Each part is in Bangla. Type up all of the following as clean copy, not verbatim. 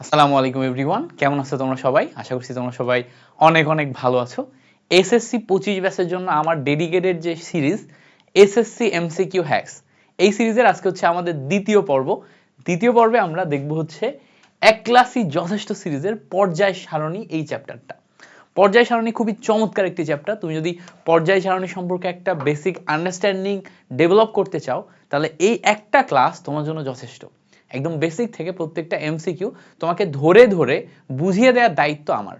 আসসালামু আলাইকুম এভরিওয়ান, কেমন আছো তোমরা সবাই? আশা করছি তোমরা সবাই অনেক অনেক ভালো আছো। এসএসসি 25 ব্যাচের জন্য আমার ডেডিকেটেড যে সিরিজ এসএসসি এমসিকিউ হ্যাকস, এই সিরিজের আজকে হচ্ছে আমাদের দ্বিতীয় পর্ব। দ্বিতীয় পর্বে আমরা দেখব হচ্ছে এক ক্লাসই যথেষ্ট সিরিজের পর্যায় সারণী এই চ্যাপ্টারটা। পর্যায় সারণী খুবই চমৎকার একটি চ্যাপ্টার। তুমি যদি পর্যায় সারণী সম্পর্কে একটা বেসিক আন্ডারস্ট্যান্ডিং ডেভেলপ করতে চাও, তাহলে এই একটা ক্লাস তোমার জন্য যথেষ্ট। একদম বেসিক থেকে প্রত্যেকটা এমসিকিউ তোমাকে ধরে ধরে বুঝিয়ে দেওয়ার দায়িত্ব আমার।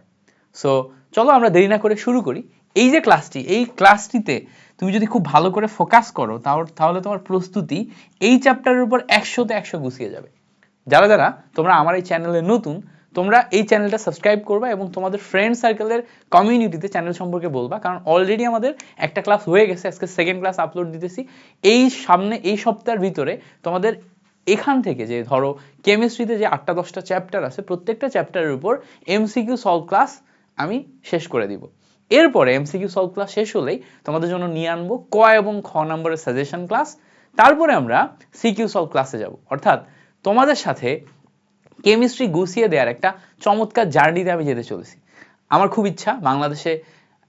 সো চলো আমরা দেরি না করে শুরু করি। এই যে ক্লাসটি, এই ক্লাসটিতে তুমি যদি খুব ভালো করে ফোকাস করো তাহলে তোমার প্রস্তুতি এই চ্যাপ্টারের উপর 100তে 100 গুছিয়ে যাবে। যারা যারা তোমরা আমার এই চ্যানেলে নতুন, তোমরা এই চ্যানেলটা সাবস্ক্রাইব করবা এবং তোমাদের ফ্রেন্ড সার্কেলের কমিউনিটিতে চ্যানেল সম্পর্কে বলবা, কারণ অলরেডি আমাদের একটা ক্লাস হয়ে গেছে, আজকে সেকেন্ড ক্লাস আপলোড দিতেছি। এই সপ্তাহের ভিতরে তোমাদের এখান থেকে যে ধরো কেমিস্ট্রিতে যে 8টা-10টা চ্যাপ্টার আছে, প্রত্যেকটা চ্যাপ্টারের উপর এমসিকিউ সলভ ক্লাস আমি শেষ করে দিব। এরপরে এমসিকিউ সলভ ক্লাস শেষ হলেই তোমাদের জন্য নিয়ে আনবো ক এবং খ নম্বরের সাজেশন ক্লাস। তারপরে আমরা সিকিউ সলভ ক্লাসে যাব, অর্থাৎ তোমাদের সাথে কেমিস্ট্রি গুছিয়ে দেওয়ার একটা চমৎকার জার্নিতে আমি যেতে চলেছি। আমার খুব ইচ্ছা বাংলাদেশে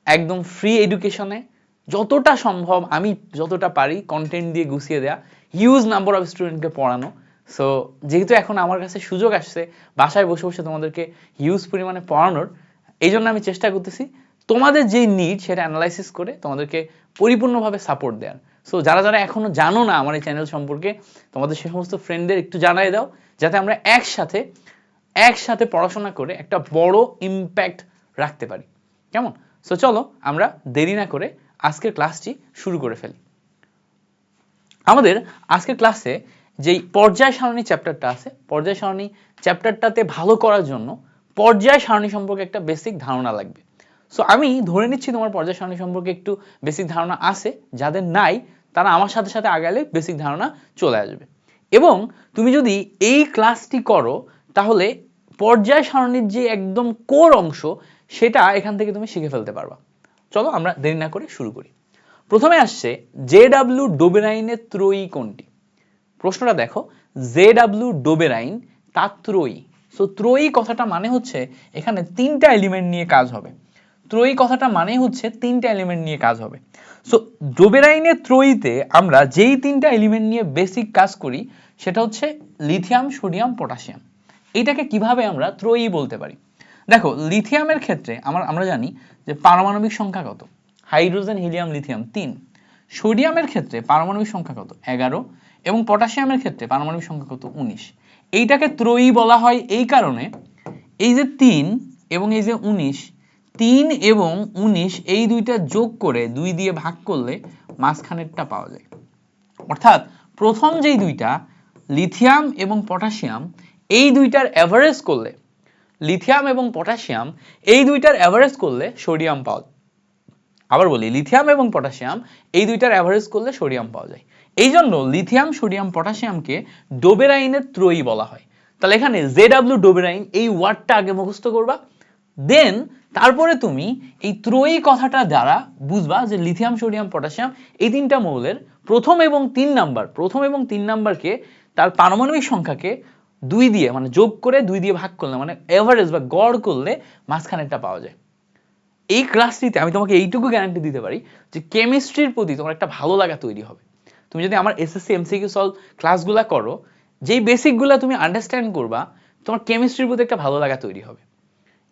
একদম ফ্রি এডুকেশনে যতটা সম্ভব আমি যতটা পারি কন্টেন্ট দিয়ে গুছিয়ে দেয়া, হিউজ নাম্বার অফ স্টুডেন্টকে পড়ানো। সো যেহেতু এখন আমার কাছে সুযোগ আসছে বাসায় বসে বসে তোমাদেরকে হিউজ পরিমাণে পড়ানোর, এই জন্য আমি চেষ্টা করতেছি তোমাদের যেই নিড সেটা অ্যানালাইসিস করে তোমাদেরকে পরিপূর্ণভাবে সাপোর্ট দেওয়ার। সো যারা যারা এখনো জানো না আমার এই চ্যানেল সম্পর্কে, তোমাদের সে সমস্ত ফ্রেন্ডদের একটু জানাই দাও, যাতে আমরা একসাথে পড়াশোনা করে একটা বড় ইম্প্যাক্ট রাখতে পারি। কেমন? সো চলো আমরা দেরি না করে আজকের ক্লাসটি শুরু করে ফেলি। আমাদের আজকের ক্লাসে যেই পর্যায় সারণী চ্যাপ্টারটা আছে, পর্যায় সারণী চ্যাপ্টারটাতে ভালো করার জন্য পর্যায় সারণী সম্পর্কে একটা বেসিক ধারণা লাগবে। সো আমি ধরে নিচ্ছি তোমার পর্যায় সারণী সম্পর্কে একটু বেসিক ধারণা আছে, যাদের নাই তারা আমার সাথে সাথে আগালে বেসিক ধারণা চলে আসবে। এবং তুমি যদি এই ক্লাসটি করো তাহলে পর্যায় সারণীর যে একদম কোর অংশ সেটা এখান থেকে তুমি শিখে ফেলতে পারবা। চলো আমরা দেরি না করে শুরু করি। প্রথমে আসছে জে.ডব্লিউ. ডোবেরাইনের ত্রয়ী কোনটি? প্রশ্নটা দেখো, জে.ডব্লিউ. ডোবেরাইন তার ত্রয়ী। সো ত্রয়ী কথাটা মানে হচ্ছে এখানে তিনটা এলিমেন্ট নিয়ে কাজ হবে। ত্রয়ী কথাটা মানে হচ্ছে তিনটা এলিমেন্ট নিয়ে কাজ হবে। সো ডোবেরাইনের ত্রয়ীতে আমরা যেই তিনটা এলিমেন্ট নিয়ে বেসিক কাজ করি সেটা হচ্ছে লিথিয়াম, সোডিয়াম, পটাশিয়াম। এইটাকে কিভাবে আমরা ত্রয়ী বলতে পারি? দেখো, লিথিয়ামের ক্ষেত্রে আমরা জানি যে পারমাণবিক সংখ্যা কত, হাইড্রোজেন, হিলিয়াম, লিথিয়াম 3। সোডিয়ামের ক্ষেত্রে পারমাণবিক সংখ্যা কত, 11। এবং পটাশিয়ামের ক্ষেত্রে পারমাণবিক সংখ্যা কত, 19। এইটাকে ত্রয়ী বলা হয় এই কারণে, এই যে 3 এবং এই যে 19, 3 এবং 19 এই দুইটা যোগ করে 2 দিয়ে ভাগ করলে মাঝখানেরটা পাওয়া যায়। অর্থাৎ প্রথম যেই দুইটা লিথিয়াম এবং পটাশিয়াম, এই দুইটার অ্যাভারেজ করলে লিথিয়াম এবং পটাশিয়াম এই দুইটার অ্যাভারেজ করলে সোডিয়াম পাওয়া যায়। আবার বলি, লিথিয়াম এবং পটাশিয়াম এই দুইটার অ্যাভারেজ করলে সোডিয়াম পাওয়া যায়। এই জন্য লিথিয়াম, সোডিয়াম, পটাশিয়ামকে ডোবেরাইনের ত্রয়ী বলা হয়। তাহলে এখানে জে.ডব্লিউ. ডোবেরাইন এই ওয়ার্ডটা আগে মুখস্থ করবা, দেন তারপরে তুমি এই ত্রয়ী কথাটা দ্বারা বুঝবা যে লিথিয়াম, সোডিয়াম, পটাশিয়াম এই তিনটা মৌলের প্রথম এবং 3 নাম্বারকে তার পারমাণবিক সংখ্যাকে 2 দিয়ে মানে যোগ করে 2 দিয়ে ভাগ করলে মানে এভারেজ বা গড় করলে মাঝখানেরটা পাওয়া যায়। এই ক্লাসটিতে আমি তোমাকে এইটুকু গ্যারান্টি দিতে পারি যে কেমিস্ট্রির প্রতি তোমার একটা ভালো লাগা তৈরি হবে। তুমি যদি আমার এসএসসি এমসিকিউ সলভ ক্লাসগুলো করো, যেই বেসিকগুলো তুমি আন্ডারস্ট্যান্ড করবা, তোমার কেমিস্ট্রির প্রতি একটা ভালো লাগা তৈরি হবে।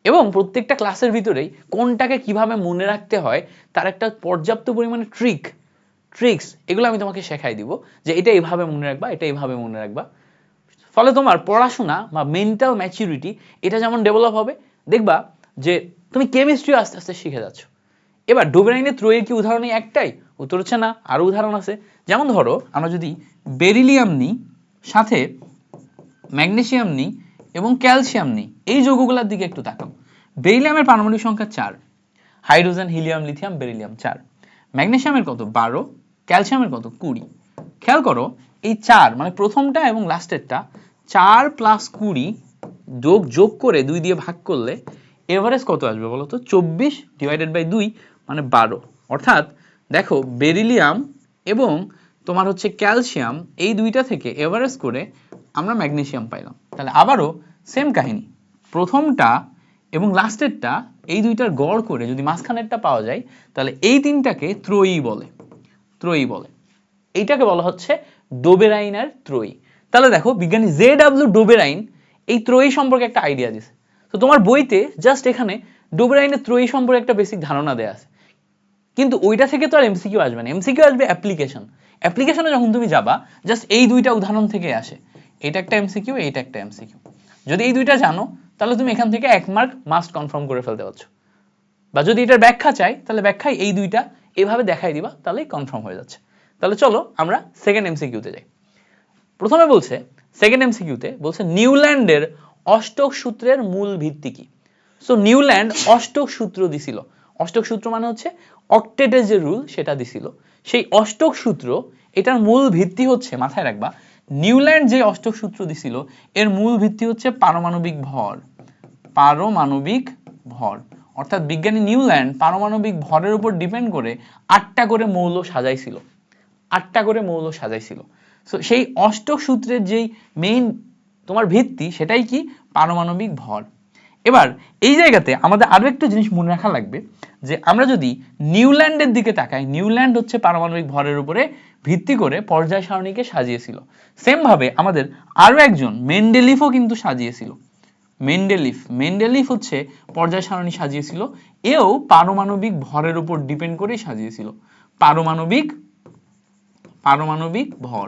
এবং প্রত্যেকটা ক্লাসের ভিতরেই কোনটাকে কিভাবে মনে রাখতে হয় তার একটা পর্যাপ্ত পরিমাণে ট্রিক্স এগুলো আমি তোমাকে শেখাই দিব, যে এটা এইভাবে মনে রাখবা, এটা এইভাবে মনে রাখবা। ফলে তোমার পড়াশোনা বা মেন্টাল ম্যাচুরিটি এটা যেমন ডেভেলপ হবে, দেখবা যে তুমি কেমিস্ট্রি আস্তে আস্তে শিখে যাচ্ছ। এবার ডোবেরাইনের ত্রয়ীর কি উদাহরণ একটাই? উত্তর হচ্ছে না, আরো উদাহরণ আছে। যেমন ধরো আমরা যদি বেরিলিয়াম নিই, সাথে ম্যাগনেসিয়াম নিই এবং ক্যালসিয়াম নিই, এই যৌগগুলোর দিকে একটু তাকাও। বেরিলিয়ামের পারমাণবিক সংখ্যা 4, হাইড্রোজেন, হিলিয়াম, লিথিয়াম, বেরিলিয়াম 4। ম্যাগনেসিয়ামের কত, 12। ক্যালসিয়ামের কত, 20। খেয়াল করো এই 4 মানে প্রথমটা এবং লাস্টেরটা 4 + 20 যোগ করে 2 দিয়ে ভাগ করলে এভারেজ কত আসবে বলো তো? 24/2 মানে 12। অর্থাৎ দেখো, বেরিলিয়াম এবং তোমার হচ্ছে ক্যালসিয়াম এই দুইটা থেকে এভারেজ করে আমরা ম্যাগনেসিয়াম পাইলাম। তাহলে আবারও সেম কাহিনী, প্রথমটা এবং লাস্টেরটা এই দুইটার গড় করে যদি মাঝখানেরটা পাওয়া যায় তাহলে এই তিনটাকে ত্রয়ী বলে, ত্রয়ী বলে। এইটাকে বলা হচ্ছে ডোবেরাইনের ত্রয়ী। তাহলে দেখো বিজ্ঞানী জে.ডব্লিউ ডোবেরাইন এই ত্রয়ী সম্পর্কে একটা আইডিয়া দিছে। তো তোমার বইতে জাস্ট এখানে ডোবেরাইনের ত্রয়ী সম্পর্কে একটা বেসিক ধারণা দেয়া আছে, কিন্তু ওইটা থেকে তো আর এমসিকিউ আসবে না, এমসিকিউ আসবে অ্যাপ্লিকেশন। অ্যাপ্লিকেশনে যখন তুমি যাবা জাস্ট এই দুইটা উদাহরণ থেকে আসে, এটা একটা এমসিকিউ, এইটা একটা এমসিকিউ। যদি এই দুইটা জানো তাহলে তুমি এখান থেকে 1 মার্ক মাস্ট কনফার্ম করে ফেলতে পারছো। বা যদি এটার ব্যাখ্যা চাই তাহলে ব্যাখ্যায় এই দুইটা এভাবে দেখাই দিবা, তাহলেই কনফার্ম হয়ে যাচ্ছে। তাহলে চলো আমরা সেকেন্ড এমসিকিউতে যাই। প্রথমে বলছে, সেকেন্ড এমসিকিউতে বলছে নিউল্যান্ডের অষ্টক সূত্রের মূল ভিত্তি কি? সো নিউল্যান্ড অষ্টক সূত্র দিছিল। অষ্টক সূত্র মানে হচ্ছে অক্টেটের যে রুল সেটা দিছিল। সেই অষ্টক সূত্র, এটার মূল ভিত্তি হচ্ছে, মাথায় রাখবা, নিউল্যান্ড যে অষ্টক সূত্র দিছিল এর মূল ভিত্তি হচ্ছে পারমাণবিক ভর। পারমাণবিক ভর, অর্থাৎ বিজ্ঞানী নিউল্যান্ড পারমাণবিক ভরের উপর ডিপেন্ড করে 8টা করে মৌল সাজাইছিল, 8টা করে মৌল সাজাইছিল। সো সেই অষ্টক সূত্রের যেই মেইন তোমার ভিত্তি সেটাই কি? পারমাণবিক ভর। এবার এই জায়গাতে আমাদের আরো একটা জিনিস মনে রাখা লাগবে যে আমরা যদি নিউল্যান্ডের দিকে তাকাই, নিউল্যান্ড হচ্ছে পারমাণবিক ভরের উপরে ভিত্তি করে পর্যায় সারণীকে সাজিয়েছিল। সেম ভাবে আমাদের আরো একজন মেন্ডেলিফও কিন্তু সাজিয়েছিল। মেন্ডেলিফ হচ্ছে পর্যায় সারণী সাজিয়েছিল, এও পারমাণবিক ভরের উপর ডিপেন্ড করে সাজিয়েছিল। পারমাণবিক ভর।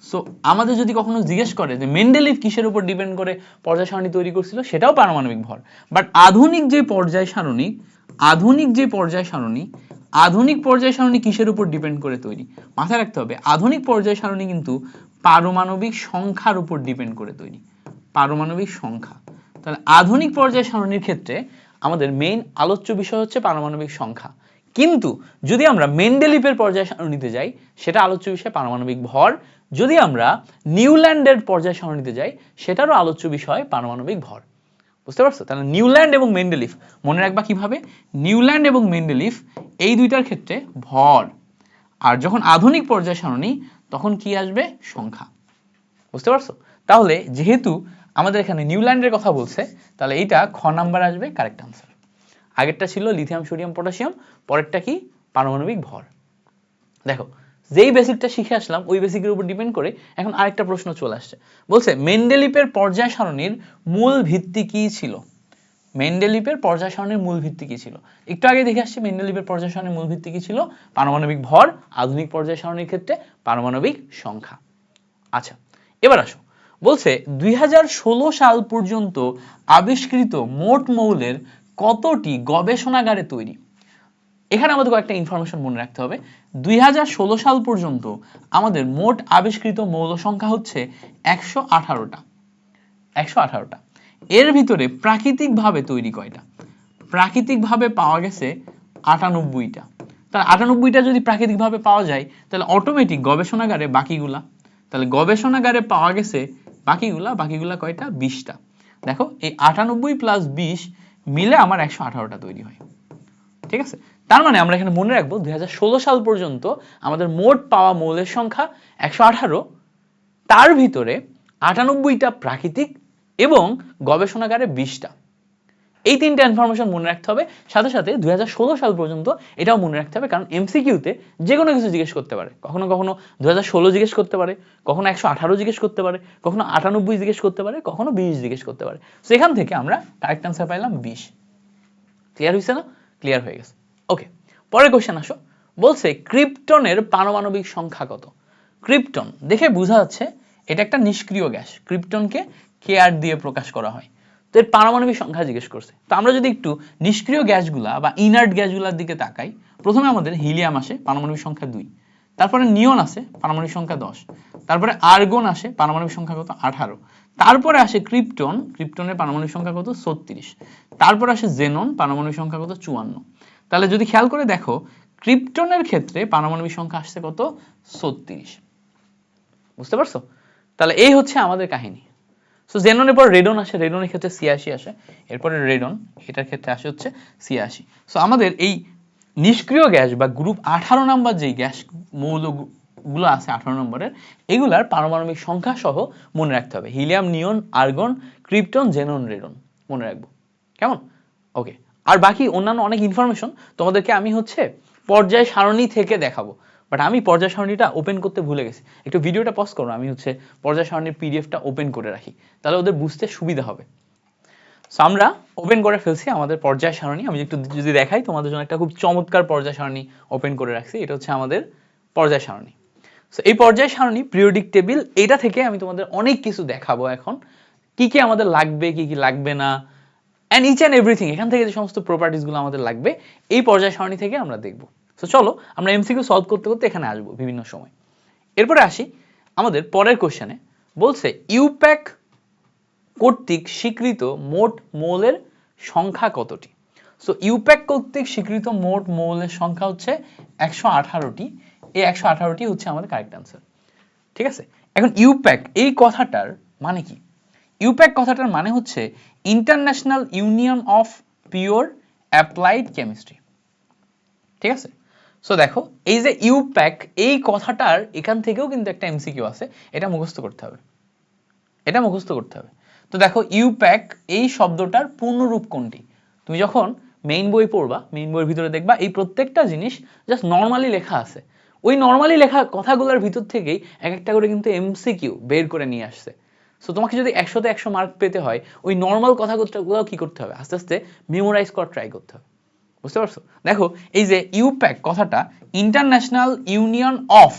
সো আমাদের যদি কখনো জিজ্ঞেস করে যে মেন্ডেলিফ কিসের উপর ডিপেন্ড করে পর্যায় সারণী তৈরি করছিল, সেটাও পারমাণবিক ভর। বাট আধুনিক যে পর্যায় সারণী কিসের উপর ডিপেন্ড করে তৈরি? মাথায় রাখতে হবে আধুনিক পর্যায় সারণী কিন্তু পারমাণবিক সংখ্যার উপর ডিপেন্ড করে তৈরি। পারমাণবিক সংখ্যা। তাহলে আধুনিক পর্যায় সারণীর ক্ষেত্রে আমাদের মেইন আলোচ্য বিষয় হচ্ছে পারমাণবিক সংখ্যা, কিন্তু যদি আমরা মেন্ডেলিফের পর্যায় সারণীতে যাই সেটা আলোচ্য বিষয় পারমাণবিক ভর। যদি আমরা নিউল্যান্ডের পর্যায় সারণীতে যাই সেটারও আলোচ্য বিষয় পারমাণবিক ভর। বুঝতে পারছো? তাহলে নিউল্যান্ড এবং মেন্ডেলিফ মনে রাখবা কিভাবে, নিউল্যান্ড এবং মেন্ডেলিফ এই দুইটার ক্ষেত্রে ভর, আর যখন আধুনিক পর্যায় সারণী তখন কি আসবে? সংখ্যা। বুঝতে পারছো? তাহলে যেহেতু আমাদের এখানে নিউল্যান্ডের কথা বলছে তাহলে এইটা খ নাম্বার আসবে কারেক্ট আনসার। আগেরটা ছিল লিথিয়াম সোডিয়াম পটাশিয়াম, পরেরটা কি? পারমাণবিক ভর। দেখো যেই বেসিকটা শিখে আসলাম ওই বেসিকের উপর ডিপেন্ড করে এখন আরেকটা প্রশ্ন চলে আসছে। বলছে মেন্ডেলিফের পর্যায় সারণীর মূল ভিত্তি কি ছিল? মেন্ডেলিফের পর্যায় সারণীর মূল ভিত্তি কি ছিল? একটু আগে দেখে আসছি মেন্ডেলিফের পর্যায় সারণীর মূল ভিত্তি কি ছিল? পারমাণবিক ভর। আধুনিক পর্যায় সারণীর ক্ষেত্রে পারমাণবিক সংখ্যা। আচ্ছা এবার আসো, বলছে 2016 সাল পর্যন্ত আবিষ্কৃত মোট মৌলের কতটি গবেষণাগারে তৈরি? এখানে আমাদের কয়েকটা ইনফরমেশন মনে রাখতে হবে। 2016 সাল পর্যন্ত আমাদের মোট আবিষ্কৃত মৌল সংখ্যা হচ্ছে 118টা। 118টা। এর ভিতরে প্রাকৃতিকভাবে তৈরি কয়টা? প্রাকৃতিকভাবে পাওয়া গেছে 98টা। তাহলে 98টা যদি প্রাকৃতিকভাবে পাওয়া যায় তাহলে অটোমেটিক গবেষণাগারে বাকিগুলা, তাহলে গবেষণাগারে পাওয়া গেছে বাকিগুলা কয়টা? 20টা। দেখো এই 98 প্লাস 20 মিলে আমার 118টা তৈরি হয়। ঠিক আছে? তার মানে আমরা এখানে মনে রাখবো 2016 সাল পর্যন্ত আমাদের মোট পাওয়া মৌলের সংখ্যা 118, তার ভিতরে 98টা প্রাকৃতিক এবং গবেষণাগারে 20টা। এই তিনটা ইনফরমেশন মনে রাখতে হবে, সাথে সাথে 2016 সাল পর্যন্ত এটাও মনে রাখতে হবে, কারণ এমসিকিউতে যে কোনো কিছু জিজ্ঞেস করতে পারে। কখনো 2016 জিজ্ঞেস করতে পারে, কখনো 118 জিজ্ঞেস করতে পারে, কখনো 98 জিজ্ঞেস করতে পারে, কখনো 20 জিজ্ঞেস করতে পারে। সো এখান থেকে আমরা কারেক্ট আনসার পাইলাম 20। ক্লিয়ার হয়েছে না? ক্লিয়ার হয়ে গেছে। ওকে, পরের কোশ্চেন আসো। বলছে ক্রিপ্টনের পারমাণবিক সংখ্যা কত? ক্রিপ্টন দেখে বোঝা যাচ্ছে এটা একটা নিষ্ক্রিয় গ্যাস, ক্রিপ্টনকে কেআর দিয়ে প্রকাশ করা হয়। তো এর পারমাণবিক সংখ্যা জিজ্ঞেস করছে। তো আমরা যদি একটু নিষ্ক্রিয় গ্যাসগুলা বা ইনার্ট গ্যাসগুলোর দিকে তাকাই, প্রথমে আমাদের হিলিয়াম আসে, পারমাণবিক সংখ্যা 2। তারপরে নিয়ন আসে, পারমাণবিক সংখ্যা 10। তারপরে আর্গন আসে, পারমাণবিক সংখ্যা কত? 18। তারপরে আসে ক্রিপ্টন, ক্রিপ্টনের পারমাণবিক সংখ্যা কত? 36। তারপর আসে জেনন, পারমাণবিক সংখ্যা কত? 54। তাহলে যদি খেয়াল করে দেখো ক্রিপ্টনের ক্ষেত্রে পারমাণবিক সংখ্যা আসছে কত? 36। বুঝতে পারছো? তাহলে এই হচ্ছে আমাদের কাহিনী। সো জেননের পর রেডন আসে, রেডনের ক্ষেত্রে 86 আসে। এরপরে রেডন, এটার ক্ষেত্রে আসে হচ্ছে 86। সো আমাদের এই নিষ্ক্রিয় গ্যাস বা গ্রুপ 18 নাম্বার যেই গ্যাস গুলো আছে 18 নম্বরের, এগুলার পারমাণবিক সংখ্যা সহ মনে রাখতে হবে। হিলিয়াম, নিয়ন, আর্গন, ক্রিপ্টন, জেনন, রেডন মনে রাখবো। কেমন? ওকে। আর বাকি অন্যান্য অনেক ইনফরমেশন তোমাদেরকে আমি হচ্ছে পর্যায় সারণী থেকে দেখাবো, বাট আমি পর্যায় সারণীটা ওপেন করতে ভুলে গেছি। একটু ভিডিওটা পজ করো, আমি হচ্ছে পর্যায় সারণীর পিডিএফটা ওপেন করে রাখি, তাহলে ওদের বুঝতে সুবিধা হবে। সো আমরা ওপেন করে ফেলছি আমাদের পর্যায় সারণী। আমি একটু যদি দেখাই তোমাদের জন্য, একটা খুব চমৎকার পর্যায় সারণী ওপেন করে রাখছি। এটা হচ্ছে আমাদের পর্যায় সারণী। সো এই পর্যায় সারণী পিরিয়ডিক টেবিল, এটা থেকে আমি তোমাদের অনেক কিছু দেখাবো এখন, কি কি আমাদের লাগবে, কি কি লাগবে না, অ্যান্ড ইচ অ্যান্ড এভরিথিং, এখান থেকে যে সমস্ত প্রপার্টিসগুলো আমাদের লাগবে এই পর্যায় সারণী থেকে আমরা দেখব। সো চলো আমরা এমসিকিউ সলভ করতে করতে এখানে আসবো বিভিন্ন সময়। এরপরে আসি আমাদের পরের কোশ্চেনে। বলছে ইউপ্যাক কর্তৃক স্বীকৃত মোট মৌলের সংখ্যা কতটি? সো ইউপ্যাক কর্তৃক স্বীকৃত মোট মৌলের সংখ্যা হচ্ছে 118টি। এই 118টি হচ্ছে আমাদের কারেক্ট অ্যান্সার। ঠিক আছে, এখন ইউপ্যাক এই কথাটার মানে কি? ইউপ্যাক কথাটার মানে হচ্ছে international union of pure applied chemistry. ঠিক আছে, সো দেখো এই যে ইউপ্যাক এই কথাটার এখান থেকেও কিন্তু একটা এমসিকিউ আছে, এটা মুখস্থ করতে হবে, এটা মুখস্থ করতে হবে। তো দেখো ইউপ্যাক এই শব্দটার পূর্ণরূপ কোনটি? তুমি যখন মেইন বই পড়বা, মেইন বইয়ের ভিতরে দেখবা এই প্রত্যেকটা জিনিস জাস্ট নর্মালি লেখা আছে, ওই নর্মালি লেখা কথাগুলোর ভিতর থেকেই এক একটা করে কিন্তু এমসিকিউ বের করে নিয়ে আসছে। সো তোমাকে যদি 100তে 100 মার্ক পেতে হয়, ওই নর্মাল কথাগুলো কি করতে হবে, আস্তে আস্তে মেমোরাইজ করা ট্রাই করতে হবে। বুঝতে পারছো? দেখো এই যে ইউপ্যাক কথাটা international union of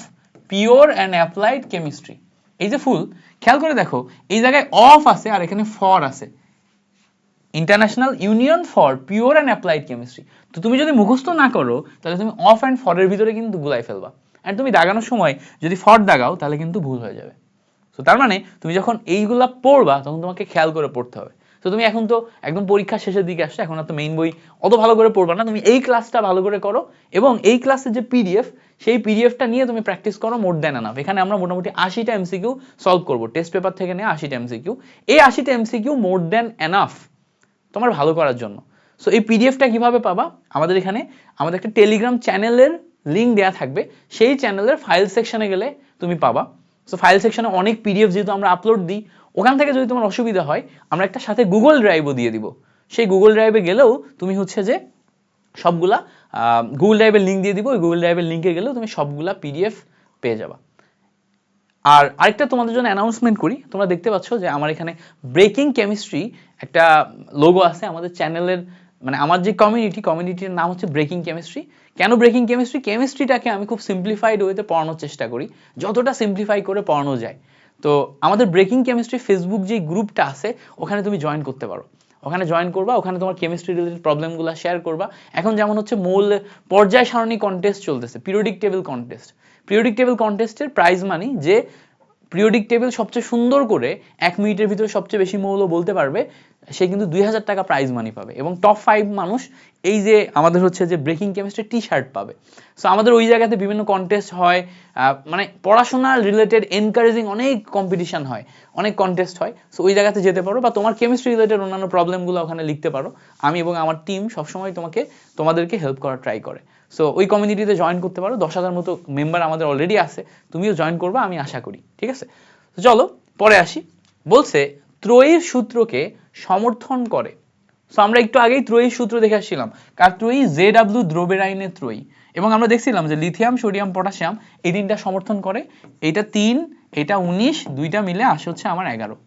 pure and applied chemistry, এই যে ফুল, খেয়াল করে দেখো এই জায়গায় অফ আছে আর এখানে ফর আছে, international union for pure and applied chemistry. তো তুমি যদি মুখস্থ না করো তাহলে তুমি অফ অ্যান্ড ফরের ভিতরে কিন্তু গুলাই ফেলবা, অ্যান্ড তুমি দাগানোর সময় যদি ফর দাগাও তাহলে কিন্তু ভুল হয়ে যাবে। তো তার মানে তুমি যখন এইগুলা পড়বা তখন তোমাকে খেয়াল করে পড়তে হবে। তো তুমি এখন তো একদম পরীক্ষা শেষের দিকে আসছো, এখন আর তো মেইন বই অত ভালো করে পড়বা না, তুমি এই ক্লাসটা ভালো করে করো এবং এই ক্লাসের যে পিডিএফ সেই পিডিএফটা নিয়ে তুমি প্র্যাকটিস করো মোর দ্যান এনাফ। এখানে আমরা মোটামুটি 80টা এমসিকিউ সলভ করবো, টেস্ট পেপার থেকে নিয়ে 80টা এমসিকিউ। এই 80টা এমসিকিউ মোর দ্যান এনাফ তোমার ভালো করার জন্য। সো এই পিডিএফটা কিভাবে পাবা? আমাদের এখানে আমাদের একটা টেলিগ্রাম চ্যানেলের লিঙ্ক দেওয়া থাকবে, সেই চ্যানেলের ফাইল সেকশনে গেলে তুমি পাবা। সো ফাইল সেকশনে অনেক পিডিএফ যেহেতু আমরা আপলোড দিই, ওখান থেকে যদি তোমার অসুবিধা হয় আমরা একটা সাথে গুগল ড্রাইভও দিয়ে দিব, সেই গুগল ড্রাইভে গেলেও তুমি হচ্ছে যে সবগুলা গুগল ড্রাইভের লিঙ্ক দিয়ে দিব, ওই গুগল ড্রাইভের লিঙ্কে গেলেও তুমি সবগুলা পিডিএফ পেয়ে যাবা। আর আরেকটা তোমাদের জন্য অ্যানাউন্সমেন্ট করি, তোমরা দেখতে পাচ্ছ যে আমার এখানে ব্রেকিং কেমিস্ট্রি একটা লোগো আছে আমাদের চ্যানেলের, মানে আমার যে কমিউনিটির নাম হচ্ছে ব্রেকিং কেমিস্ট্রি। কেন ব্রেকিং কেমিস্ট্রি? কেমিস্ট্রিটাকে আমি খুব সিম্পলিফাইড ওয়েতে পড়ানোর চেষ্টা করি, যতটা সিম্পলিফাই করে পড়ানো যায়। তো আমাদের ব্রেকিং কেমিস্ট্রি ফেসবুক যে গ্রুপটা আছে ওখানে তুমি জয়েন করতে পারো, ওখানে জয়েন করবা, ওখানে তোমার কেমিস্ট্রি রিলেটেড প্রবলেমগুলো শেয়ার করবা। এখন যেমন হচ্ছে মূল পর্যায় সারণী কন্টেস্ট চলতেছে, periodic table contest. Periodic table কন্টেস্টের প্রাইজ মানি যে পিরিয়ডিক টেবিল সবচেয়ে সুন্দর করে 1 মিনিটের ভিতরে সবচেয়ে বেশি মৌল বলতে পারবে, সে কিন্তু 2000 টাকা প্রাইজ মানি পাবে, এবং টপ 5 মানুষ এই যে আমাদের হচ্ছে যে ব্রেকিং কেমিস্ট্রি টি শার্ট পাবে। সো আমাদের ওই জায়গাতে বিভিন্ন কন্টেস্ট হয়, মানে পড়াশোনা রিলেটেড এনকারেজিং অনেক কম্পিটিশন হয়, অনেক কন্টেস্ট হয়। সো ওই জায়গাতে যেতে পারো, বা তোমার কেমিস্ট্রি রিলেটেড অন্যান্য প্রবলেমগুলো ওখানে লিখতে পারো। আমি এবং আমার টিম সবসময় তোমাদেরকে হেল্প করার ট্রাই করে। সো ওই কমিউনিটিতে জয়েন করতে পারো, 10,000 মতো মেম্বার আমাদের অলরেডি আছে, তুমিও জয়েন করবা আমি আশা করি। ঠিক আছে, তো চলো পরে আসি। বলছে ত্রয়ীর সূত্রকে সমর্থন করে। সো আমরা একটু আগেই ত্রয়ীর সূত্র দেখে আসছিলাম, কার ত্রয়ী? জেডব্লিউ দ্রোবেরাইনের ত্রয়ী। এবং আমরা দেখছিলাম যে লিথিয়াম, সোডিয়াম, পটাশিয়াম এই তিনটা সমর্থন করে। এইটা 3, এটা 19, দুইটা মিলে আসে হচ্ছে আমার 11।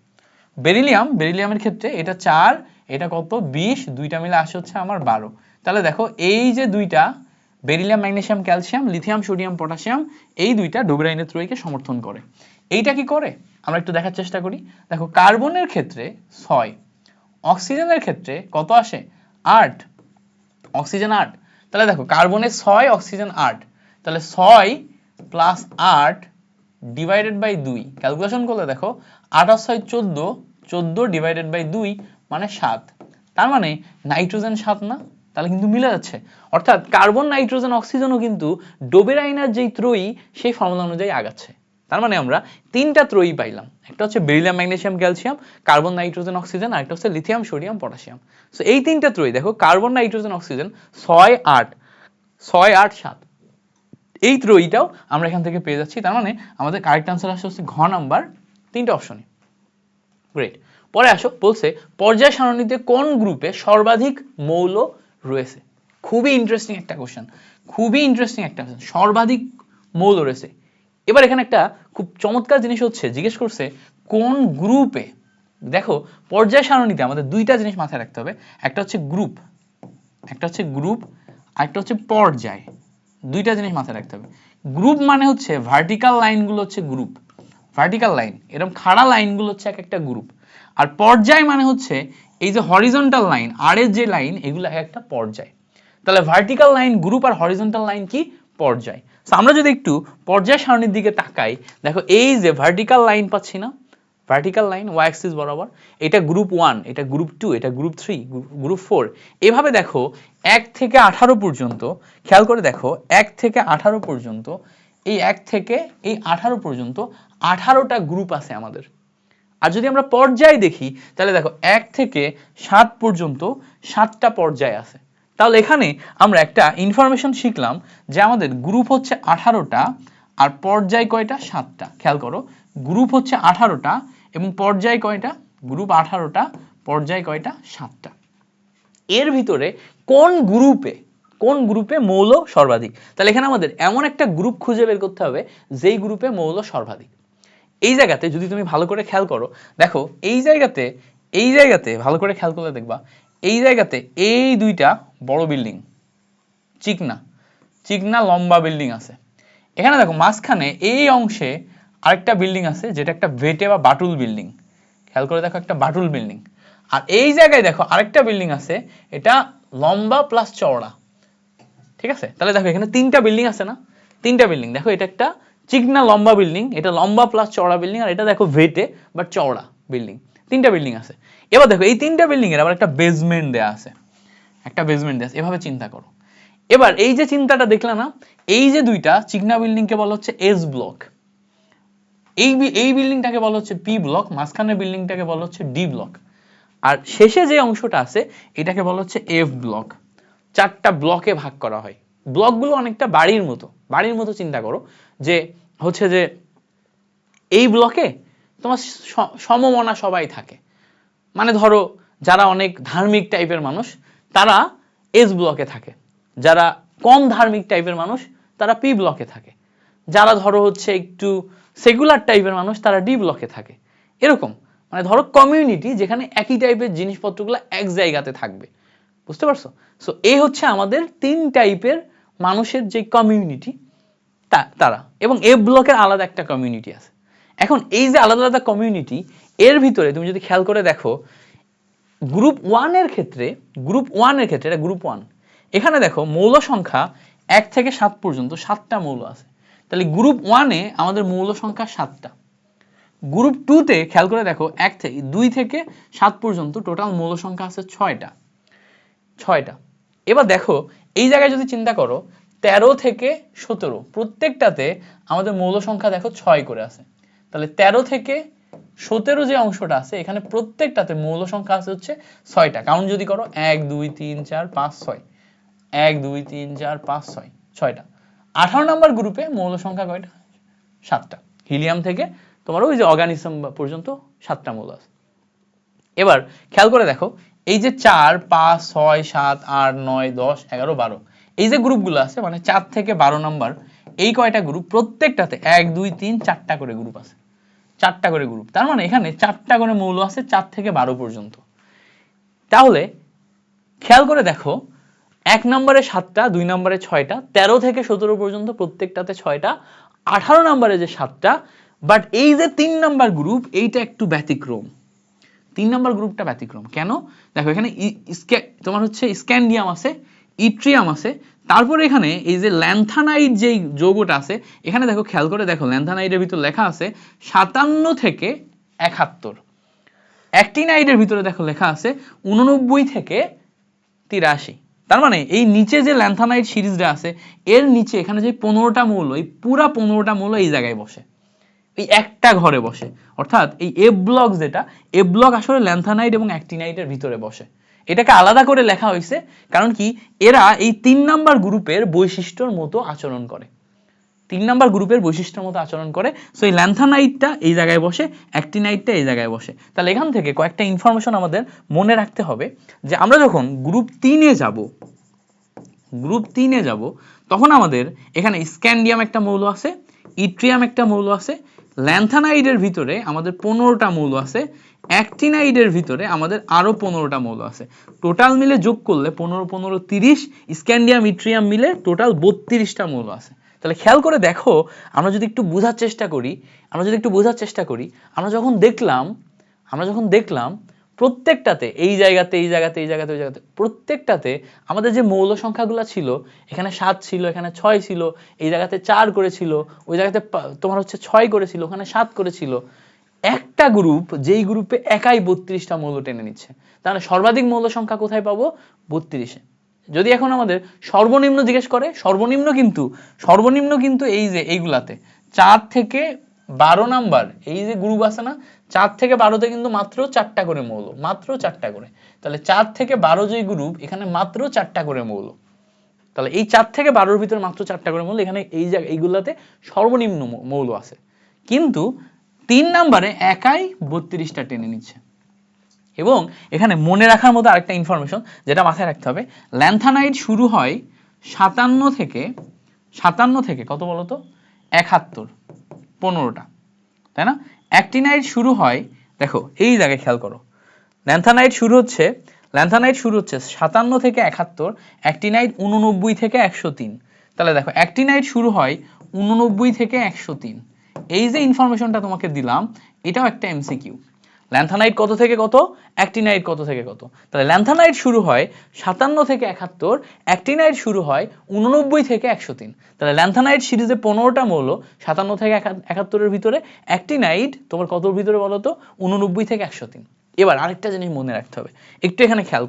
বেরিলিয়ামের ক্ষেত্রে এটা 4, এটা কত? 20, দুইটা মিলে আসে হচ্ছে আমার 12। তাহলে দেখো এই যে দুইটা beryllium, magnesium, calcium, lithium, sodium, potassium, এই দুইটা ডোবেরাইনের ত্রয়ীকে সমর্থন করে। এইটা কি করে আমরা একটু দেখার চেষ্টা করি। দেখো কার্বনের ক্ষেত্রে 6, অক্সিজেনের ক্ষেত্রে কত আসে? 8, অক্সিজেন 8। তাহলে দেখো কার্বনের 6, অক্সিজেন 8, তাহলে 6 প্লাস 8 ডিভাইডেড বাই 2, ক্যালকুলেশন করলে দেখো 8 আর 6 14, 14 ডিভাইডেড বাই 2 মানে 7। তার মানে নাইট্রোজেন 7 না? তাহলে কিন্তু মিলে যাচ্ছে, অর্থাৎ কার্বন, নাইট্রোজেন, অক্সিজেনও কিন্তু ডোবেরাইনার যেই ত্রয়ী সেই ফর্মুলা অনুযায়ী আগাচ্ছে। তার মানে আমরা 3টা ত্রয়ী পাইলাম, একটা হচ্ছে beryllium, magnesium, calcium, carbon, nitrogen, oxygen, আর একটা হচ্ছে লিথিয়াম, সোডিয়াম, পটাশিয়াম। সো এই 3টা ত্রয়ী দেখো কার্বন, নাইট্রোজেন, অক্সিজেন 6, 8, 6, 8, 7, এই এইটাও আমরা এখান থেকে পেয়ে যাচ্ছি। তার মানে আমাদের কারেক্ট আনসার আসছে হচ্ছে ঘ নাম্বার, 3টা অপশনে। গ্রেট। পরে আসো, বলছে পর্যায় সারণীতে কোন গ্রুপে সর্বাধিক মৌল রয়েছে। খুবই ইন্টারেস্টিং একটা কোশ্চেন, খুবই ইন্টারেস্টিং একটা কোশ্চেন, সর্বাধিক মৌল রয়েছে। এবার এখানে একটা খুব চমৎকার জিনিস হচ্ছে, জিজ্ঞেস করছে কোন গ্রুপে। দেখো পর্যায় সারণীতে আমাদের দুইটা জিনিস মাথায় রাখতে হবে, একটা হচ্ছে গ্রুপ, একটা হচ্ছে গ্রুপ, আর একটা হচ্ছে পর্যায়। দুইটা জিনিস মাথায় রাখতে হবে। গ্রুপ মানে হচ্ছে ভার্টিক্যাল লাইনগুলো হচ্ছে গ্রুপ, ভার্টিক্যাল লাইন এরকম খাড়া লাইনগুলো হচ্ছে এক একটা গ্রুপ। আর পর্যায় মানে হচ্ছে এই যে হরিজন্টাল লাইন, আর এর যে লাইন, এগুলো এক একটা পর্যায়। তাহলে ভার্টিক্যাল লাইন গ্রুপ আর হরিজন্টাল লাইন কি পর্যায়। সো আমরা যদি একটু পর্যায় সারণীর দিকে তাকাই, দেখো এই যে ভার্টিক্যাল লাইন পাচ্ছি না, ভার্টিক্যাল লাইন ওয়াই অ্যাক্সিস বরাবর, এটা গ্রুপ 1, এটা গ্রুপ 2, এটা গ্রুপ 3, গ্রুপ 4। এভাবে দেখো 1 থেকে 18 পর্যন্ত, খেয়াল করে দেখো 1 থেকে 18 পর্যন্ত, এই 1 থেকে এই 18 পর্যন্ত 18টা গ্রুপ আছে আমাদের। আর যদি আমরা পর্যায় দেখি তাহলে দেখো 1 থেকে 7 পর্যন্ত 7টা পর্যায় আছে। তাহলে এখানে আমরা একটা ইনফরমেশন শিখলাম যে আমাদের গ্রুপ হচ্ছে 18টা আর পর্যায় কয়টা, 7টা। খেয়াল করো, গ্রুপ হচ্ছে 18টা এবং পর্যায় কয়টা, গ্রুপ 18টা, পর্যায় কয়টা, 7টা। এর ভিতরে কোন গ্রুপে মৌল সর্বাধিক। তাহলে এখানে আমাদের এমন একটা গ্রুপ খুঁজে বের করতে হবে যেই গ্রুপে মৌল সর্বাধিক। এই জায়গাতে যদি তুমি ভালো করে খেয়াল করো, দেখো এই জায়গাতে ভালো করে খেয়াল করলে দেখবা এই জায়গাতে এই দুইটা বড় বিল্ডিং, চিকনা লম্বা বিল্ডিং আছে। এখানে দেখো মাঝখানে এই অংশে আরেকটা বিল্ডিং আছে যেটা একটা ভেটে বা বাটুল বিল্ডিং। খেয়াল করে দেখো একটা বাটুল বিল্ডিং। আর এই জায়গায় দেখো আরেকটা বিল্ডিং আছে, এটা লম্বা প্লাস চওড়া। ঠিক আছে, তাহলে দেখো এখানে 3টা বিল্ডিং আছে না, 3টা বিল্ডিং। দেখো এটা একটা চিকনা লম্বা বিল্ডিং, এটা লম্বা প্লাস চওড়া বিল্ডিং, আর এটা দেখো ভেটে বাট চওড়া বিল্ডিং। 3টা বিল্ডিং আছে। এবার দেখো এই 3টা বিল্ডিং এর আবার একটা বেসমেন্ট দেয়া আছে, একটা বেসমেন্ট দেয়া আছে। এভাবে চিন্তা করো। এবার এই যে চিন্তাটা দেখলা না, এই যে দুইটা চিকনা বিল্ডিং কে বলা হচ্ছে এস ব্লক, এই বিল্ডিংটাকে বলা হচ্ছে পি ব্লক, মাঝখানের বিল্ডিংটাকে বলা হচ্ছে ডি ব্লক, আর শেষে যে অংশটা আছে এটাকে বলা হচ্ছে এফ ব্লক। 4টা ব্লকে ভাগ করা হয়। ব্লকগুলো অনেকটা বাড়ির মতো চিন্তা করো, যে হচ্ছে যে এই ব্লকে তোমার সমমনা সবাই থাকে। মানে ধরো যারা অনেক ধার্মিক টাইপের মানুষ তারা এস ব্লকে থাকে, যারা কম ধার্মিক টাইপের মানুষ তারা পি ব্লকে থাকে, যারা ধরো হচ্ছে একটু সেকুলার টাইপের মানুষ তারা ডি ব্লকে থাকে। এরকম মানে ধরো কমিউনিটি যেখানে একই টাইপের জিনিসপত্রগুলো এক জায়গাতে থাকবে। বুঝতে পারছো? সো এই হচ্ছে আমাদের 3 টাইপের মানুষের যে কমিউনিটি তারা, এবং এ ব্লকের আলাদা একটা কমিউনিটি আছে। এখন এই যে আলাদা আলাদা কমিউনিটি, এর ভিতরে তুমি যদি খেয়াল করে দেখো গ্রুপ 1 এর ক্ষেত্রে এটা গ্রুপ 1, এখানে দেখো মৌল সংখ্যা 1 থেকে 7 পর্যন্ত 7টা মৌল আছে। তাহলে গ্রুপ 1 এ আমাদের মৌল সংখ্যা 7টা। গ্রুপ 2 তে খেয়াল করে দেখো 2 থেকে 7 পর্যন্ত টোটাল মৌল সংখ্যা আছে 6টা। এবার দেখো এই জায়গায় যদি চিন্তা করো 13 থেকে 17 প্রত্যেকটাতে আমাদের মৌল সংখ্যা দেখো 6 করে আছে। তাহলে 13 থেকে 17 যে অংশটা আছে এখানে প্রত্যেকটাতে মৌল সংখ্যা আছে হচ্ছে 6টা। কাউন্ট যদি করো 1 2 3 4 5 6, 1 2 3 4 5 6, 6টা। 18 নম্বর গ্রুপে মৌল সংখ্যা কয়টা? 7টা। হিলিয়াম থেকে তোমার ওই যে অর্গানিজম পর্যন্ত 7টা মৌল আছে। এবার খেয়াল করে দেখো এই যে 4 5 6 7 8 9 10 11 12 এই যে গ্রুপগুলো আছে, মানে 4 থেকে 12 নাম্বার এই কয়টা গ্রুপ, প্রত্যেকটাতে 1 2 3 4টা করে গ্রুপ আছে, 4টা করে গ্রুপ। তার মানে এখানে 4টা করে মৌল আছে 4 থেকে 12 পর্যন্ত। তাহলে খেয়াল করে দেখো 1 নম্বরে 7টা, 2 নম্বরে 6টা, 13 থেকে 17 পর্যন্ত প্রত্যেকটাতে 6টা, 18 নম্বরে যে 7টা। বাট এই যে 3 নাম্বার গ্রুপ এইটা একটু ব্যতিক্রম। 3 নাম্বার গ্রুপটা ব্যতিক্রম কেন? দেখো এখানে তোমার হচ্ছে স্ক্যান্ডিয়াম আছে, ইট্রিয়াম আছে, তারপরে এখানে এই যে ল্যান্থানাইড যেই যৌগটা আছে এখানে দেখো খেয়াল করে দেখো ল্যান্থানাইডের ভিতর লেখা আছে 57 থেকে 71। অ্যাক্টিনাইডের ভিতরে দেখো লেখা আছে 89 থেকে 83। তার মানে এই নিচে যে ল্যান্থানাইড সিরিজটা আছে এর নিচে এখানে যে 15টা মৌল, এই পুরা 15টা মৌল এই জায়গায় বসে, এই একটা ঘরে বসে। অর্থাৎ এই এফ ব্লক যেটা, এফ ব্লক আসলে ল্যান্থানাইড এবং অ্যাক্টিনাইডের ভিতরে বসে। এটাকে আলাদা করে লেখা হয়েছে কারণ কি এরা এই 3 নাম্বার গ্রুপের বৈশিষ্ট্যর মতো আচরণ করে। 3 নাম্বার গ্রুপের বৈশিষ্ট্যের মতো আচরণ করে। সো এই ল্যান্থানাইটটা এই জায়গায় বসে, অ্যাক্টিনাইটটা এই জায়গায় বসে। তাহলে এখান থেকে কয়েকটা ইনফরমেশন আমাদের মনে রাখতে হবে যে আমরা যখন গ্রুপ 3-এ যাব তখন আমাদের এখানে স্ক্যান্ডিয়াম একটা মৌল আছে, ইট্রিয়াম একটা মৌল আছে, ল্যান্থানাইডের ভিতরে আমাদের 15টা মৌল আছে, অ্যাক্টিনাইডের ভিতরে আমাদের আরো 15টা মৌল আছে। টোটাল মিলে যোগ করলে 15 15 30, স্ক্যান্ডিয়াম ইট্রিয়াম মিলে টোটাল 32টা মৌল আছে। তাহলে খেয়াল করে দেখো, আমরা যদি একটু বোঝার চেষ্টা করি, আমরা যখন দেখলাম প্রত্যেকটাতে এই জায়গাতে প্রত্যেকটাতে আমাদের যে মৌল সংখ্যাগুলো ছিল, এখানে 7 ছিল, এখানে 6 ছিল, এই জায়গাতে 4 করেছিল, ওই জায়গাতে তোমার হচ্ছে 6 করেছিল, ওখানে 7 করেছিল। একটা গ্রুপ, যেই গ্রুপে একাই 32টা মৌল টেনে নিচ্ছে, তাহলে সর্বাধিক মৌল সংখ্যা কোথায় পাবো? 32-এ। যদি এখন আমাদের সর্বনিম্ন জিজ্ঞেস করে, সর্বনিম্ন কিন্তু এই যে এইগুলাতে 4 থেকে 12 নাম্বার এই যে গ্রুপ আছে না, 4 থেকে 12তে কিন্তু মাত্র 4টা করে মৌল, মাত্র 4টা করে। তাহলে 4 থেকে 12 যে গ্রুপ, এখানে মাত্র 4টা করে মৌল। তাহলে এই 4 থেকে 12-এর ভিতরে মাত্র 4টা করে মৌল, এখানে এইগুলাতে সর্বনিম্ন মৌল আছে, কিন্তু 3 নাম্বারে একাই 32টা টেনে নিচ্ছে। এবং এখানে মনে রাখার মতো আরেকটা ইনফরমেশন যেটা মাথায় রাখতে হবে, ল্যান্থানাইড শুরু হয় 57 থেকে কত বলতো? 71, 15টা, তাই না? অ্যাক্টিনাইড শুরু হয়, দেখো এই জায়গায় খেয়াল করো, ল্যান্থানাইড শুরু হচ্ছে 57 থেকে 71, অ্যাক্টিনাইড 89 থেকে 103। তাহলে দেখো অ্যাক্টিনাইড শুরু হয় 89 থেকে 103। এই যে ইনফরমেশনটা তোমাকে দিলাম, এটাও একটা এমসিকিউ। ল্যান্থানাইড কত থেকে কত, অ্যাক্টিনাইড কত থেকে কত। তাহলে ল্যান্থানাইড শুরু হয় 57 থেকে 71, অ্যাক্টিনাইড শুরু হয় 89 থেকে 103। তাহলে ল্যান্থানাইড সিরিজে 15টা মৌল, 57 থেকে 71-এর ভিতরে, অ্যাক্টিনাইড তোমার কতর ভিতরে বলো তো? 89 থেকে 103। এবার আরেকটা জিনিস মনে রাখতে হবে, একটু এখানে খেয়াল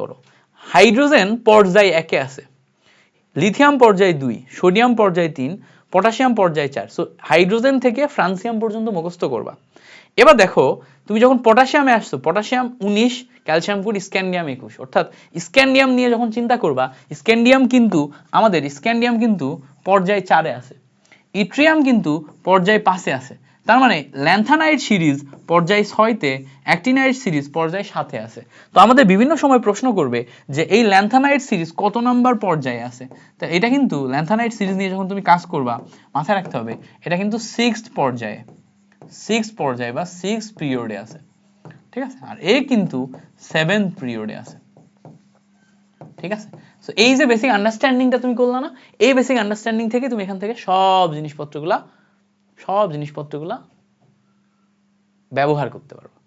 করো, হাইড্রোজেন পর্যায় 1-এ আছে, লিথিয়াম পর্যায় 2, সোডিয়াম পর্যায় 3, পটাশিয়াম পর্যায় 4। সো হাইড্রোজেন থেকে ফ্রান্সিয়াম পর্যন্ত মুখস্থ করবা। এবার দেখো তুমি যখন পটাশিয়ামে আসছো, পটাশিয়াম 19, ক্যালসিয়াম 20, স্ক্যান্ডিয়াম 21, অর্থাৎ স্ক্যান্ডিয়াম নিয়ে যখন চিন্তা করবা, স্ক্যান্ডিয়াম কিন্তু পর্যায় 4-এ আছে, ইট্রিয়াম কিন্তু পর্যায় 5-এ আছে। তার মানে ল্যান্থানাইড সিরিজ পর্যায় 6-তে, অ্যাক্টিনাইড সিরিজ পর্যায় 7-এ আছে। তো আমাদের বিভিন্ন সময় প্রশ্ন করবে যে এই ল্যান্থানাইড সিরিজ কত নাম্বার পর্যায়ে আছে। তো এটা কিন্তু ল্যান্থানাইড সিরিজ নিয়ে যখন তুমি কাজ করবা, মাথায় রাখতে হবে এটা কিন্তু 6th পর্যায়ে বা 6th পিরিয়ডে আছে, ঠিক আছে? আর এ কিন্তু 7th পিরিয়ডে আছে, ঠিক আছে? সো এই যে বেসিক আন্ডারস্ট্যান্ডিংটা তুমি করলা না, এই বেসিক আন্ডারস্ট্যান্ডিং থেকে তুমি এখান থেকে সব জিনিসপত্রগুলা ব্যবহার করতে পারবে।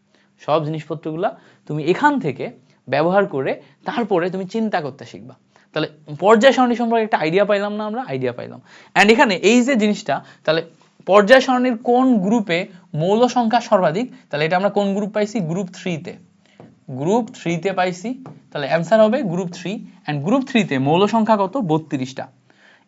সব জিনিসপত্রগুলা তুমি এখান থেকে ব্যবহার করে তারপরে তুমি চিন্তা করতে শিখবা। তাহলে পর্যায় সারণী সম্পর্কে একটা আইডিয়া পাইলাম না আমরা? আইডিয়া পাইলাম। অ্যান্ড এখানে এই যে জিনিসটা, তাহলে পর্যায় সারণীর কোন গ্রুপে মৌল সংখ্যা সর্বাধিক, তাহলে এটা আমরা কোন গ্রুপ পাইছি? গ্রুপ 3-তে পাইছি। তাহলে অ্যান্সার হবে গ্রুপ 3। অ্যান্ড গ্রুপ 3-তে মৌল সংখ্যা কত? 32টা।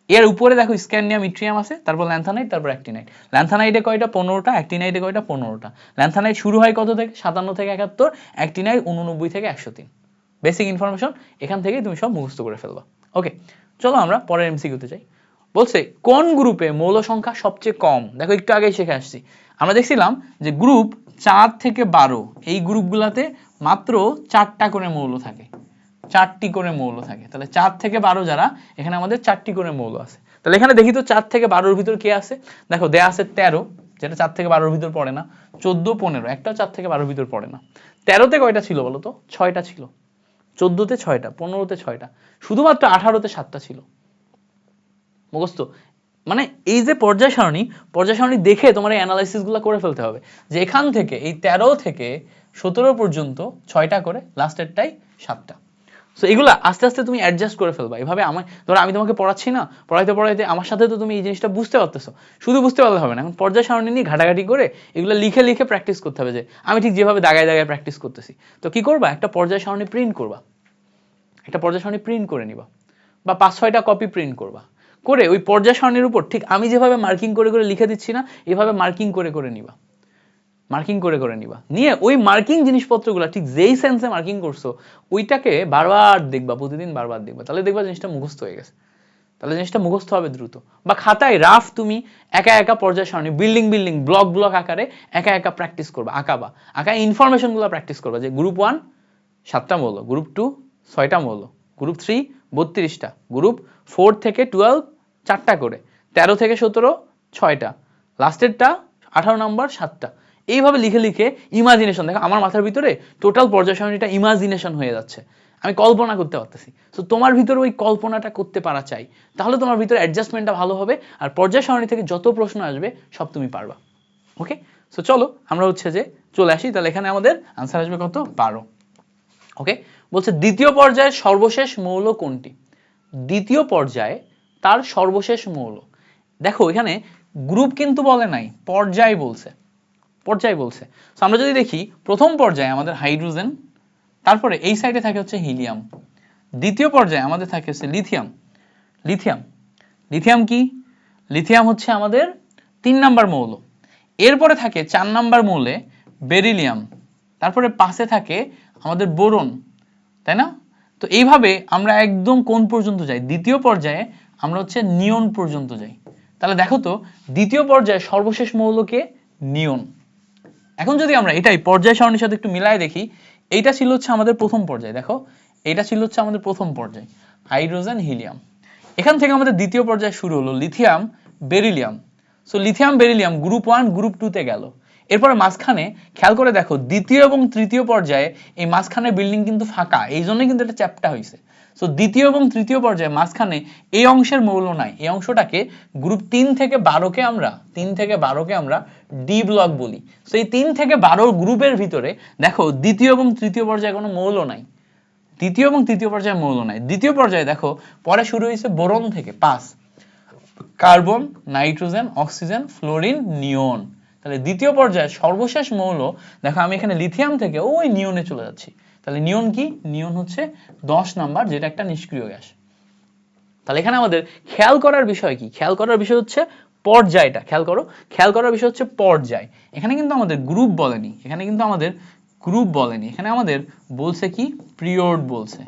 এর উপরে দেখো স্ক্যান্ডিয়াম ইট্রিয়াম আছে, তারপর ল্যান্থানাইড, তারপর অ্যাক্টিনাইড। ল্যান্থানাইডে কয়টা? 15টা, অ্যাক্টিনাইডে কয়টা? 15টা। ল্যান্থানাইড শুরু হয় কত থেকে? 57 থেকে 71, অ্যাক্টিনাইড 89 থেকে 103। বেসিক ইনফরমেশন এখান থেকেই তুমি সব মুখস্থ করে ফেলবা। ওকে, চলো আমরা পরের এমসিকিউতে যাই। বলছে কোন গ্রুপে মৌল সংখ্যা সবচেয়ে কম? দেখো একটু আগেই শিখে আসছি, আমরা দেখছিলাম যে গ্রুপ 4 থেকে 12 এই গ্রুপগুলোতে মাত্র 4টা করে মৌল থাকে, 4টি করে মৌল থাকে। তাহলে 4 থেকে 12 যারা, এখানে আমাদের 4টি করে মৌল আছে। তাহলে এখানে দেখি তো 4 থেকে 12-এর ভিতর কে আছে? দেখো দেয়া আছে 13, যেটা 4 থেকে 12-এর ভিতর পড়ে না। 14, 15, একটাও 4 থেকে 12-এর ভিতর পড়ে না। 13-তে কয়টা ছিল বলো তো? 6টা ছিল। 14-তে 6টা, 15-তে 6টা, শুধুমাত্র 18-তে 7টা ছিল। মুখস্থ। মানে এই যে পর্যায় সারণী দেখে তোমার এই অ্যানালাইসিসগুলো করে ফেলতে হবে যে এখান থেকে এই 13 থেকে 17 পর্যন্ত 6টা করে, লাস্টেরটাই 7টা। সো এগুলা আস্তে আস্তে তুমি অ্যাডজাস্ট করে ফেলবা। এভাবে ধরো আমি তোমাকে পড়াচ্ছি না, পড়াইতে আমার সাথে তো তুমি এই জিনিসটা বুঝতে পারতেছো, শুধু বুঝতে পারলে হবে না, এখন পর্যায় সারণী নিয়ে ঘাটাঘাটি করে এগুলো লিখে প্র্যাকটিস করতে হবে। যে আমি ঠিক যেভাবে দাগায় প্র্যাকটিস করতেছি, তো কি করবা? একটা পর্যায় সারণী প্রিন্ট করে নিবা, বা 5-6টা কপি প্রিন্ট করবা, করে ওই পর্যায় সারণীর উপর ঠিক আমি যেভাবে মার্কিং করে লিখে দিচ্ছি না, এভাবে মার্কিং করে নিবা, নিয়ে ওই মার্কিং জিনিসপত্রগুলো ঠিক যেই সেন্সে মার্কিং করছো ওইটাকে বারবার দেখবা, প্রতিদিন বারবার দেখবা, তাহলে দেখবা জিনিসটা মুখস্থ হয়ে গেছে। তাহলে জিনিসটা মুখস্থ হবে দ্রুত, বা খাতায় রাফ তুমি একা একা পর্যায় সারণী বিল্ডিং ব্লক আকারে একা একা প্র্যাকটিস করবা, আঁকা ইনফরমেশনগুলো প্র্যাকটিস করবা, যে গ্রুপ 1 7টা মৌল, গ্রুপ 2 6টা মৌল, গ্রুপ 3 32টা, গ্রুপ 4 থেকে 12 4টা করে, 13 থেকে 17 6টা, লাস্টেরটা 18 নম্বর 7টা। এইভাবে লিখে লিখে ইমাজিনেশন, দেখো আমার মাথার ভিতরে টোটাল পর্যায় সারণীটা ইমাজিনেশন হয়ে যাচ্ছে, আমি কল্পনা করতে পারতেছি। তো তোমার ভিতরে ওই কল্পনাটা করতে পারা চাই, তাহলে তোমার ভিতরে অ্যাডজাস্টমেন্টটা ভালো হবে, আর পর্যায় সারণী থেকে যত প্রশ্ন আসবে সব তুমি পারবা। ওকে, সো চলো আমরা হচ্ছে যে চলে আসি, তাহলে এখানে আমাদের আনসার আসবে কত? 12। ওকে, বলছে দ্বিতীয় পর্যায়ের সর্বশেষ মৌল কোনটি? দ্বিতীয় পর্যায়ে তার সর্বশেষ মৌল। দেখো এখানে গ্রুপ কিন্তু বলে নাই, পর্যায় বলছে, পর্যায় বলছে। সো আমরা যদি দেখি প্রথম পর্যায়ে আমাদের হাইড্রোজেন, তারপরে এই সাইডে থাকে হচ্ছে হিলিয়াম, দ্বিতীয় পর্যায়ে আমাদের থাকে হচ্ছে লিথিয়াম। লিথিয়াম কি? লিথিয়াম হচ্ছে আমাদের 3 নাম্বার মৌল। এরপরে থাকে 4 নাম্বার মৌলে বেরিলিয়াম, তারপরে 5-এ থাকে আমাদের বোরন, তাই না? তো এইভাবে আমরা একদম কোন পর্যন্ত যাই? দ্বিতীয় পর্যায়ে আমরা হচ্ছে নিয়ন পর্যন্ত যাই। তাহলে দেখো তো দ্বিতীয় পর্যায়ে সর্বশেষ মৌলকে নিয়ন। এখন যদি আমরা এটাই পর্যায় সারণীর সাথে একটু মিলায় দেখি, এইটা ছিল হচ্ছে আমাদের প্রথম পর্যায়, দেখো এইটা ছিল হচ্ছে আমাদের প্রথম পর্যায় হাইড্রোজেন হিলিয়াম। এখান থেকে আমাদের দ্বিতীয় পর্যায় শুরু হলো lithium beryllium. So lithium beryllium group 1 group 2 তে গেল। এরপরে মাঝখানে খেয়াল করে দেখো দ্বিতীয় এবং তৃতীয় পর্যায়ে এই মাঝখানে বিল্ডিং কিন্তু ফাঁকা, এই জন্যই কিন্তু এটা চ্যাপ্টা হয়েছে। সো দ্বিতীয় এবং তৃতীয় পর্যায়ে মাঝখানে এই অংশের মৌল নাই, এই অংশটাকে গ্রুপ 3 থেকে 12কে আমরা ডি ব্লক বলি। সো এই 3 থেকে 12 গ্রুপের ভিতরে দেখো দ্বিতীয় এবং তৃতীয় পর্যায়ে কোনো মৌল নাই, দ্বিতীয় এবং তৃতীয় পর্যায়ে মৌল নাই। দ্বিতীয় পর্যায়ে দেখো পরে শুরু হয়েছে বোরন থেকে 5, কার্বন, নাইট্রোজেন, অক্সিজেন, ফ্লোরিন, নিয়ন। তাহলে দ্বিতীয় পর্যায়ে সর্বশেষ মৌল দেখো আমি এখানে লিথিয়াম থেকে ওই নিয়নে চলে যাচ্ছি। তাহলে নিয়ন কি? নিয়ন হচ্ছে 10 নাম্বার, যেটা একটা নিষ্ক্রিয় গ্যাস। তাহলে এখানে আমাদের খেয়াল করার বিষয় কি? খেয়াল করার বিষয় হচ্ছে পর্যায়টা। খেয়াল করার বিষয় হচ্ছে পর্যায়। এখানে কিন্তু আমাদের গ্রুপ বলেনি, এখানে আমাদের বলছে কি? পিরিয়ড বলছে,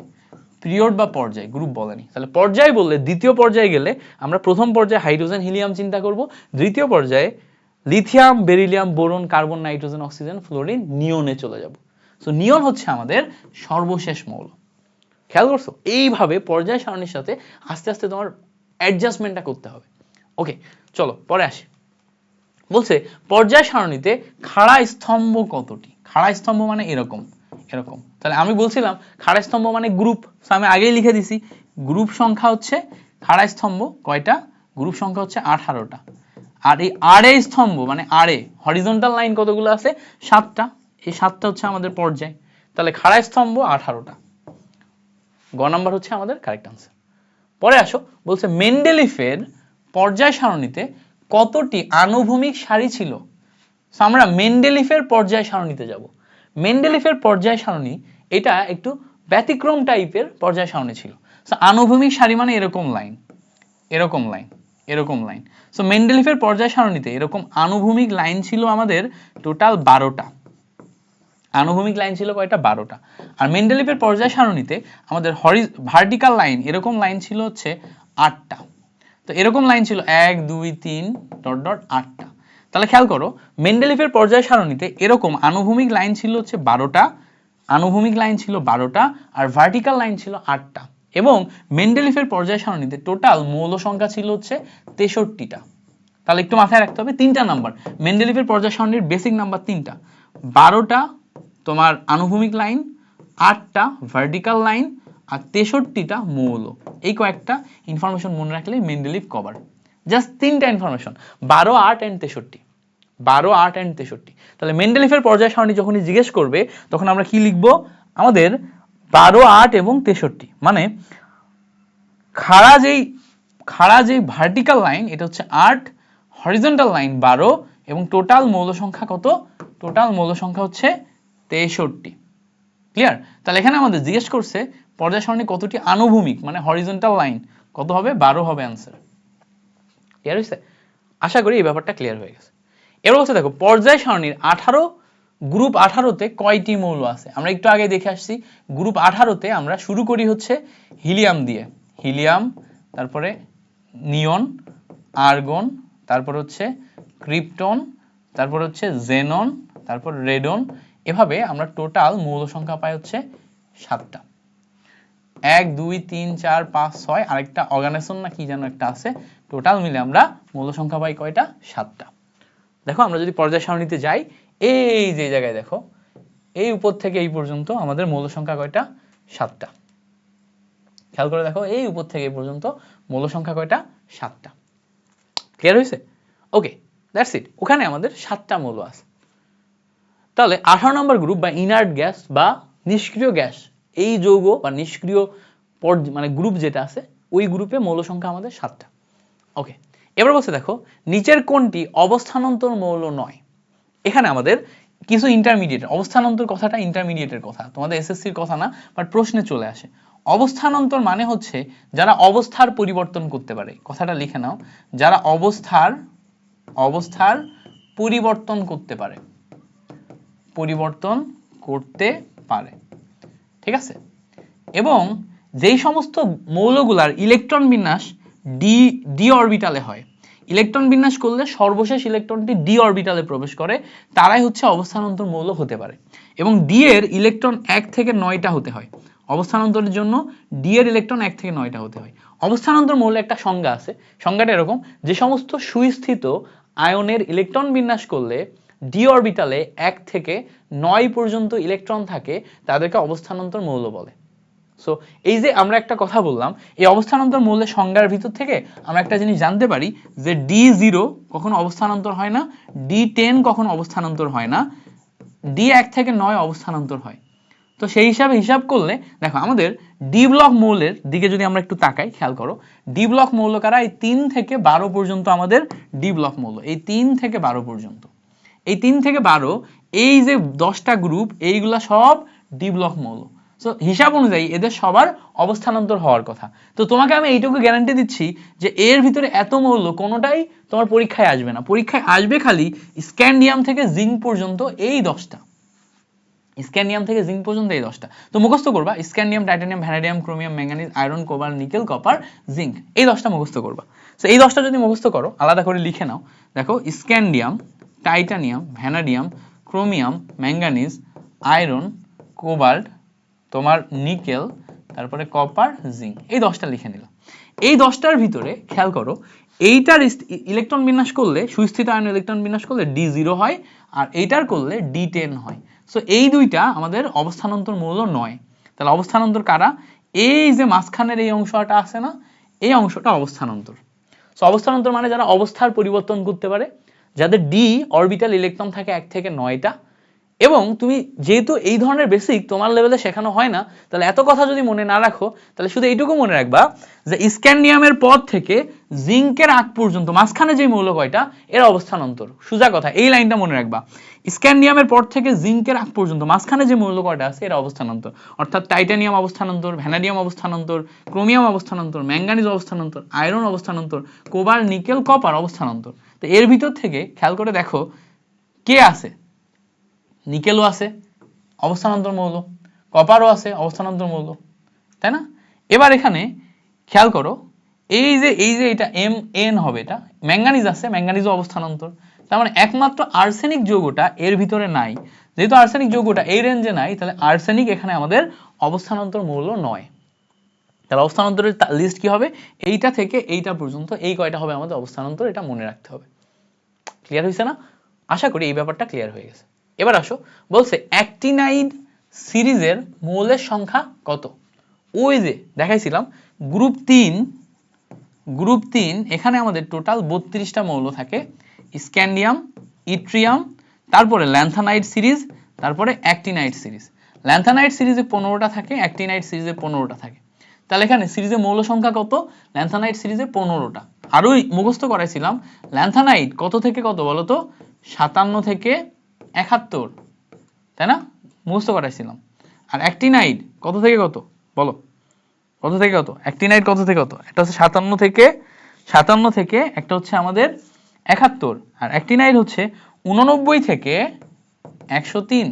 পিরিয়ড বা পর্যায়, গ্রুপ বলেনি। তাহলে পর্যায় বললে দ্বিতীয় পর্যায়ে গেলে আমরা প্রথম পর্যায়ে হাইড্রোজেন হিলিয়াম চিন্তা করব, দ্বিতীয় পর্যায়ে lithium beryllium boron carbon nitrogen oxygen fluorine নিয়নে চলে যাব। সো নিয়ন হচ্ছে আমাদের সর্বশেষ মৌল। খেয়াল করছো? এইভাবে পর্যায় সারণীর সাথে আস্তে আস্তে তোমার অ্যাডজাস্টমেন্টটা করতে হবে। ওকে, চলো পরে আসি। বলছে পর্যায় সারণীতে খাড়া স্তম্ভ কতটি? খাড়া স্তম্ভ মানে এরকম। তাহলে আমি বলছিলাম খাড়া স্তম্ভ মানে গ্রুপ, আমি আগেই লিখে দিছি গ্রুপ সংখ্যা হচ্ছে খাড়া স্তম্ভ কয়টা? গ্রুপ সংখ্যা হচ্ছে 18টা। আর এই আড়ে স্তম্ভ মানে আড়ে হরিজন্টাল লাইন কতগুলো আছে? 7টা। এই 7টা হচ্ছে আমাদের পর্যায়। তাহলে খাড়া স্তম্ভ 18টা। গ নাম্বার হচ্ছে আমাদের কারেক্ট আনসার। পরে আসো, বলছে মেন্ডেলিফের পর্যায় সারণীতে কতটি আনুভূমিক সারি ছিল? আমরা মেন্ডেলিফের পর্যায় সারণীতে যাব। মেন্ডেলিফের পর্যায় সারণী এটা একটু ব্যতিক্রম টাইপের পর্যায় সারণী ছিল। আনুভূমিক সারি মানে এরকম লাইন। সো মেন্ডেলিফের পর্যায় সারণীতে এরকম আনুভূমিক লাইন ছিল আমাদের টোটাল 12টা। আনুভূমিক লাইন ছিল কয়টা? 12টা। আর মেন্ডেলিফের পর্যায় সারণীতে আমাদের ভার্টিক্যাল লাইন এরকম লাইন ছিল হচ্ছে 8টা। তো এরকম লাইন ছিল 1 2 3 ডট ডট 8টা। তাহলে খেয়াল করো মেন্ডেলিফের পর্যায় সারণীতে এরকম আনুভূমিক লাইন ছিল হচ্ছে 12টা, আর ভার্টিক্যাল লাইন ছিল 8টা। এবং মেন্ডেলিফের পর্যায় সারণীতে টোটাল মৌল সংখ্যা ছিল হচ্ছে 63টা। তাহলে একটু মাথায় রাখতে হবে 3টা নাম্বার, মেন্ডেলিফের পর্যায় সারণীর বেসিক নাম্বার 3টা, 12টা তোমার আনুভূমিক লাইন, 8টা ভার্টিক্যাল লাইন, আর 63টা মৌল। এই কয়েকটা ইনফরমেশন মনে রাখলে মেন্ডেলিফ কভার। জাস্ট 3টা ইনফরমেশন, 12 8 এন্ড 63, 12 8 এন্ড 63। তাহলে মেন্ডেলিফের পর্যায় সারণী যখনই জিজ্ঞেস করবে তখন আমরা কি লিখবো? আমাদের 12 8 এবং 63, মানে খাড়া যেই ভার্টিক্যাল লাইন এটা হচ্ছে 8, হরিজন্টাল লাইন 12, এবং টোটাল মৌল সংখ্যা কত? টোটাল মৌল সংখ্যা হচ্ছে 63। ক্লিয়ার? তাহলে এখানে আমাদের জিজ্ঞেস করছে পর্যায় সারণী কতটি আনুভূমিক, মানে হরিজন্টাল লাইন কত হবে? 12 হবে आंसर। ক্লিয়ার হইছে? আশা করি এই ব্যাপারটা ক্লিয়ার হয়ে গেছে। এবার বলছে দেখো পর্যায় সারণীর গ্রুপ 18তে কয়টি মৌল আছে? আমরা একটু আগে দেখে আসছি গ্রুপ 18তে আমরা শুরু করি হচ্ছে হিলিয়াম দিয়ে, তারপরে নিয়ন, আর্গন, তারপর হচ্ছে ক্রিপ্টন, তারপর হচ্ছে জেনন, তারপর রেডন। এভাবে আমরা টোটাল মৌল সংখ্যা পাই হচ্ছে 7টা। 1 2 3 4 5 6, আরেকটা অর্গানিজম না কি যেন একটা আছে। টোটাল মিলে আমরা মৌল সংখ্যা পাই কয়টা? 7টা। দেখো আমরা যদি পর্যায় সারণীতে যাই, এই যে জায়গায় দেখো, এই উপর থেকে এই পর্যন্ত আমাদের মৌল সংখ্যা কয়টা? 7টা। খেয়াল করে দেখো, এই উপর থেকে এই পর্যন্ত মৌল সংখ্যা কয়টা? 7টা। ক্লিয়ার হয়েছে? ওকে, দ্যাটস ইট। ওখানে আমাদের 7টা মৌল আছে। তাহলে 18 নম্বর গ্রুপ বা ইনার্ট গ্যাস বা নিষ্ক্রিয় গ্যাস, এই যৌগ বা নিষ্ক্রিয় মানে গ্রুপ যেটা আছে, ওই গ্রুপে মৌল সংখ্যা আমাদের 7টা। ওকে, এবার বলছে দেখো নিচের কোনটি অবস্থানান্তর মৌল নয়। এখানে আমাদের কিছু ইন্টারমিডিয়েট, অবস্থানান্তর কথাটা ইন্টারমিডিয়েটের কথা, তোমাদের এসএসসির কথা না, বাট প্রশ্নে চলে আসে। অবস্থানান্তর মানে হচ্ছে যারা অবস্থার পরিবর্তন করতে পারে। কথাটা লিখে নাও, যারা অবস্থার পরিবর্তন করতে পারে, ঠিক আছে। এবং যেই সমস্ত মৌলগুলার ইলেকট্রন বিন্যাস ডি অরবিটালে হয়, ইলেকট্রন বিন্যাস করলে সর্বশেষ ইলেকট্রনটি ডি অরবিটালে প্রবেশ করে, তারাই হচ্ছে অবস্থানান্তর মৌল হতে পারে। এবং ডি এর ইলেকট্রন 1 থেকে 9টা হতে হয়। অবস্থানান্তরের জন্য ডি এর ইলেকট্রন 1 থেকে 9টা হতে হয়। অবস্থানান্তর মৌলের একটা সংজ্ঞা আছে, সংজ্ঞাটা এরকম, যে সমস্ত সুস্থিত আয়নের ইলেকট্রন বিন্যাস করলে ডি অরবিটালে 1 থেকে 9 পর্যন্ত ইলেকট্রন থাকে, তাদেরকে অবস্থানান্তর মৌল বলে। সো এই যে আমরা একটা কথা বললাম, এই অবস্থানান্তর মৌলের সংজ্ঞার ভিতর থেকে আমরা একটা জিনিস জানতে পারি যে D0 কখনো অবস্থানান্তর হয় না, D10 কখনো অবস্থানান্তর হয় না, D1 থেকে 9 অবস্থানান্তর হয়। তো সেই হিসাবে হিসাব করলে দেখো আমাদের ডি ব্লক মৌলের দিকে যদি আমরা একটু তাকাই, খেয়াল করো, ডি ব্লক মৌল কারা? এই 3 থেকে 12 পর্যন্ত আমাদের ডি ব্লক মৌল, এই 3 থেকে 12 পর্যন্ত, এই 3 থেকে 12, এই যে 10টা গ্রুপ, এইগুলা সব ডি ব্লক মৌল। সো হিসাব অনুযায়ী এদের সবার অবস্থানান্তর হওয়ার কথা। তো তোমাকে আমি এইটুকু গ্যারান্টি দিচ্ছি যে এর ভিতরে এত মৌল কোনোটাই তোমার পরীক্ষায় আসবে না। পরীক্ষায় আসবে খালি স্ক্যান্ডিয়াম থেকে জিঙ্ক পর্যন্ত এই 10টা, স্ক্যান্ডিয়াম থেকে জিঙ্ক পর্যন্ত এই 10টা। তো মুখস্থ করবা scandium, titanium, vanadium, chromium, manganese, iron, cobalt, nickel, copper, zinc, এই 10টা মুখস্থ করবা। সো এই 10টা যদি মুখস্থ করো, আলাদা করে লিখে নাও। দেখো scandium, titanium, vanadium, chromium, manganese, iron, cobalt, তোমার নিকেল, তারপরে কপার, জিঙ্ক, এই 10টা লিখে নিলাম। এই 10টার ভিতরে খেয়াল করো, এইটার ইলেকট্রন বিন্যাস করলে, সুস্থিত আয়ন ইলেকট্রন বিন্যাস করলে D0 হয়, আর এইটার করলে D10 হয়। সো এই দুইটা আমাদের অবস্থানান্তর মৌল নয়। তাহলে অবস্থানান্তর কারা? এই যে মাঝখানের এই অংশটা আছে না, এই অংশটা অবস্থানান্তর। সো অবস্থানান্তর মানে যারা অবস্থার পরিবর্তন করতে পারে, যাদের ডি অরবিটাল ইলেকট্রন থাকে 1 থেকে 9টা। এবং তুমি যেহেতু এই ধরনের বেসিক তোমার লেভেলে শেখানো হয় না, তাহলে এত কথা যদি মনে না রাখো, তাহলে শুধু এইটুকু মনে রাখবা যে স্ক্যান্ডিয়ামের পর থেকে জিঙ্কের আগ পর্যন্ত মাঝখানে যে মৌল কয়টা, এর অবস্থানান্তর। সোজা কথা, এই লাইনটা মনে রাখবা, স্ক্যান্ডিয়ামের পর থেকে জিঙ্কের আগ পর্যন্ত মাঝখানে যে মৌল কয়টা আছে, এর অবস্থানান্তর। অর্থাৎ টাইটানিয়াম অবস্থানান্তর, ভ্যানাডিয়াম অবস্থানান্তর, ক্রোমিয়াম অবস্থানান্তর, ম্যাঙ্গানিজ অবস্থানান্তর, আয়রন অবস্থানান্তর, কোবাল্ট, নিকেল, কপার অবস্থানান্তর। তো এর ভিতর থেকে খেয়াল করে দেখো কে আছে? নিকেলও আছে, অবস্থানান্তর মৌল, কপারও আছে, অবস্থানান্তর মৌল, তাই না? এবার এখানে খেয়াল করো, এই যে এটা Mn হবে, এটা ম্যাঙ্গানিজ আছে, ম্যাঙ্গানিজও অবস্থানান্তর। তার মানে একমাত্র আর্সেনিক যৌগটা এর ভিতরে নাই। যেহেতু আর্সেনিক যৌগটা এই রেঞ্জে নাই, তাহলে আর্সেনিক এখানে আমাদের অবস্থানান্তর মৌল নয়। তাহলে অবস্থানান্তরের লিস্ট কি হবে? এইটা থেকে এইটা পর্যন্ত এই কয়টা হবে আমাদের অবস্থানান্তর, এটা মনে রাখতে হবে। ক্লিয়ার হয়েছে না? আশা করি এই ব্যাপারটা ক্লিয়ার হয়ে গেছে। এবার আসো, বলছে অ্যাক্টিনাইড সিরিজের মৌলের সংখ্যা কত? ওই যে দেখাইছিলাম গ্রুপ 3, এখানে আমাদের টোটাল 32টা মৌল থাকে। স্ক্যান্ডিয়াম, ইট্রিয়াম, তারপরে ল্যান্থানাইড সিরিজ, তারপরে অ্যাক্টিনাইড সিরিজ। ল্যান্থানাইড সিরিজে 15টা থাকে, অ্যাক্টিনাইড সিরিজে 15টা থাকে। তাহলে এখানে সিরিজে মৌল সংখ্যা কত? ল্যান্থানাইড সিরিজে 15টা। আরও মুখস্থ করাইছিলাম, ল্যান্থানাইড কত থেকে কত বলো তো? 57 থেকে 71, তাই না? মুখস্থ করাইছিলাম। আর অ্যাক্টিনাইড কত থেকে কত বলো? কত থেকে কত? অ্যাক্টিনাইড কত থেকে কত? একটা হচ্ছে 57 থেকে একটা হচ্ছে আমাদের 71, আর অ্যাক্টিনাইড হচ্ছে 89 থেকে 103।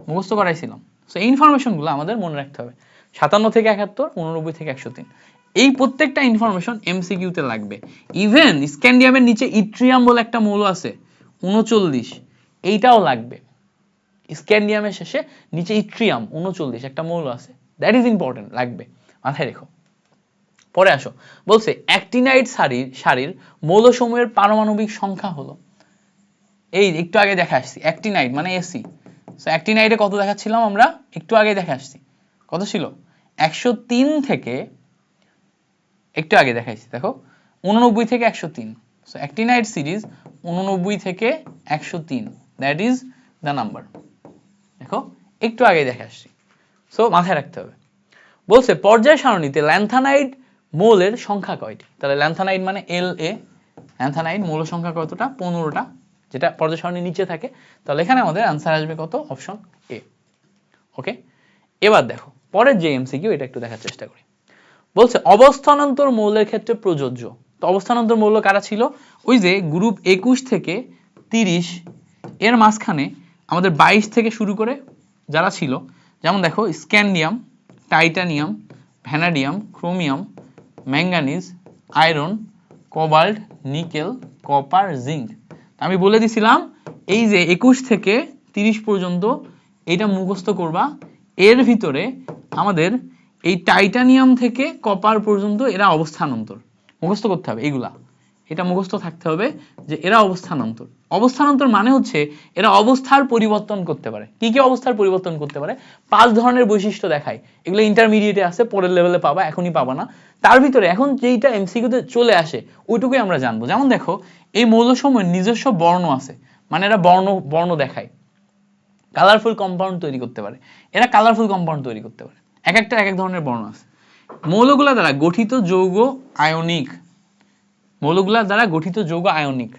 মুখস্থ করাইছিলাম। সো এই ইনফরমেশনগুলো আমাদের মনে রাখতে হবে। 57 থেকে 71, 89 থেকে 103, এই প্রত্যেকটা ইনফরমেশন এমসিকিউ তে লাগবে। ইভেন স্ক্যান্ডিয়ামের নিচে ইট্রিয়াম বলে একটা মৌল আছে 39, এইটাও লাগবে। স্ক্যান্ডিয়ামের শেষে নিচে ইট্রিয়াম 39 একটা মৌল আছে, দ্যাট ইজ ইম্পর্টেন্ট, লাগবে, মাথায় রেখো। পরে আসো, বলছে অ্যাক্টিনাইড সারির মৌলসমূহের পারমাণবিক সংখ্যা হলো, এই একটু আগে দেখে আসছি অ্যাক্টিনাইড মানে এসি। সো অ্যাক্টিনাইডে কত দেখাচ্ছিলাম আমরা, একটু আগে দেখে আসছি, কত ছিল 103 থেকে, একটু আগে দেখাইছি দেখো 89 থেকে 103। সো অ্যাক্টিনাইড সিরিজ 89 থেকে 103, দ্যাট ইজ দ্য নাম্বার। দেখো একটু আগে দেখে আসছি, সো মাথায় রাখতে হবে। বলছে পর্যায় সারণীতে ল্যান্থানাইড মৌলের সংখ্যা কয়টি, তাহলে ল্যান্থানাইড মানে LA, ল্যান্থানাইড মৌল সংখ্যা কতটা, 15টা, যেটা পর্যায় সারণীর নিচে থাকে। তাহলে এখানে আমাদের আনসার আসবে কত, অপশন এ। ওকে, এবার দেখো পরের যে এমসিকিউ, এটা একটু দেখার চেষ্টা করি। বলছে অবস্থানান্তর মৌলের ক্ষেত্রে প্রযোজ্য। তো অবস্থানান্তর মৌল কারা ছিল, ওই যে গ্রুপ 21 থেকে 30 এর মাঝখানে আমাদের 22 থেকে শুরু করে যারা ছিল, যেমন দেখো scandium, titanium, vanadium, chromium, manganese, iron, cobalt, nickel, copper, zinc. আমি বলে দিছিলাম এই যে 21 থেকে 30 পর্যন্ত এটা মুখস্থ করবা। এর ভিতরে আমাদের এই টাইটানিয়াম থেকে কপার পর্যন্ত এরা অবস্থানান্তর, মুখস্থ করতে হবে এইগুলা, এটা মুখস্থ থাকতে হবে যে এরা অবস্থানান্তর। অবস্থানান্তর মানে হচ্ছে এরা অবস্থার পরিবর্তন করতে পারে। কি কি অবস্থার পরিবর্তন করতে পারে, 5 ধরনের বৈশিষ্ট্য দেখায়, এগুলো ইন্টারমিডিয়েটে আছে, পরের লেভেলে পাবা, এখনই পাবা না। তার ভিতরে এখন যেইটা এমসিকিউতে চলে আসে ওইটুকুই আমরা জানবো। যেমন দেখো এই মৌলসমূহের নিজস্ব বর্ণ আছে, মানে এরা বর্ণ দেখায়, কালারফুল কম্পাউন্ড তৈরি করতে পারে, এরা কালারফুল কম্পাউন্ড তৈরি করতে পারে, এক একটা এক এক ধরনের বর্ণ আছে। মৌলগুলা দ্বারা গঠিত যৌগ আয়নিক, মৌলগুলা দ্বারা গঠিত যৌগ আয়নিক,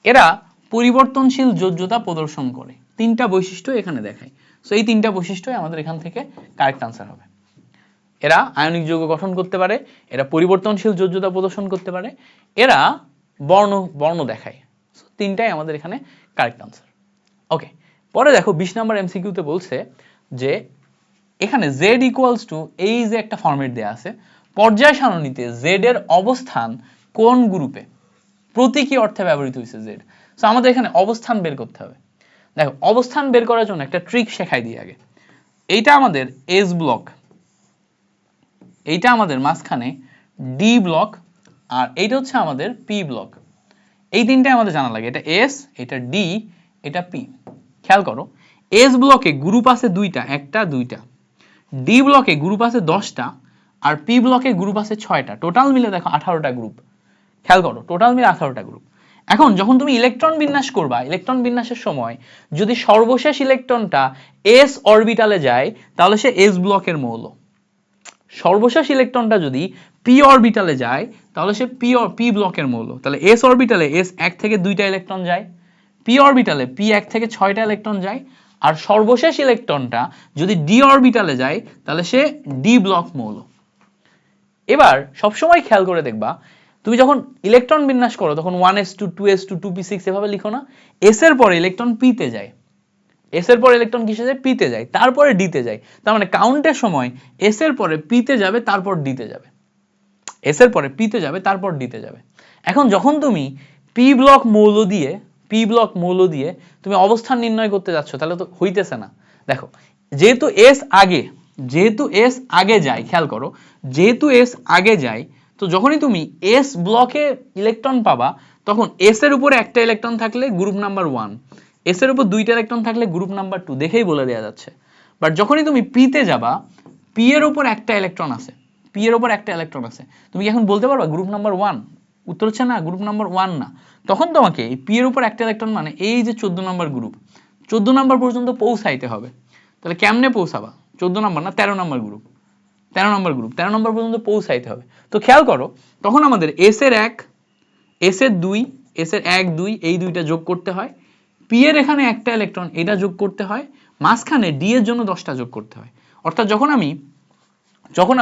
এরা পরিবর্তনশীল যোজ্যতা প্রদর্শন করে। 3টা বৈশিষ্ট্য এখানে দেখায়। সো এই 3টা বৈশিষ্ট্যই আমাদের এখান থেকে কারেক্ট আনসার হবে। এরা আয়নিক যৌগ গঠন করতে পারে, এরা পরিবর্তনশীল যোজ্যতা প্রদর্শন করতে পারে, এরা বর্ণ দেখায়। সো 3টাই আমাদের এখানে কারেক্ট আনসার। ওকে, পরে দেখো 20 নম্বর এমসিকিউতে বলছে যে এখানে z ইকুয়ালস টু, এই যে একটা ফরম্যাট দেয়া আছে, পর্যায় সারণীতে z এর অবস্থান কোন গ্রুপে, প্রতীকী অর্থে ব্যবহৃত হয়েছে z। সো আমাদের এখানে অবস্থান বের করতে হবে। দেখো অবস্থান বের করার জন্য একটা ট্রিক শেখাই দিই আগে। এইটা আমাদের S ব্লক, এইটা আমাদের মাঝখানে D ব্লক, আর এইটা হচ্ছে আমাদের P ব্লক। এই তিনটাই আমাদের জানা লাগে, এটা S, এটা D, এটা P। খেয়াল করো S ব্লকে গ্রুপ আছে দুইটা, একটা দুইটা, D ব্লকে গ্রুপ আছে 10টা, আর P ব্লকে গ্রুপ আছে 6টা, টোটাল মিলে দেখো 18টা গ্রুপ। খেয়াল করো টোটাল মিলে 18টা গ্রুপ। এখন যখন তুমি ইলেকট্রন বিন্যাস করবা, ইলেকট্রন বিন্যাসের সময় যদি সর্বশেষ ইলেকট্রনটা S অরবিটালে যায় তাহলে সে S ব্লকের মৌল। সর্বশেষ ইলেকট্রনটা যদি P অরবিটালে যায় তাহলে সে P ব্লকের মৌল। তাহলে S অরবিটালে S 1 থেকে 2টা ইলেকট্রন যায়, P অরবিটালে P 1 থেকে 6টা ইলেকট্রন যায়, আর সর্বশেষ ইলেকট্রনটা যদি D অরবিটালে যায় তাহলে সে D ব্লক মৌল। এবার সবসময় খেয়াল করে দেখবা তুমি যখন ইলেকট্রন বিন্যাস করো তখন 1s2 2s2 2p6 এভাবে লিখো না, s এর পরে ইলেকট্রন p তে যায়, s এর পরে ইলেকট্রন কিসে যায়, p তে যায়, তারপরে d তে যায়। তার মানে কাউন্টের সময় s এর পরে p তে যাবে, তারপর d তে যাবে, s এর পরে p তে যাবে, তারপর d তে যাবে। এখন যখন তুমি p ব্লক মৌল দিয়ে তুমি অবস্থান নির্ণয় করতে যাচ্ছ তাহলে তো হইতেছে না। দেখো যেহেতু s আগে যায়, খেয়াল করো যেহেতু s আগে যায়, তো যখনই তুমি s ব্লকে ইলেকট্রন পাবা তখন s এর উপরে একটা ইলেকট্রন থাকলে গ্রুপ নাম্বার 1, s এর উপর 2টা ইলেকট্রন থাকলে গ্রুপ নাম্বার 2, দেখেই বলে দেওয়া যাচ্ছে। বাট যখনই তুমি p তে যাবা, p এর উপর একটা ইলেকট্রন আছে, তুমি কি এখন বলতে পারবা গ্রুপ নাম্বার 1? উত্তর হচ্ছে না, গ্রুপ নাম্বার 1 না। তখন তোমাকে এই p এর উপর একটা ইলেকট্রন মানে এই যে 14 নাম্বার গ্রুপ, 14 নাম্বার পর্যন্ত পৌঁছাইতে হবে। তাহলে কেমনে পৌঁছাবা, 14 নাম্বার না 13 নাম্বার গ্রুপ, 13 নম্বর পর্যন্ত পৌঁছাইতে হবে। তো খেয়াল করো তখন আমাদের s এর 1, s এর 2, s এর 1 2 এই দুইটা যোগ করতে হয়, p এর এখানে একটা ইলেকট্রন এটা যোগ করতে হয়, মাঝখানে d এর জন্য 10টা যোগ করতে হয়। অর্থাৎ যখন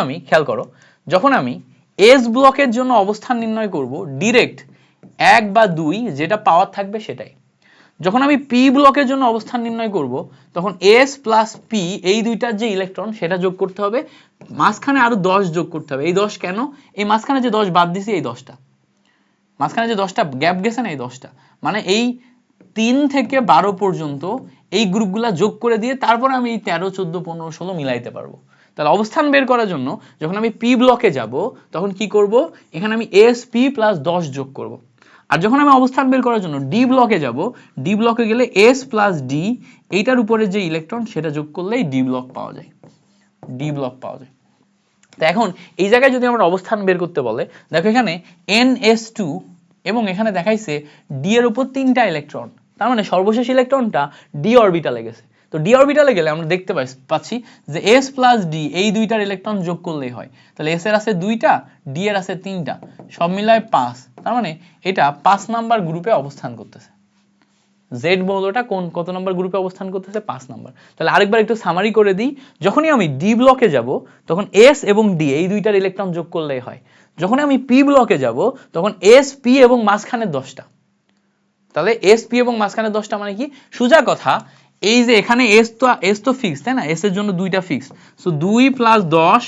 আমি খেয়াল করো যখন আমি s ব্লকের জন্য অবস্থান নির্ণয় করব, ডাইরেক্ট 1 বা 2 যেটা পাওয়ার থাকবে সেটাই। যখন আমি পি ব্লকের জন্য অবস্থান নির্ণয় করব তখন এস প্লাস পি এই দুইটার যে ইলেকট্রন সেটা যোগ করতে হবে, মাঝখানে আরো 10 যোগ করতে হবে। এই 10 কেন? এই মাঝখানে যে 10 বাদ দিছি, এই 10টা মাঝখানে যে 10টা গ্যাপ গেছে না, এই 10টা মানে এই 3 থেকে 12 পর্যন্ত এই গ্রুপগুলা যোগ করে দিয়ে তারপরে আমি এই 13, 14, 15, 16 মিলাইতে পারবো। তাহলে অবস্থান বের করার জন্য যখন আমি পি ব্লকে যাব তখন কি করব, এখানে আমি এস পি প্লাস 10 যোগ করব। আর যখন আমি অবস্থান বের করার জন্য ডি ব্লকে যাব, ডি ব্লকে গেলে এস প্লাস ডি এইটার উপরে যে ইলেকট্রন সেটা যোগ করলেই ডি ব্লক পাওয়া যায়, ডি ব্লক পাওয়া যায়। তো এখন এই জায়গায় যদি আমরা অবস্থান বের করতে বলে, দেখো এখানে NS2 এবং এখানে দেখাইছে ডি এর উপর 3টা ইলেকট্রন, তার মানে সর্বশেষ ইলেকট্রনটা ডি অরবিটালে গেছে। তো ডি অরবিটালে গেলে আমরা দেখতে পাচ্ছি যে এস প্লাস ডি এই দুইটার ইলেকট্রন যোগ করলেই হয়। তাহলে এস এর আছে 2টা, ডি এর আছে 3টা, সব মিলায় 5, তার মানে এটা 5 নাম্বার গ্রুপে অবস্থান করতেছে। জেড মৌলটা কত নম্বর গ্রুপে অবস্থান করতেছে? 5 নম্বর। তাহলে আরেকবার একটু সামারি করে দিই, যখনই আমি ডি ব্লকে যাব তখন এস এবং ডি এই দুইটার ইলেকট্রন যোগ করলেই হয়। যখন আমি পি ব্লকে যাব তখন এস পি এবং মাঝখানে 10টা, তাহলে এস পি এবং মাঝখানে 10টা মানে কি? সোজা কথা, এই যে এখানে এস তো ফিক্স, তাই না? এস এর জন্য 2টা fix, so 2 plus 10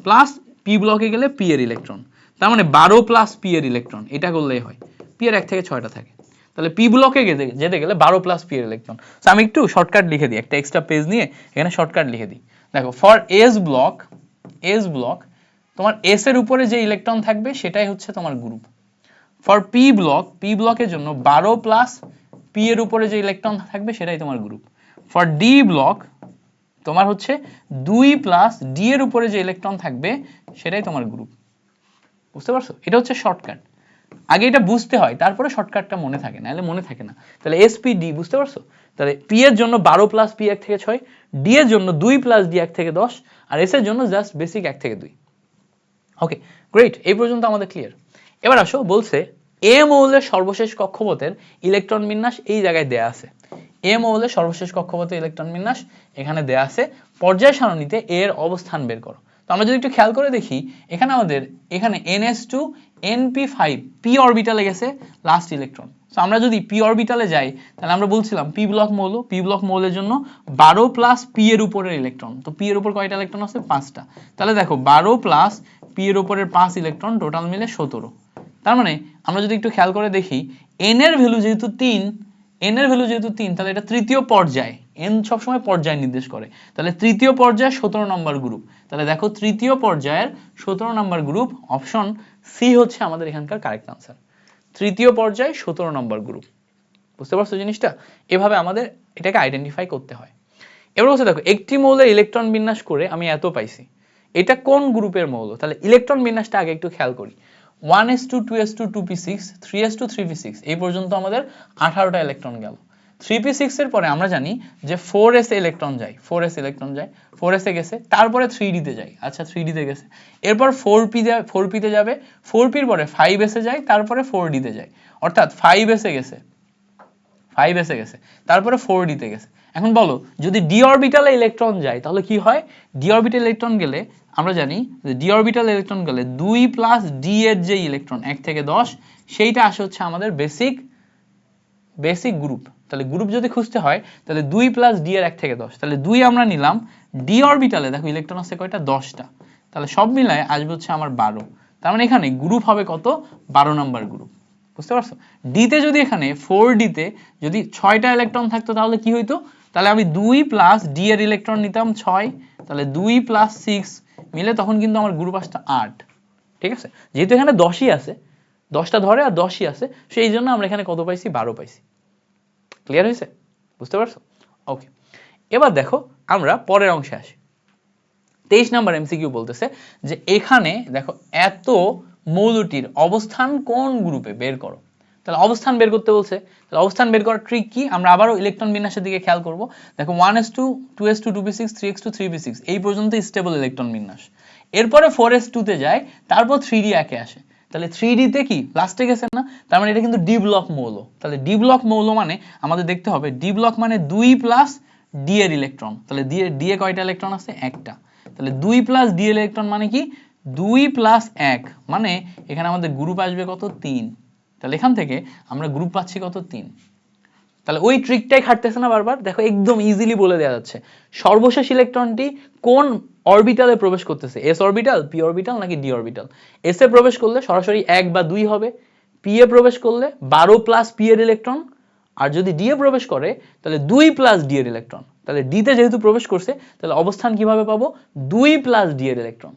plus P ব্লকে গেলে পি এর ইলেকট্রন, তার মানে 12 প্লাস পি এর ইলেকট্রন, এটা করলেই হয়। পি এর 1 থেকে 6টা থাকে, তাহলে পি ব্লকে যেতে গেলে 12 প্লাস পি এর ইলেকট্রন। সো আমি একটু শর্টকাট লিখে দিই, একটা এক্সট্রা পেজ নিয়ে এখানে শর্টকাট লিখে দিই। দেখো ফর এস ব্লক তোমার এস এর উপরে যে ইলেকট্রন থাকবে সেটাই হচ্ছে তোমার গ্রুপ। ফর পি ব্লকের জন্য 12 প্লাস পি এর উপরে যে ইলেকট্রন থাকবে সেটাই তোমার গ্রুপ। ফর ডি ব্লক তোমার হচ্ছে 2 প্লাস ডি এর উপরে যে ইলেকট্রন থাকবে সেটাই তোমার গ্রুপ। বুঝতে পারছো? এটা হচ্ছে শর্টকাট, আগে এটা বুঝতে হয় তারপরে শর্টকাটটা মনে থাকে, নাহলে মনে থাকে না। তাহলে এসপিডি, বুঝতে পারছো? তাহলে পি এর জন্য 12 প্লাস পি 1 থেকে 6, ডি এর জন্য 2 প্লাস ডি 1 থেকে 10, আর এস এর জন্য জাস্ট বেসিক 1 থেকে 2। ওকে, গ্রেট, এই পর্যন্ত আমাদের ক্লিয়ার। এবার আসো, বলছে এ মৌলের সর্বশেষ কক্ষপথের ইলেকট্রন বিন্যাস এই জায়গায় দেয়া আছে। এ মৌলের সর্বশেষ কক্ষপথের ইলেকট্রন বিন্যাস এখানে দেয়া আছে, পর্যায় সারণীতে এর অবস্থান বের করো। তো আমরা যদি একটু খেয়াল করে দেখি, এখানে আমাদের এখানে NS2 NP5 পি অরবিটালে গেছে লাস্ট ইলেকট্রন। সো আমরা যদি পি অরবিটালে যাই তাহলে আমরা বলছিলাম পি ব্লক মৌলের জন্য 12 প্লাস পি এর উপরের ইলেকট্রন। তো পি এর উপর কয়টা ইলেকট্রন আছে? 5টা। তাহলে দেখো 12 প্লাস পি এর উপরের 5 ইলেকট্রন, টোটাল মিলে 17। তার মানে আমরা যদি একটু খেয়াল করে দেখি, n এর ভ্যালু যেহেতু 3, তাহলে এটা তৃতীয় পর্যায়। n সবসময় পর্যায় নির্দেশ করে, তাহলে তৃতীয় পর্যায়ে 17 নম্বর গ্রুপ। তাহলে দেখো তৃতীয় পর্যায়ের 17 নম্বর গ্রুপ, অপশন সি হচ্ছে আমাদের এখানকার কারেক্ট আনসার। তৃতীয় পর্যায়ে 17 নম্বর গ্রুপ। বুঝতে পারছো জিনিসটা? এভাবে আমাদের এটাকে আইডেন্টিফাই করতে হয়। এবার বলছে দেখো, একটি মৌলের ইলেকট্রন বিন্যাস করে আমি এত পাইছি, এটা কোন গ্রুপের মৌল? তাহলে ইলেকট্রন বিন্যাসটা আগে একটু খেয়াল করি। 1s2 2s2 2p6 3s2 3p6 এই পর্যন্ত আমাদের 18টা ইলেকট্রন গেল। 3p6 এর পরে আমরা জানি যে 4s ইলেকট্রন যায়, 4s এ গেছে, তারপরে 3d তে যায়, আচ্ছা 3d তে গেছে, এরপর 4p তে যাবে, 4p এর পরে 5s এ যায়, তারপরে 4d তে যায়, অর্থাৎ 5s এ গেছে, তারপরে 4d তে গেছে। এখন বলো, যদি ডি অরবিটালে ইলেকট্রন যায় তাহলে কি হয়? ডি অরবিটালে ইলেকট্রন গেলে আমরা জানি যে ডি অরবিটালে ইলেকট্রন গেলে 2 প্লাস ডি এর যে ইলেকট্রন 1 থেকে 10 সেইটা আসে হচ্ছে আমাদের বেসিক গ্রুপ। তাহলে গ্রুপ যদি খুঁজতে হয় তাহলে 2 প্লাস ডি এর 1 থেকে 10, তাহলে 2 আমরা নিলাম। ডি অরবিটালে দেখো ইলেকট্রন আছে কয়টা? 10টা, তাহলে সব মিলায় আসবে হচ্ছে আমার 12। তার মানে এখানে গ্রুপ হবে কত? 12 নাম্বার গ্রুপ। বুঝতে পারছো? ডি তে যদি এখানে 4d তে যদি 6টা ইলেকট্রন থাকতো তাহলে কি হইতো? তাহলে আমি 2 প্লাস ডি এর ইলেকট্রন নিতাম 6, তাহলে 2 প্লাস 6 মিলে তখন কিন্তু আমার গ্রুপ আসতো 8। ঠিক আছে? যেহেতু এখানে 10ই আছে, 10টা ধরে আর 10ই আছে, সেই জন্য আমরা এখানে কত পাইছি? 12 পাইছি। ক্লিয়ার হয়েছে? বুঝতে পারছো? ওকে, এবার দেখো আমরা পরের অংশে আসি। 23 নাম্বার এমসিকিউ বলতেছে যে এখানে দেখো এত মৌলটির অবস্থান কোন গ্রুপে বের করো। তাহলে অবস্থান বের করতে বলছে, তাহলে অবস্থান বের করার ট্রিক কি? আমরা আবারও ইলেকট্রন বিন্যাসের দিকে খেয়াল করব। দেখো 1s2 2s2 2p6 3s2 3p6 এই পর্যন্ত স্টেবল ইলেকট্রন বিন্যাস, এরপরে 4s2 তে যায়, তারপর 3d একে আসে, তাহলে 3d তে কি লাস্টে গেছে না, তার মানে এটা কিন্তু ডি ব্লক মৌল। তাহলে ডি ব্লক মৌল মানে আমাদের দেখতে হবে ডি ব্লক মানে 2 প্লাস ডি এর ইলেকট্রন, তাহলে ডি এ কয়টা ইলেকট্রন আছে? একটা, তাহলে 2 প্লাস ডি এর ইলেকট্রন মানে কি? 2 প্লাস 1, মানে এখানে আমাদের গ্রুপ আসবে কত? 3। তাহলে এখান থেকে আমরা গ্রুপ পাচ্ছি কত? 3। তাহলে ওই ট্রিকটাই খাটতেছে না বারবার, দেখো একদম ইজিলি বলে দেওয়া যাচ্ছে সর্বশেষ ইলেকট্রনটি কোন অরবিটালে প্রবেশ করতেছে, এস অরবিটাল, পি অরবিটাল নাকি ডি অরবিটাল। এস এ প্রবেশ করলে সরাসরি 1 বা 2 হবে, পি এ প্রবেশ করলে 12 প্লাস পি এর ইলেকট্রন, আর যদি ডি এ প্রবেশ করে তাহলে 2 প্লাস ডি এর ইলেকট্রন। তাহলে ডি তে যেহেতু প্রবেশ করছে তাহলে অবস্থান কিভাবে পাবো, 2 প্লাস ডি এর ইলেকট্রন।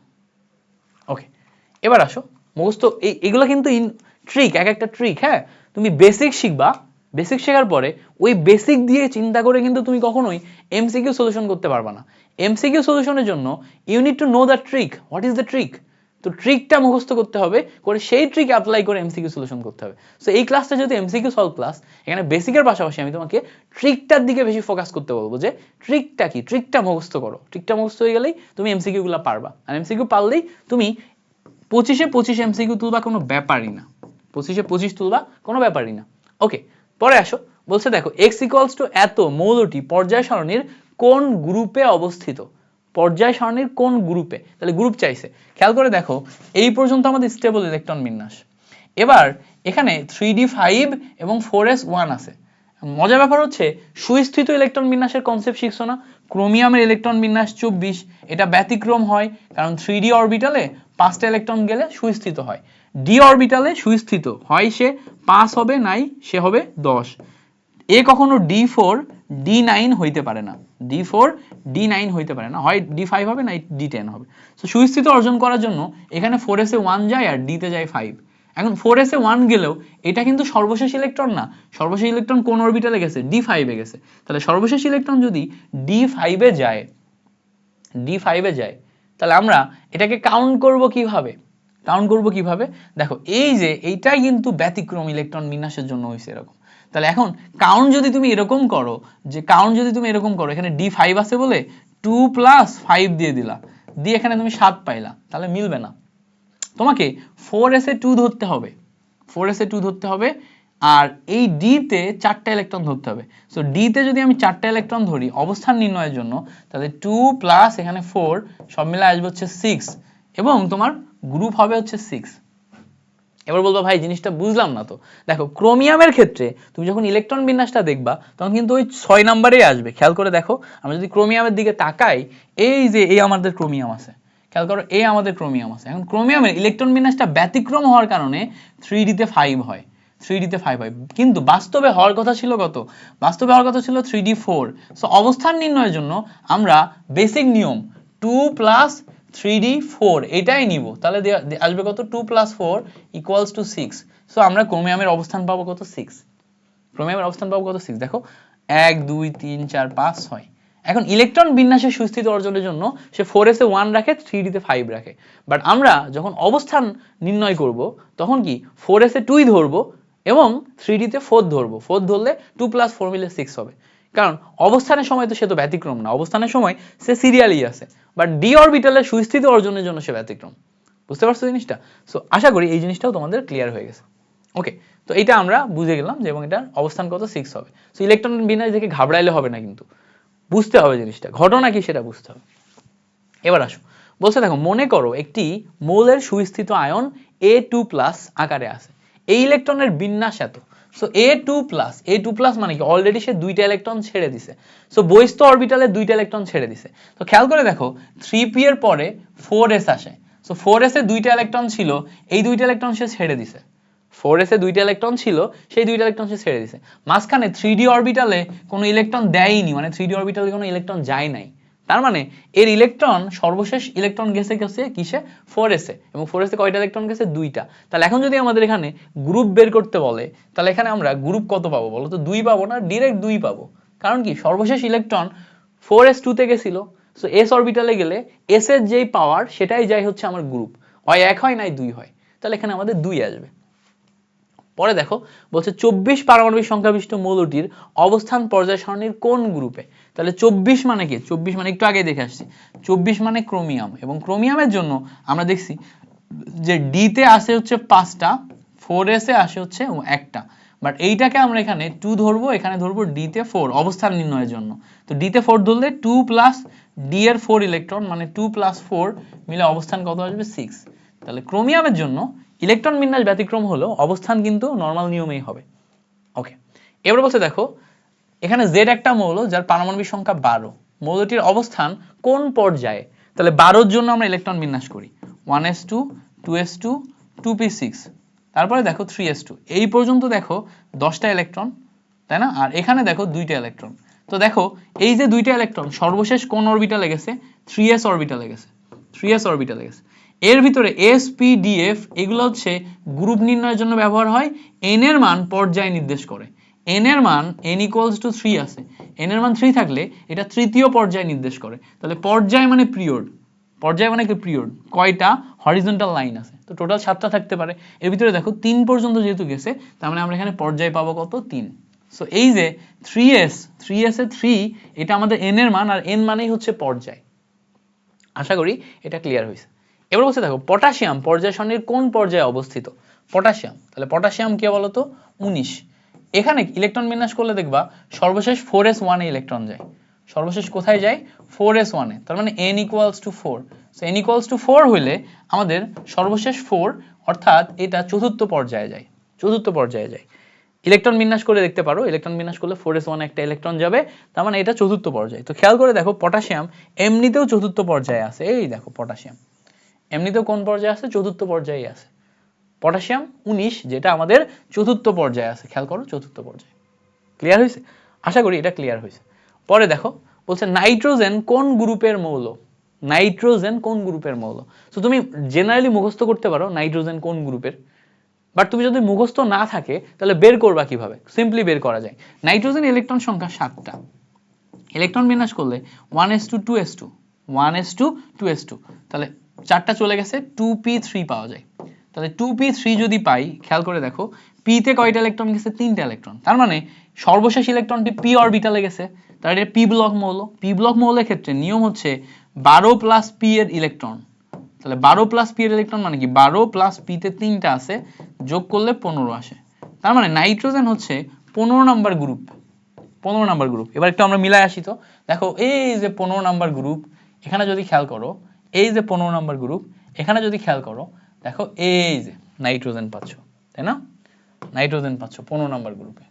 ওকে, এবার আসো মুখস্থ, এগুলো কিন্তু ট্রিক, এক একটা ট্রিক। হ্যাঁ, তুমি বেসিক শিখবা, বেসিক শেখার পরে ওই বেসিক দিয়ে চিন্তা করে কিন্তু তুমি কখনোই এমসিকিউ সলিউশন করতে পারবা না। এমসিকিউ সলিউশনের জন্য you need to know the trick, what is the trick. তো ট্রিকটা মুখস্থ করতে হবে, করে সেই ট্রিক অ্যাপ্লাই করে এমসিকিউ সলিউশন করতে হবে। সো এই ক্লাসটা যেহেতু এমসিকিউ সলভ ক্লাস, এখানে বেসিকের পাশাপাশি আমি তোমাকে ট্রিকটার দিকে বেশি ফোকাস করতে বলবো, যে ট্রিকটা কি, ট্রিকটা মুখস্থ করো। ট্রিকটা মুখস্থ হয়ে গেলেই তুমি এমসিকিউ গুলো পারবা, আর এমসিকিউ পারলেই তুমি 25-এ 25 এমসিকিউ তুলবা কোনো ব্যাপারই না, 25-এ 25 তুলবা কোনো ব্যাপারই না। ওকে, পরে আসো, বলছে দেখো x ইকুয়ালস টু এত মৌলটি পর্যায় সারণীর কোন গ্রুপে অবস্থিত, পর্যায় সারণীর কোন গ্রুপে, তাহলে গ্রুপ চাইছে। খেয়াল করে দেখো এই পর্যন্ত আমাদের স্টেবল ইলেকট্রন বিন্যাস। এবার এখানে 3d5 এবং 4s1 আছে। মজার ব্যাপার হচ্ছে সুস্থিত ইলেকট্রন বিন্যাসের কনসেপ্ট শিখছো না, ক্রোমিয়ামের ইলেকট্রন বিন্যাস 24, এটা ব্যতিক্রম হয় কারণ 3d অরবিটালে 5টা ইলেকট্রন গেলে সুস্থিত হয়, ডি অরবিটালে সুস্থিত হয় সে 5 হবে নাই সে হবে 10। এ কখনো d4 d9 হইতে পারে না, d4 d9 হইতে পারে না, হয় d5 হবে না d10 হবে। সো সুস্থিত অর্জন করার জন্য এখানে 4s1 যায় আর d তে যায় 5। এখন 4s1 গেলেও এটা কিন্তু সর্বশেষ ইলেকট্রন না, সর্বশেষ ইলেকট্রন কোন অরবিটালে গেছে, d5 এ গেছে। তাহলে সর্বশেষ ইলেকট্রন যদি d5 এ যায়, d5 এ যায়, তাহলে আমরা এটাকে কাউন্ট করব কিভাবে, কাউন্ট করব কিভাবে, দেখো এই যে এইটাই কিন্তু ব্যতিক্রম ইলেকট্রন বিন্যাসের জন্য হয়েছে এরকম। তাহলে এখন কাউন্ট যদি তুমি এরকম করো, যে কাউন্ট যদি তুমি এরকম করো, এখানে d5 আছে বলে 2 প্লাস 5 দিয়ে দিলা, দিয়ে এখানে তুমি 7 পাইলা, তাহলে মিলবে না। তোমাকে 4s2 ধরতে হবে, 4s2 ধরতে হবে, আর এই d তে 4টা ইলেকট্রন ধরতে হবে। সো d তে যদি আমি 4টা ইলেকট্রন ধরি অবস্থান নির্ণয়ের জন্য, তাহলে 2 প্লাস এখানে 4 সব মিলে আসবে হচ্ছে 6, এবং তোমার গ্রুপ হবে হচ্ছে 6। এবার বলবো ভাই জিনিসটা বুঝলাম না তো। দেখো ক্রোমিয়ামের ক্ষেত্রে তুমি যখন ইলেকট্রন বিন্যাসটা দেখবা তখন কিন্তু ওই 6 নম্বরেই আসবে। খেয়াল করে দেখো, আমরা যদি ক্রোমিয়ামের দিকে তাকাই, এই যে এই আমাদের ক্রোমিয়াম আছে, খেয়াল করো এই আমাদের ক্রোমিয়াম আছে। এখন ক্রোমিয়ামের ইলেকট্রন বিন্যাসটা ব্যতিক্রম হওয়ার কারণে 3d তে 5 হয়, 3d তে 5 হয়, কিন্তু বাস্তবে হওয়ার কথা ছিল কত, বাস্তবে হওয়ার কথা ছিল 3d 4। সো অবস্থান নির্ণয়ের জন্য আমরা বেসিক নিয়ম 2 প্লাস 3d 4 এটাই নিব, তাহলে আসবে কত, 2 প্লাস 4 ইকুয়ালস টু 6। সো আমরা ক্রোমিয়ামের অবস্থান পাবো কত, 6। ক্রোমিয়ামের অবস্থান পাবো কত, 6। দেখো 1 2 3 4 5 6। এখন ইলেকট্রন বিন্যাসের সুস্থিতি অর্জনের জন্য সে 4s এ 1 রাখে, 3d তে 5 রাখে, বাট আমরা যখন অবস্থান নির্ণয় করব তখন কি 4s এ 2ই ধরবো এবং 3d তে 4 ধরবো, 4 ধরলে 2 প্লাস 4 মিলে 6 হবে। কারণ অবস্থানের সময় তো সে তো ব্যতিক্রম না, অবস্থানের সময় সে সিরিয়ালি আছে, বাট ডি অরবিটালের সুস্থিতি অর্জনের জন্য সে ব্যতিক্রম। বুঝতে পারছো জিনিসটা? সো আশা করি এই জিনিসটাও তোমাদের ক্লিয়ার হয়ে গেছে। ওকে, তো এটা আমরা বুঝে গেলাম যে, এবং এটার অবস্থান কত, 6 হবে। সো ইলেকট্রন বিন্যাস দেখে ঘাবড়াইলে হবে না, কিন্তু বুঝতে হবে জিনিসটা, ঘটনা কি সেটা বুঝতে হবে। এবার আসো, বলছে দেখো মনে করো একটি মৌলের সুস্থিত আয়ন A2+ আকারে আছে, এই ইলেকট্রনের বিন্যাস এত। সো A2+ মানে কি, অলরেডি সে 2টা ইলেকট্রন ছেড়ে দিছে। সো বহিস্থ অরবিটালে 2টা ইলেকট্রন ছেড়ে দিছে। তো খেয়াল করে দেখো 3p এর পরে 4s আসে। সো 4s এ 2টা ইলেকট্রন ছিল, এই 2টা ইলেকট্রন সে ছেড়ে দিছে। 4s এ 2টা ইলেকট্রন ছিল, সেই 2টা ইলেকট্রন সে ছেড়ে দিছে। মাঝখানে 3d অরবিটালে কোনো ইলেকট্রন দেয়নি, মানে 3d অরবিটালে কোনো ইলেকট্রন যায় নাই। তার মানে এর ইলেকট্রন সর্বশেষ ইলেকট্রন গেছে কিসে, 4s এ, এবং 4s এ কয়টা ইলেকট্রন গেছে, 2টা। তাহলে এখন যদি আমাদের এখানে গ্রুপ বের করতে বলে, তাহলে এখানে আমরা গ্রুপ কত পাবো বলো তো, 2 পাবো না, ডিরেক্ট 2 পাবো। কারণ কি, সর্বশেষ ইলেকট্রন 4s2 তে গেছিল। সো s অরবিটালে গেলে s এর যেই পাওয়ার সেটাই যায় হচ্ছে আমার গ্রুপ, হয় 1 হয় নাই 2 হয়, তাহলে এখানে আমাদের 2 আসবে। পরে দেখো বলছে 24 পারমাণবিক সংখ্যা বিশিষ্ট মৌলটির অবস্থান পর্যায় সারণীর কোন গ্রুপে। তাহলে 24 মানে কি, 24 মানে একটু আগে দেখে আসছি, 24 মানে ক্রোমিয়াম, এবং ক্রোমিয়ামের জন্য আমরা দেখছি যে ডি তে আসে হচ্ছে 5টা, 4s এ আসে হচ্ছে 1টা, বাট এইটাকে আমরা এখানে 2 ধরবো, এখানে ধরবো ডি তে 4 অবস্থান নির্ণয়ের জন্য। তো ডি তে 4 ধরলে 2 প্লাস ডি এর 4 ইলেকট্রন, মানে 2 প্লাস 4 মিলে অবস্থান কত আসবে, 6। তাহলে ক্রোমিয়ামের জন্য ইলেকট্রন বিন্যাস ব্যতিক্রম হলেও অবস্থান কিন্তু নরমাল নিয়মেই হবে। ওকে, এবার বলছে দেখো এখানে জেড একটা মৌল যার পারমাণবিক সংখ্যা 12, মৌলটির অবস্থান কোন পর্যায়ে? তাহলে 12 জন্য আমরা ইলেকট্রন বিন্যাস করি 1s2 2s2 2p6, তারপরে দেখো 3s2, এই পর্যন্ত দেখো 10টা ইলেকট্রন, তাই না? আর এখানে দেখো 2টা ইলেকট্রন। তো দেখো এই যে 2টা ইলেকট্রন সর্বশেষ কোন অরবিটালে গেছে? 3s অরবিটালে গেছে, 3s অরবিটালে গেছে। এর ভিতরে s p d f এগুলো হচ্ছে গ্রুপ নির্ণয়ের জন্য ব্যবহার হয়। n এর মান পর্যায় নির্দেশ করে। n এর মান n = 3 আছে, n এর মান 3 থাকলে এটা তৃতীয় পর্যায় নির্দেশ করে। তাহলে পর্যায় মানে পিরিয়ড, পর্যায় মানে কি পিরিয়ড, কয়টা হরিজন্টাল লাইন আছে? তো টোটাল 7টা থাকতে পারে। এর ভিতরে দেখো 3 পর্যন্ত যেহেতু গেছে, তার মানে আমরা এখানে পর্যায় পাবো কত? 3। সো এই যে 3s এ 3, এটা আমাদের n এর মান, আর n মানেই হচ্ছে পর্যায়। আশা করি এটা ক্লিয়ার হয়েছে। এবার বলছে দেখো পটাশিয়াম পর্যায় সারণীর কোন পর্যায়ে অবস্থিত? পটাশিয়াম, তাহলে পটাশিয়াম কে বলতো? 19। এখানে ইলেকট্রন বিন্যাস করলে দেখবা সর্বশেষ 4s1 এ ইলেকট্রন যায়। সর্বশেষ কোথায় যায়? 4s1 এ। তার মানে n = 4। সো n = 4 হইলে আমাদের সর্বশেষ 4, অর্থাৎ এটা চতুর্থ পর্যায়ে যায়, চতুর্থ পর্যায়ে যায়। ইলেকট্রন বিন্যাস করে দেখতে পারো, ইলেকট্রন বিন্যাস করলে 4s1 এ একটা ইলেকট্রন যাবে, তার মানে এটা চতুর্থ পর্যায়ে। তো খেয়াল করে দেখো পটাশিয়াম এমনিতেও চতুর্থ পর্যায়ে আছে। এই দেখো পটাশিয়াম এমনিতেও কোন পর্যায়ে আছে? চতুর্থ পর্যায়ে আছে। পটাশিয়াম 19 যেটা আমাদের চতুর্থ পর্যায়ে আছে, খেয়াল করো চতুর্থ পর্যায়ে। ক্লিয়ার হয়েছে? আশা করি এটা ক্লিয়ার হয়েছে। পরে দেখো বলছে নাইট্রোজেন কোন গ্রুপের মৌল? নাইট্রোজেন কোন গ্রুপের মৌল? তো তুমি জেনারেলি মুখস্থ করতে পারো নাইট্রোজেন কোন গ্রুপের, বাট তুমি যদি মুখস্থ না থাকে তাহলে বের করবা কিভাবে? সিম্পলি বের করা যায়। নাইট্রোজেন ইলেকট্রন সংখ্যা 7টা, ইলেকট্রন বিন্যাস করলে 1s2 2s2 1s2 2s2, তাহলে 4টা চলে গেছে, 2p3 পাওয়া যায়। তাহলে 2p3 যদি পাই, খেয়াল করে দেখো p তে কয়টা ইলেকট্রন গেছে? 3টা ইলেকট্রন। তার মানে সর্বশেষ ইলেকট্রনটি p অরবিটালে গেছে, তাহলে এটা p ব্লক মৌল। p ব্লক মৌলের ক্ষেত্রে নিয়ম হচ্ছে 12 প্লাস p এর ইলেকট্রন। তাহলে 12 প্লাস p এর ইলেকট্রন মানে কি? 12 প্লাস p তে 3টা আছে, যোগ করলে 15 আসে। তার মানে নাইট্রোজেন হচ্ছে 15 নাম্বার গ্রুপ, 15 নাম্বার গ্রুপ। এবার একটু আমরা মিলাই আসি। তো দেখো এই যে 15 নাম্বার গ্রুপ, এখানে যদি খেয়াল করো এই যে 15 নাম্বার গ্রুপ, এখানে যদি খেয়াল করো দেখো এই যে নাইট্রোজেন পাচ্ছ, তাই না? নাইট্রোজেন পাচ্ছ 15 নাম্বার গ্রুপে।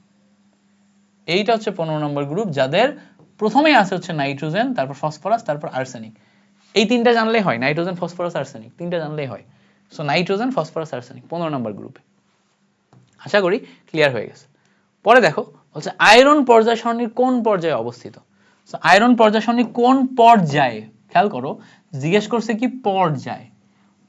এইটা হচ্ছে 15 নাম্বার গ্রুপ, যাদের প্রথমেই আছে হচ্ছে নাইট্রোজেন, তারপর ফসফরাস, তারপর আর্সেনিক। এই তিনটা জানলেই হয়, নাইট্রোজেন ফসফরাস আর্সেনিক, তিনটা জানলেই হয়। So nitrogen phosphorus arsenic 15 number গ্রুপে। আশা করি ক্লিয়ার হয়ে গেছে। পরে দেখো বলছে আয়রন পর্যায় সারণীর কোন পর্যায়ে অবস্থিত? সো আয়রন পর্যায় সারণীর কোন পর্যায়ে, খেয়াল করো জিজ্ঞেস করছে কি পর্যায়,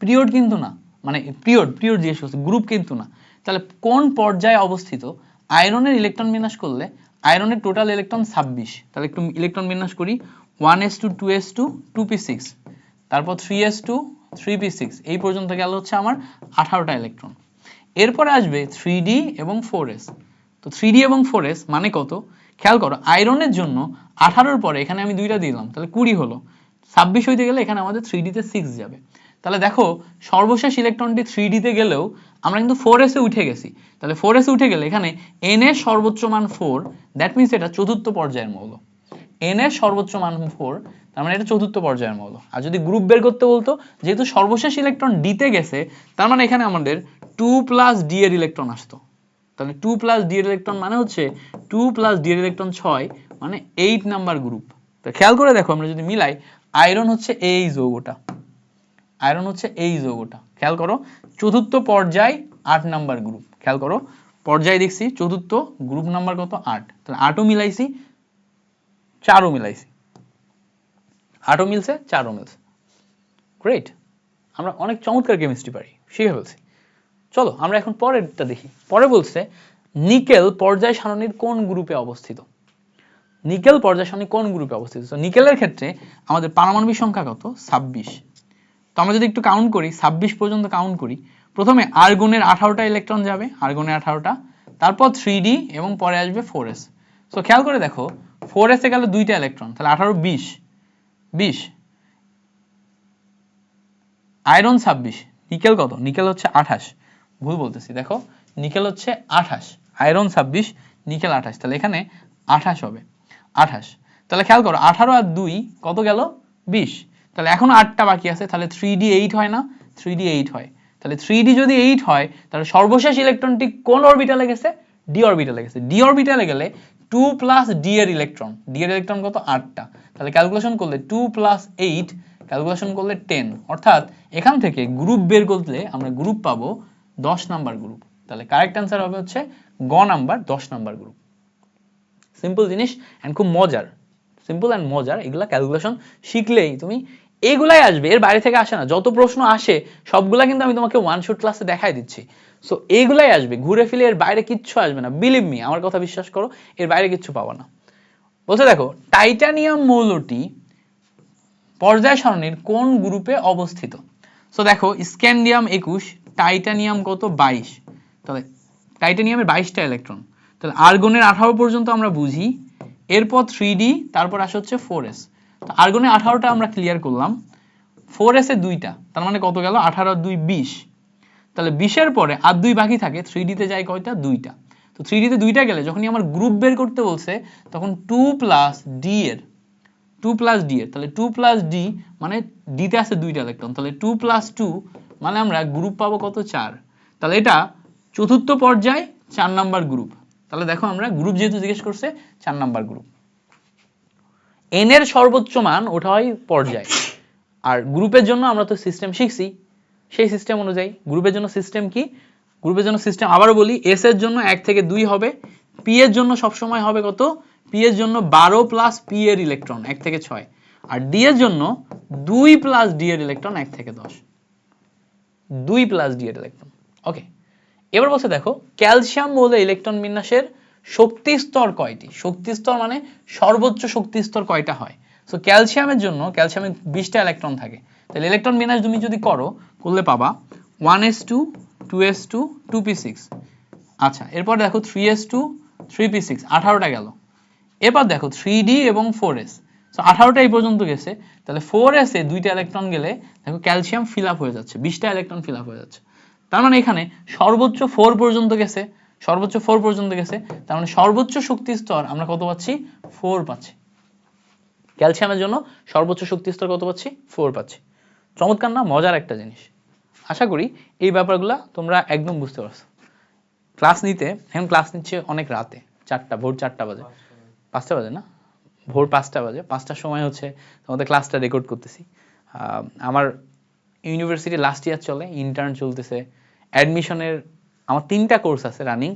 পিরিয়ড কিন্তু না, মানে পিরিয়ড জিজ্ঞেস করছে, গ্রুপ কিন্তু না। তাহলে কোন পর্যায়ে অবস্থিত? আয়রনের ইলেকট্রন বিন্যাস করলে আয়রনের টোটাল ইলেকট্রন 26। তাহলে একটু ইলেকট্রন বিন্যাস করি 1s2 2s2 2p6, তারপর 3s2 3p6, এই পর্যন্ত গেল হচ্ছে আমার 18টা ইলেকট্রন। এরপরে আসবে 3d এবং 4s। তো 3d এবং 4s মানে কত? খেয়াল করো আয়রনের জন্য 18-র পরে এখানে আমি 2টা দিলাম, তাহলে 20 হলো। 26 হইতে গেলে এখানে আমাদের 3d তে 6 যাবে। তাহলে দেখো সর্বশেষ ইলেকট্রনটি 3d তে গেলেও আমরা কিন্তু 4s এ উঠে গেছি। তাহলে 4s এ উঠে গেলে এখানে n এর সর্বোচ্চ মান 4, দ্যাট মিন্স এটা চতুর্থ পর্যায়ের মৌল। n এর সর্বোচ্চ মান 4, তার মানে এটা চতুর্থ পর্যায়ের মৌল। আর যদি গ্রুপ বের করতে বলতো, যেহেতু সর্বশেষ ইলেকট্রন d তে গেছে, তার মানে এখানে আমাদের 2 প্লাস d এর ইলেকট্রন আসতো। তাহলে 2 প্লাস d এর ইলেকট্রন মানে হচ্ছে 2 প্লাস d এর ইলেকট্রন 6, মানে 8 নাম্বার গ্রুপ। তো খেয়াল করে দেখো আমরা যদি মিলাই, আয়রন হচ্ছে এই যৌগটা, আয়রন হচ্ছে এই যৌগটা। খেয়াল করো চতুর্থ পর্যায় 8 নাম্বার গ্রুপ। খেয়াল করো পর্যায় দেখছি চতুর্থ, গ্রুপ নাম্বার কত? 8। তাহলে 8ও মিলাইছি, 4ও মিলাইছি, 8ও মিলছে, 4ও মিলছে। গ্রেট, আমরা অনেক চমৎকার কেমিস্ট্রি পারি, শিখে ফেলছি। চলো আমরা এখন পরেরটা দেখি। পরে বলছে নিকেল পর্যায় সারণীর কোন গ্রুপে অবস্থিত? নিকেল পর্যায় সারণী কোন গ্রুপে অবস্থিত? তো নিকেলের ক্ষেত্রে আমাদের পারমাণবিক সংখ্যা কত? 26। তো আমরা যদি একটু কাউন্ট করি, 26 পর্যন্ত কাউন্ট করি, প্রথমে আর্গনের 18টা ইলেকট্রন যাবে, আর্গনের 18টা, তারপর 3d এবং পরে আসবে 4s। সো খেয়াল করে দেখো 4s এ গেল 2টা ইলেকট্রন, তাহলে 18 20 20, আয়রন 26, নিকেল কত? নিকেল হচ্ছে 28, ভুল বলতেছি, দেখো নিকেল হচ্ছে 28, আয়রন 26, নিকেল 28, তাহলে এখানে 28 হবে, 28। তাহলে খেয়াল করো 18 আর 2 কত গেল? 20। তাহলে এখন 8টা বাকি আছে, তাহলে 3d 8 হয় না? 3d 8 হয়। তাহলে 3d যদি 8 হয়, তাহলে সর্বশেষ ইলেকট্রনটি কোন অরবিটালে গেছে? d অরবিটালে গেছে। d অরবিটালে গেলে 2 প্লাস ডি এর ইলেকট্রন, ডি এর ইলেকট্রন কত 8টা, তাহলে ক্যালকুলেশন করলে 2 প্লাস 8 ক্যালকুলেশন করলে 10, অর্থাৎ এখান থেকে গ্রুপ বের করলে আমরা গ্রুপ পাবো 10 নাম্বার গ্রুপ। তাহলে কারেক্ট অ্যান্সার হবে হচ্ছে গ নাম্বার 10 নাম্বার গ্রুপ। সিম্পল জিনিস এন্ড খুব মজার, সিম্পল এন্ড মজার, এগুলা ক্যালকুলেশন শিখলেই তুমি এগুলাই আসবে, এর বাইরে থেকে আসে না। যত প্রশ্ন আসে সবগুলা কিন্তু আমি তোমাকে ওয়ান শট ক্লাসে দেখাই দিচ্ছি। সো এইগুলাই আসবে, ঘুরে ফিরে এর বাইরে কিচ্ছু আসবে না, বিলিভ মি, আমার কথা বিশ্বাস করো, এর বাইরে কিচ্ছু পাবো না। বলছে দেখো টাইটানিয়াম মৌলটি পর্যায় সারণীর কোন গ্রুপে অবস্থিত। সো দেখো স্ক্যান্ডিয়াম 21, টাইটানিয়াম কত 22, তাহলে টাইটানিয়ামের 22টা ইলেকট্রন, তাহলে আর্গনের 18 পর্যন্ত আমরা বুঝি, এরপর 3d, তারপর আসে হচ্ছে 4s। তো আর্গনের 18টা আমরা ক্লিয়ার করলাম, 4s এ 2টা, তার মানে কত গেল 18 আর 2 20, তাহলে 20 এর পরে আর 2 বাকি থাকে, 3d তে যায় কয়টা 2টা, তো 3d তে 2টা গেলে যখনই আমার গ্রুপ বের করতে বলছে তখন 2 প্লাস d এর, 2 প্লাস d এর, তাহলে 2 প্লাস d মানে d তে আছে 2টা ইলেকট্রন, তাহলে 2 প্লাস 2 মানে আমরা গ্রুপ পাবো কত 4, তাহলে এটা চতুর্থ পর্যায় 4 নাম্বার গ্রুপ। তাহলে দেখো আমরা গ্রুপ যেহেতু জিজ্ঞেস করছে 4 নাম্বার গ্রুপ। n এর সর্বোচ্চ মান ওটা হয় পর্যায়, আর গ্রুপের জন্য আমরা তো সিস্টেম শিখছি, সেই সিস্টেম অনুযায়ী গ্রুপের জন্য সিস্টেম কি, গ্রুপের জন্য সিস্টেম আবারও বলি, s এর জন্য 1 থেকে 2 হবে, p এর জন্য সবসময় হবে কত, p এর জন্য 12 প্লাস p এর ইলেকট্রন 1 থেকে 6, আর d এর জন্য 2 প্লাস d এর ইলেকট্রন 1 থেকে 10, 2 প্লাস d এর ইলেকট্রন। ওকে, এবার বলছে দেখো ক্যালসিয়াম মৌলে ইলেকট্রন বিন্যাসের শক্তি স্তর কয়টি, শক্তি স্তর মানে সর্বোচ্চ শক্তি স্তর কয়টা হয়। সো ক্যালসিয়ামের জন্য, ক্যালসিয়ামে 20টা ইলেকট্রন থাকে, তাহলে ইলেকট্রন বিন্যাস তুমি যদি করলে পাবা 1s2 2s2 2p6, আচ্ছা এরপর দেখো 3s2 3p6, 18টা গেল, এবার দেখো 3d এবং 4s, সো 18টা এই পর্যন্ত গেছে, তাহলে 4s এ 2টা ইলেকট্রন গেলে দেখো ক্যালসিয়াম ফিল আপ হয়ে যাচ্ছে, 20টা ইলেকট্রন ফিল আপ হয়ে যাচ্ছে, তার মানে এখানে সর্বোচ্চ 4 পর্যন্ত গেছে, সর্বোচ্চ 4 পর্যন্ত গেছে, তার মানে সর্বোচ্চ শক্তি স্তর আমরা কত পাচ্ছি 4 পাচ্ছি, ক্যালসিয়ামের জন্য সর্বোচ্চ শক্তি স্তর কত পাচ্ছি 4 পাচ্ছি। চমৎকার না, মজার একটা জিনিস। আশা করি এই ব্যাপারগুলো তোমরা একদম বুঝতে পারছো। ক্লাস নিতে এখন ক্লাস নিচ্ছে অনেক রাতে, 4টা, ভোর 4টা বাজে, 5টা বাজে না, ভোর 5টা বাজে, 5টার সময় হচ্ছে তোমাদের ক্লাসটা রেকর্ড করতেছি। আমার ইউনিভার্সিটি লাস্ট ইয়ার চলে, ইন্টার্ন চলতেছে, অ্যাডমিশনের আমার 3টা কোর্স আছে রানিং,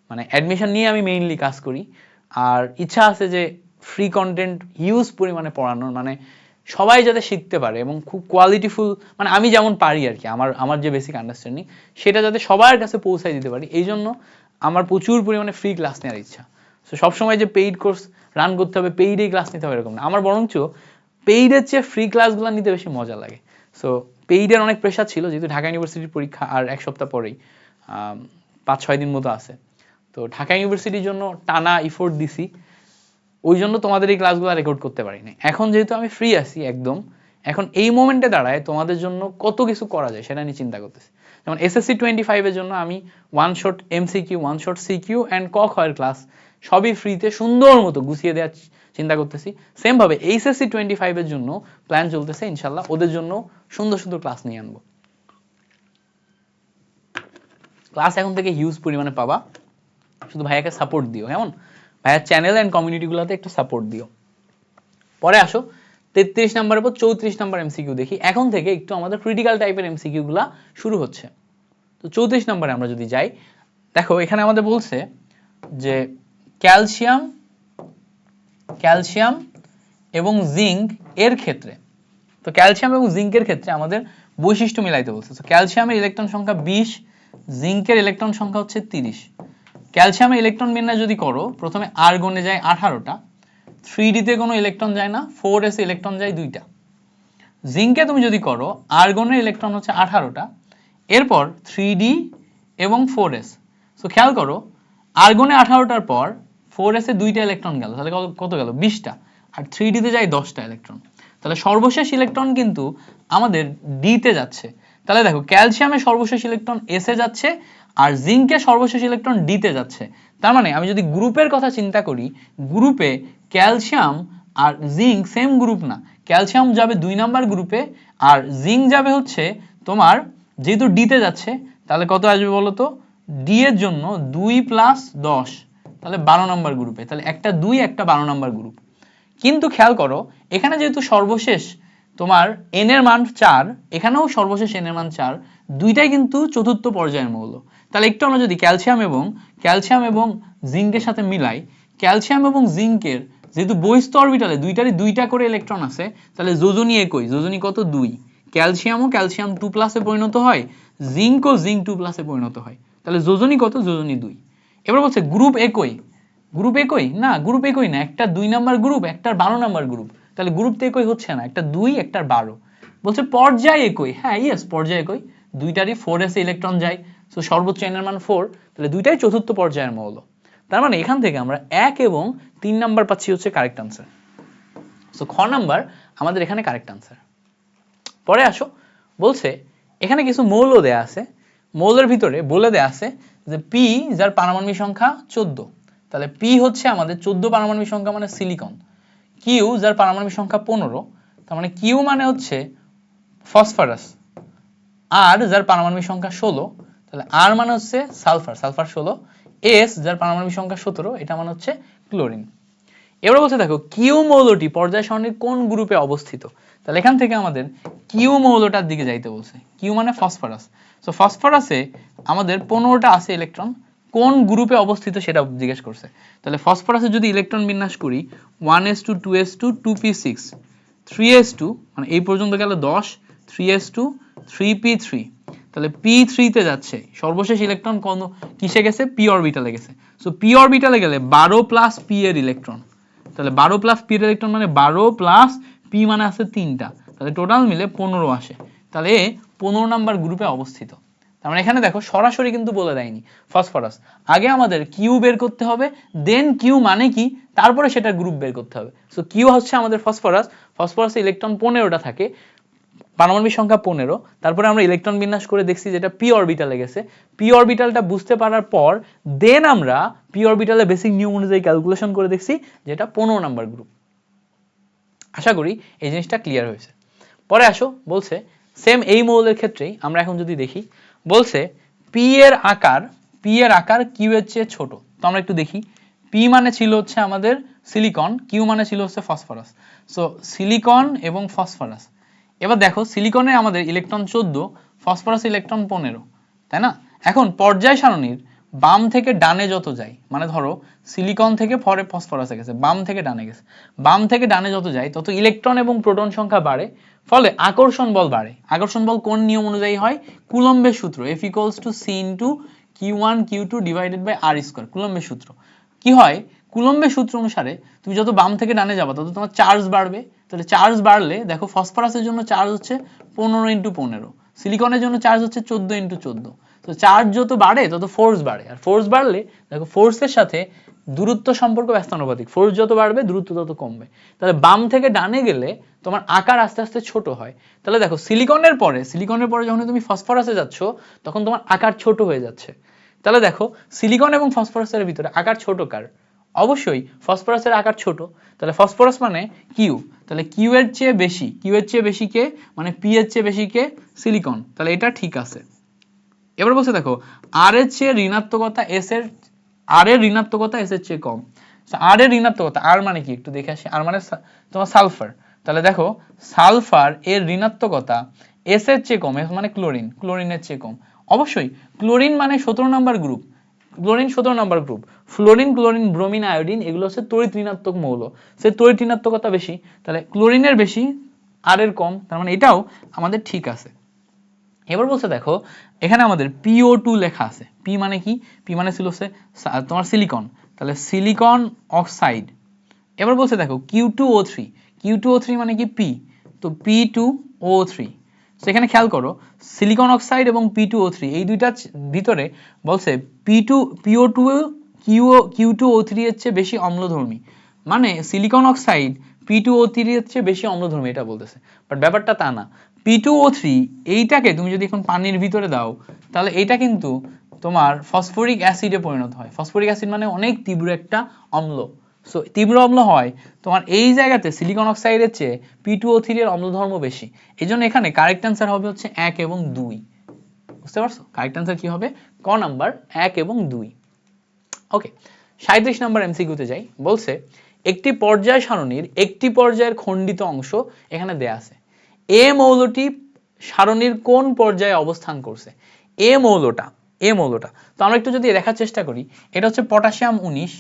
মানে অ্যাডমিশন নিয়ে আমি মেইনলি কাজ করি, আর ইচ্ছা আছে যে ফ্রি কন্টেন্ট হিউজ পরিমাণে পড়ানোর, মানে সবাই যাতে শিখতে পারে এবং খুব কোয়ালিটিফুল, মানে আমি যেমন পারি আর কি, আমার যে বেসিক আন্ডারস্ট্যান্ডিং সেটা যাতে সবার কাছে পৌঁছায় দিতে পারি, এই জন্য আমার প্রচুর পরিমাণে ফ্রি ক্লাস নেওয়ার ইচ্ছা। সো সবসময় যে পেইড কোর্স রান করতে হবে, পেইডেই ক্লাস নিতে হবে এরকম না, আমার বরঞ্চ পেইডের চেয়ে ফ্রি ক্লাসগুলো নিতে বেশি মজা লাগে। সো পেইডের অনেক প্রেশার ছিল, যেহেতু ঢাকা ইউনিভার্সিটির পরীক্ষা আর 1 সপ্তাহ পরেই, 5-6 দিন মতো আছে, তো ঢাকা ইউনিভার্সিটির জন্য টানা এফোর্ট দিছি, ওই জন্য তোমাদের এই ক্লাসগুলো রেকর্ড করতে পারিনি। এখন যেহেতু আমি ফ্রি আছি একদম, এখন এই মোমেন্টে দাঁড়ায় তোমাদের জন্য কত কিছু করা যায় সেটা নিয়ে চিন্তা করতেছি। যেমন SSC 25 এর জন্য আমি one shot MCQ, one shot CQ and ক খ এর ক্লাস সবই ফ্রিতে সুন্দর মতো গুছিয়ে দেওয়ার চিন্তা করতেছি। সেম ভাবে HSC 25 এর জন্য প্ল্যান চলতেছে, ইনশাল্লাহ ওদের জন্য সুন্দর সুন্দর ক্লাস নিয়ে আনবো। ক্লাস এখন থেকে হিউজ পরিমাণে পাবা, শুধু ভাইয়াকে সাপোর্ট দিও, কেমন, ভাইয়ার চ্যানেল এন্ড কমিউনিটিগুলোতে একটু সাপোর্ট দিও। পরে আসো 33 নম্বরের পর 34 নম্বর এমসিকিউ দেখি। এখন থেকে একটু আমাদের ক্রিটিক্যাল টাইপের এমসিকিউ গুলা শুরু হচ্ছে। তো 34 নম্বরে আমরা যদি যাই, দেখো এখানে আমাদের বলছে যে ক্যালসিয়াম এবং জিঙ্ক এর ক্ষেত্রে, তো ক্যালসিয়াম এবং জিঙ্কের ক্ষেত্রে আমাদের বৈশিষ্ট্য মিলাইতে বলছে। তো ক্যালসিয়ামের ইলেকট্রন সংখ্যা 20, জিঙ্কের ইলেকট্রন সংখ্যা হচ্ছে 30। ক্যালসিয়ামের ইলেকট্রন বিন্যাস যদি করো, প্রথমে আর্গনে যায় 18টা, 3d তে কোনো ইলেকট্রন যায় না, 4s ইলেকট্রন যায় 2টা। জিঙ্কে তুমি যদি করো, আর্গনের ইলেকট্রন হচ্ছে 18টা, এরপর 3d এবং 4s। সো খেয়াল করো, আর্গনে 18টার পর 4s এ 2টা ইলেকট্রন গেল, তাহলে কত গেল 20টা, আর 3d তে যায় 10টা ইলেকট্রন, তাহলে সর্বশেষ ইলেকট্রন কিন্তু আমাদের d তে যাচ্ছে। তাহলে দেখো ক্যালসিয়ামের সর্বশেষ ইলেকট্রন s এ যাচ্ছে, আর জিঙ্কের সর্বশেষ ইলেকট্রন d তে যাচ্ছে। তার মানে আমি যদি গ্রুপের কথা চিন্তা করি, গ্রুপে ক্যালসিয়াম আর জিঙ্ক সেম গ্রুপ না, ক্যালসিয়াম যাবে 2 নাম্বার গ্রুপে, আর জিঙ্ক যাবে হচ্ছে তোমার, যেহেতু d তে যাচ্ছে তাহলে কত আসবে বলো তো, d এর জন্য 2 + 10, তাহলে 12 নাম্বার গ্রুপে, তাহলে একটা 2 একটা 12 নাম্বার গ্রুপ। কিন্তু খেয়াল করো এখানে যেহেতু সর্বশেষ তোমার n এর মান 4, এখানেও সর্বশেষ n এর মান 4, দুইটাই কিন্তু চতুর্থ পর্যায়ের মৌল। তাহলে একটু আমরা যদি ক্যালসিয়াম এবং জিঙ্কের সাথে মিলাই, ক্যালসিয়াম এবং জিঙ্কের যেহেতু বহিস্থ অরবিটালে দুইটারই দুইটা করে ইলেকট্রন আছে, তাহলে যোজনী একই, যোজনী কত 2, ক্যালসিয়ামও ক্যালসিয়াম 2+ এ পরিণত হয়, জিঙ্কও জিঙ্ক 2+ এ পরিণত হয়, তাহলে যোজনী কত, যোজনী 2। এবার বলছে গ্রুপ একই, গ্রুপ একই না, গ্রুপ একই না, একটা 2 নাম্বার গ্রুপ, একটা 12 নাম্বার গ্রুপ, তাহলে গ্রুপ তো একই হচ্ছে না, একটা 2 একটা 12। বলছে পর্যায় একই, হ্যাঁ ইয়েস পর্যায় একই, দুইটারই 4s এ ইলেকট্রন যায়, সো সর্বোচ্চ n এর মান 4, তাহলে দুইটাই চতুর্থ পর্যায়ের মৌল। তার মানে এখান থেকে আমরা 1 এবং 3 নাম্বার পাচ্ছি হচ্ছে কারেক্ট আনসার। সো খ নাম্বার আমাদের এখানে কারেক্ট আনসার। পরে আসো, বলছে এখানে কিছু মৌল দেয়া আছে, মৌলের ভিতরে বলে দেয়া আছে যে P যার পারমাণবিক সংখ্যা 14, তাহলে P হচ্ছে আমাদের 14 পারমাণবিক সংখ্যা মানে সিলিকন, Q যার পারমাণবিক সংখ্যা 15, তার মানে Q মানে হচ্ছে ফসফরাস, R যার পারমাণবিক সংখ্যা 16, তাহলে R মানে হচ্ছে সালফার, সালফার 16, S যার পারমাণবিক সংখ্যা 17, এটা মানে হচ্ছে ক্লোরিন। এবার বলছে দেখো কিউ মৌলটি পর্যায় সারণীর কোন গ্রুপে অবস্থিত, তাহলে এখান থেকে আমাদের কিউ মৌলটার দিকে যাইতে বলছে, কিউ মানে ফসফরাস, সো ফসফরাসে আমাদের 15টা আছে ইলেকট্রন, কোন গ্রুপে অবস্থিত সেটা জিজ্ঞেস করছে। তাহলে ফসফরাসে যদি ইলেকট্রন বিন্যাস করি 1s2 2s2 2p6 3s2, মানে এই পর্যন্ত গেল 10, 3s2 3p3, তাহলে p3 তে যাচ্ছে, সর্বশেষ ইলেকট্রন কোন কিসে গেছে, p অরবিটালে গেছে, সো p অরবিটালে গেলে 12 প্লাস p এর ইলেকট্রন, তাহলে 12 প্লাস p এর ইলেকট্রন মানে 12 প্লাস p মানে আছে 3টা, তাহলে টোটাল মিলে 15 আসে, তাহলে 15 নাম্বার গ্রুপে অবস্থিত। তার মানে এখানে দেখো সরাসরি কিন্তু বলে দেয়নি ফসফরাস, আগে আমাদের কিউ বের করতে হবে, দেন কিউ মানে কি, তারপরে সেটা গ্রুপ বের করতে হবে। সো কিউ হচ্ছে আমাদের ফসফরাস, ফসফরাসে ইলেকট্রন 15টা থাকে, পারমাণবিক সংখ্যা 15, তারপরে আমরা ইলেকট্রন বিন্যাস করে দেখছি যেটা p অরবিটালে গেছে, p অরবিটালটা বুঝতে পারার পর দেন আমরা p অরবিটালে বেসিক নিয়ম অনুযায়ী ক্যালকুলেশন করে দেখছি যেটা 15 নাম্বার গ্রুপ। আশা করি এই জিনিসটা ক্লিয়ার হয়েছে। পরে আসো, বলছে সেম এই মৌলের ক্ষেত্রেই আমরা এখন যদি দেখি, বলছে p এর আকার q এর চেয়ে ছোট, তো আমরা একটু দেখি, p মানে ছিল হচ্ছে আমাদের সিলিকন, q মানে ছিল হচ্ছে ফসফরাস, সো সিলিকন এবং ফসফরাস। এবার দেখো সিলিকনে আমাদের ইলেকট্রন 14, ফসফরাস ইলেকট্রন 15, তাই না? এখন পর্যায় সারণীর বাম থেকে ডানে যত যায়, মানে ধরো সিলিকন থেকে পরে ফসফরাসে গেছে, বাম থেকে ডানে গেছে, বাম থেকে ডানে যত যায় তত ইলেকট্রন এবং প্রোটন সংখ্যা বাড়ে, ফলে আকর্ষণ বল বাড়ে। আকর্ষণ বল কোন নিয়ম অনুযায়ী হয়, কুলম্বের সূত্র, F = C × Q1 Q2 / R², কুলম্বের সূত্র। কি হয়, কুলম্বের সূত্র অনুসারে তুমি যত বাম থেকে ডানে যাবা তত তোমার চার্জ বাড়বে, তাহলে চার্জ বাড়লে দেখো ফসফরাসের জন্য চার্জ হচ্ছে 15 × 15, সিলিকনের জন্য চার্জ হচ্ছে 14 × 14, তো চার্জ যত বাড়ে তত ফোর্স বাড়ে, আর ফোর্স বাড়লে দেখো ফোর্সের সাথে দূরত্ব সম্পর্ক ব্যস্তানুপাতিক, ফোর্স যত বাড়বে দূরত্ব তত কমবে, তাহলে বাম থেকে ডানে গেলে তোমার আকার আস্তে আস্তে ছোট হয়। তাহলে দেখো সিলিকনের পরে যখন তুমি ফসফরাসে যাচ্ছ তখন তোমার আকার ছোট হয়ে যাচ্ছে। তাহলে দেখো সিলিকন এবং ফসফরাসের ভিতরে আকার ছোট কার, অবশ্যই ফসফরাসের আকার ছোট, তাহলে ফসফরাস মানে কিউ, তাহলে কিউ এর চেয়ে বেশি কে, মানে পি এর চেয়ে বেশি কে, সিলিকন, তাহলে এটা ঠিক আছে। এবার বলছে দেখো আর এর চেয়ে ঋণাত্মকতা এস এর, আর এর ঋণাত্মকতা এস এর চেয়ে কম, আর এর ঋণাত্মকতা, আর মানে কি একটু দেখে আসি, আর মানে তোমার সালফার, তাহলে দেখো সালফার এর ঋণাত্মকতা এস এর চেয়ে কম, এস মানে ক্লোরিন, ক্লোরিনের চেয়ে কম, অবশ্যই ক্লোরিন মানে 17 number group, chlorine 17 number group, fluorine chlorine bromine iodine এগুলো হচ্ছে তড়িৎ ঋণাত্মক মৌল, সে তড়িৎ ঋণাত্মকতা বেশি, তাহলে ক্লোরিনের বেশি আর এর কম, তার মানে এটাও আমাদের ঠিক আছে। এবার বলছে দেখো এখানে আমাদের PO2 লেখা আছে, P মানে কি, P মানে ছিল হচ্ছে তোমার সিলিকন, তাহলে সিলিকন অক্সাইড। এবার বলছে দেখো Q2O3, Q2O3 মানে কি P, তো P2O3, তো এখানে খেয়াল করো সিলিকন অক্সাইড এবং P2O3 এই দুইটার ভিতরে বলছে PO2 Q2O3 এর চেয়ে বেশি অম্লধর্মী, মানে সিলিকন অক্সাইড P2O3 এর চেয়ে বেশি অম্লধর্মী এটা বলতেছে, বাট ব্যাপারটা তা না। P2O3 এইটাকে তুমি যদি এখন পানির ভিতরে দাও তাহলে এটা কিন্তু তোমার ফসফরিক অ্যাসিডে পরিণত হয়, ফসফরিক অ্যাসিড মানে অনেক তীব্র একটা অম্ল, সো তীব্র অম্ল হয় তোমার এই জায়গাতে সিলিকন অক্সাইডের চেয়ে P2O3 এর অম্লধর্ম বেশি, এই জন্য এখানে কারেক্ট অ্যান্সার হবে হচ্ছে 1 এবং 2, বুঝতে পারছো? কারেক্ট অ্যান্সার কি হবে, ক নাম্বার 1 এবং 2। ওকে, 37 নম্বর এমসিকিউতে যাই। বলছে একটি পর্যায় সারণীর একটি পর্যায়ের খণ্ডিত অংশ এখানে দেয়া আছে। এ মৌলটি সারণীর কোন পর্যায়ে অবস্থান করছে? এ মৌলটা তো আমরা একটু যদি দেখার চেষ্টা করি, এটা হচ্ছে পটাশিয়াম 19,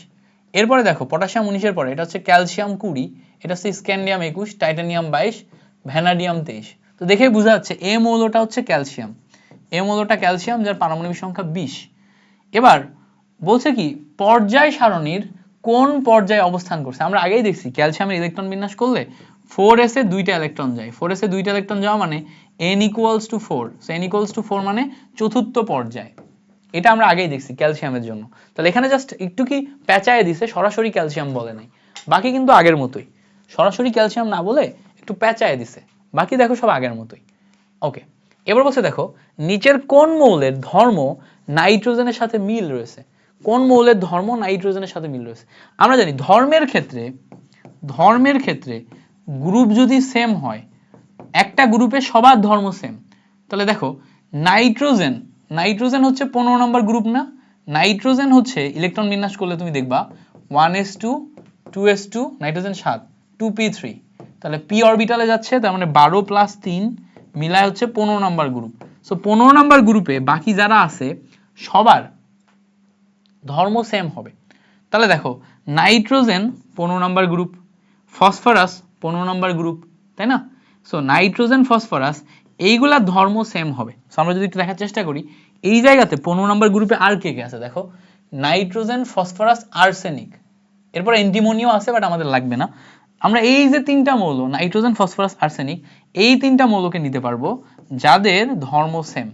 এরপরে দেখো পটাশিয়াম 19 এর পরে এটা হচ্ছে ক্যালসিয়াম 20, এটা হচ্ছে স্ক্যান্ডিয়াম 21, টাইটানিয়াম 22, ভ্যানাডিয়াম 23। তো দেখেই বোঝা যাচ্ছে এ মৌলটা হচ্ছে ক্যালসিয়াম, এ মৌলটা ক্যালসিয়াম যার পারমাণবিক সংখ্যা 20। এবার বলছে কি পর্যায় সারণীর কোন পর্যায়ে অবস্থান করছে? আমরা আগেই দেখছি ক্যালসিয়ামের ইলেকট্রন বিন্যাস করলে 4s এ দুইটা ইলেকট্রন যায়, 4s এ দুইটা ইলেকট্রন যাওয়া মানে n = 4, সো n = 4 মানে চতুর্থ পর্যায়। এটা আমরা আগেই দেখছি ক্যালসিয়ামের জন্য। তাহলে এখানে জাস্ট একটু কি পেঁচায় দিছে, সরাসরি ক্যালসিয়াম বলে নাই, বাকি কিন্তু আগের মতোই, সরাসরি ক্যালসিয়াম না বলে একটু পেঁচায় দিছে, বাকি দেখো সব আগের মতোই। ওকে, এবার বলছে দেখো নিচের কোন মৌলের ধর্ম নাইট্রোজেনের সাথে মিল রয়েছে? কোন মৌলের ধর্ম নাইট্রোজেনের সাথে মিল রয়েছে? আমরা জানি ধর্মের ক্ষেত্রে গ্রুপ যদি সেম হয়, একটা গ্রুপে সবার ধর্ম সেম, তাহলে দেখো নাইট্রোজেন হচ্ছে 15 নম্বর গ্রুপ না? নাইট্রোজেন হচ্ছে ইলেকট্রন বিন্যাস করলে তুমি দেখবা 1s2 2s2, নাইট্রোজেন 7 2p3, তাহলে p অরবিটালে যাচ্ছে, তার মানে 12 + 3 মিলায় হচ্ছে 15 নম্বর গ্রুপ। সো 15 নম্বর গ্রুপে বাকি যারা আছে সবার ধর্ম সেম হবে। তাহলে দেখো নাইট্রোজেন 15 নম্বর গ্রুপ, ফসফরাস 15 নম্বর গ্রুপ, তাই না? সো নাইট্রোজেন ফসফরাস এইগুলা ধর্ম সেম হবে। সো আমরা যদি একটু দেখার চেষ্টা করি এই জায়গাতে 15 নম্বর গ্রুপে আর কে কে আছে দেখো, নাইট্রোজেন ফসফরাস আর্সেনিক, এরপর অ্যান্টিমোনিও আছে বাট আমাদের লাগবে না। আমরা এই যে তিনটা মৌল নাইট্রোজেন ফসফরাস আর্সেনিক এই তিনটা মৌলকে নিতে পারবো যাদের ধর্ম same.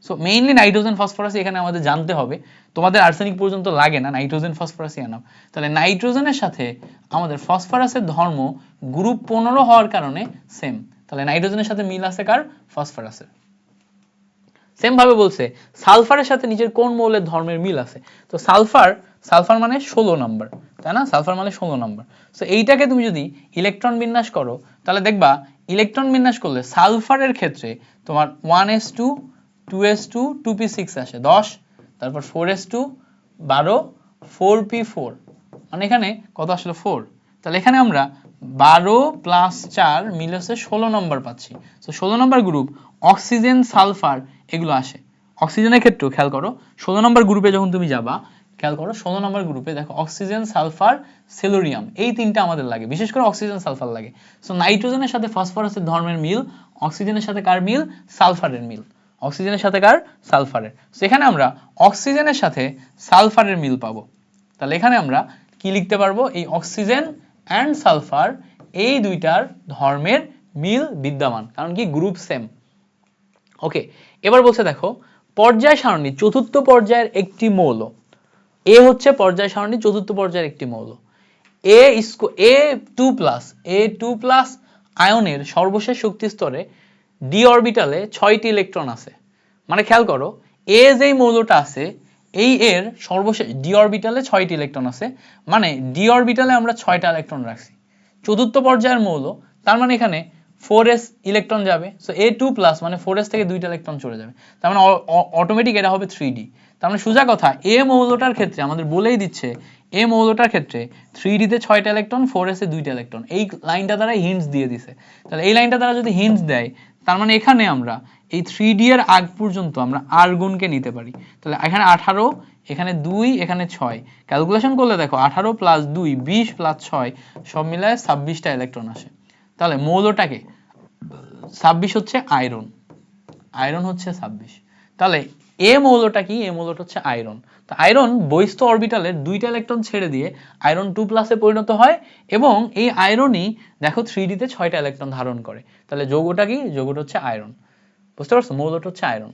So mainly nitrogen phosphorus এখানে আমাদের জানতে হবে, তোমাদের আর্সেনিক পর্যন্ত লাগে না, নাইট্রোজেন ফসফরাসই আনাম। তাহলে নাইট্রোজেনের সাথে আমাদের ফসফরাসের ধর্ম গ্রুপ 15 হওয়ার কারণে সেম, তাহলে নাইট্রোজেনের সাথে মিল আছে কার? ফসফরাসের। সেম ভাবে বলছে সালফারের সাথে নিচের কোন মৌলের ধর্মের মিল আছে? তো সালফার মানে 16 নম্বর, তাই না? সালফার মানে 16 নম্বর। সো এইটাকে তুমি যদি ইলেকট্রন বিন্যাস করো তাহলে দেখবা ইলেকট্রন বিন্যাস করলে সালফারের ক্ষেত্রে তোমার 1s2 2s2 2p6 আসে 10, তারপর 4s2 12 4p4, মানে এখানে কত আসলে 4, তাহলে এখানে আমরা 12 + 4 মিলে হচ্ছে 16 নম্বর পাচ্ছি। তো 16 নম্বর গ্রুপ অক্সিজেন সালফার এগুলো আসে। অক্সিজেনের ক্ষেত্রেও খেয়াল করো 16 নম্বর গ্রুপে যখন তুমি যাবা, খেয়াল করো 16 নম্বর গ্রুপে দেখো অক্সিজেন সালফার সেলুরিয়াম এই তিনটা আমাদের লাগে, বিশেষ করে অক্সিজেন সালফার লাগে। সো নাইট্রোজেনের সাথে ফসফরাসের ধর্মের মিল, অক্সিজেনের সাথে কার মিল? সালফারের মিল, অক্সিজেনের সাথে কার? সালফারের। সেখানে আমরা অক্সিজেনের সাথে সালফারের মিল পাবো। তাহলে এখানে আমরা কি লিখতে পারবো? এই অক্সিজেন অ্যান্ড সালফার এই দুইটার ধর্মের মিল বিদ্যমান, কারণ কি গ্রুপ সেম। ওকে, এবার বলছে দেখো পর্যায় সারণী চতুর্থ পর্যায়ের একটি মৌল, এ হচ্ছে পর্যায় সারণী চতুর্থ পর্যায়ের একটি মৌল, A2+ আয়নের সর্বশেষ শক্তি স্তরে ডি অরবিটালে 6টি ইলেকট্রন আছে। মানে খেয়াল করো এ যেই মৌলটা আছে এই এর সর্বশেষ ডি অরবিটালে 6টি ইলেকট্রন আছে, মানে ডি অরবিটালে আমরা 6টা ইলেকট্রন রাখছি, চতুর্থ পর্যায়ের মৌল, তার মানে এখানে 4s ইলেকট্রন যাবে। সো A2+ মানে 4s থেকে দুইটা ইলেকট্রন চলে যাবে, তার মানে অটোমেটিক এটা হবে 3d। তার মানে সোজা কথা এ মৌলটার ক্ষেত্রে আমাদের বলেই দিচ্ছে এ মৌলটার ক্ষেত্রে 3d তে 6টা ইলেকট্রন, 4s এ দুইটা ইলেকট্রন, এই লাইনটা দ্বারা হিন্টস দিয়ে দিছে। তাহলে এই লাইনটা দ্বারা যদি হিন্টস দেয় তার মানে এখানে আমরা এই 3d এর আগ পর্যন্ত আমরা আর্গনকে নিতে পারি। তাহলে এখানে 18, এখানে 2, এখানে 6, ক্যালকুলেশন করলে দেখো 18 + 2 20 + 6 সব মিলায় 26টা ইলেকট্রন আসে। তাহলে মৌলটাকে 26 হচ্ছে আয়রন, আয়রন হচ্ছে 26। তাহলে এ মৌলটা কি? এ মৌলটা হচ্ছে আয়রন। তো আয়রন বহিস্থ অরবিটালের দুইটা ইলেকট্রন ছেড়ে দিয়ে আয়রন 2+ এ পরিণত হয় এবং এই আয়রনই দেখো 3d তে 6টা ইলেকট্রন ধারণ করে। তাহলে যৌগটা কি? যৌগটা হচ্ছে আয়রন। বুঝতে পারছো? মৌলটা হচ্ছে আয়রন।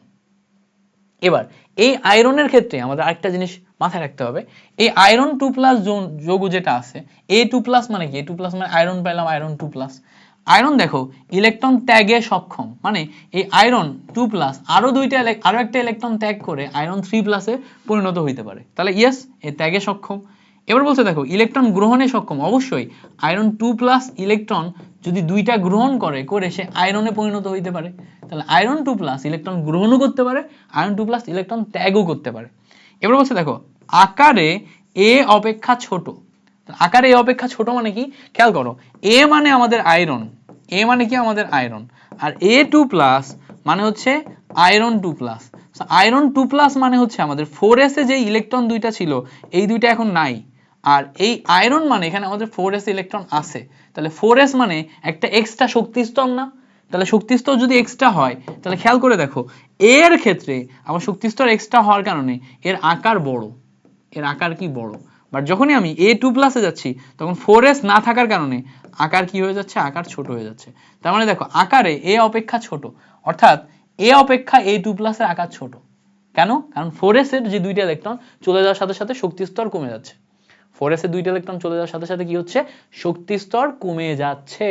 এবার এই আয়রনের ক্ষেত্রে আমাদের আরেকটা জিনিস মাথায় রাখতে হবে, এই আয়রন 2+ যৌগ যেটা আছে A2+ মানে কি? A2+ মানে আয়রন পাইলাম, আয়রন 2+। আয়রন দেখো ইলেকট্রন ত্যাগে সক্ষম, মানে এই আয়রন 2+ আরো একটা ইলেকট্রন ত্যাগ করে আয়রন 3+ এ পরিণত হইতে পারে। তাহলে ইয়েস এ ত্যাগে সক্ষম। এবার বলছে দেখো ইলেকট্রন গ্রহণে সক্ষম, অবশ্যই আয়রন 2+ ইলেকট্রন যদি দুইটা গ্রহণ করে সে আয়রনে পরিণত হইতে পারে। তাহলে আয়রন 2+ ইলেকট্রন গ্রহণও করতে পারে, আয়রন 2+ ইলেকট্রন ত্যাগও করতে পারে। এবার বলছে দেখো আকারে এ অপেক্ষা ছোট, আকার এ অপেক্ষা ছোট মানে কি খেয়াল করো, এ মানে আমাদের আয়রন, এ মানে কি আমাদের আয়রন, আর A2+ মানে হচ্ছে আয়রন 2+, আয়রন 2+ মানে হচ্ছে আমাদের 4s এ যে ইলেকট্রন দুইটা ছিল এই দুইটা এখন নাই, আর এই আয়রন মানে এখানে আমাদের 4s ইলেকট্রন আছে, তাহলে 4s মানে একটা এক্সট্রা শক্তি স্তর না, তাহলে শক্তি স্তর যদি এক্সট্রা হয় তাহলে খেয়াল করে দেখো এর ক্ষেত্রে আমার শক্তি স্তর এক্সট্রা হওয়ার কারণে এর আকার বড়, এর আকার কি বড়, বাট যখনই আমি A2+ এ যাচ্ছি তখন 4s না থাকার কারণে আকার কি হয়ে যাচ্ছে, আকার ছোট হয়ে যাচ্ছে। তার মানে দেখো আকারে এ অপেক্ষা ছোট, অর্থাৎ এ অপেক্ষা A2+ এর আকার ছোট। কেন? কারণ 4s এর যে দুইটা ইলেকট্রন চলে যাওয়ার সাথে সাথে শক্তি স্তর কমে যাচ্ছে, 4s এর দুইটা ইলেকট্রন চলে যাওয়ার সাথে সাথে কি হচ্ছে, শক্তি স্তর কমে যাচ্ছে।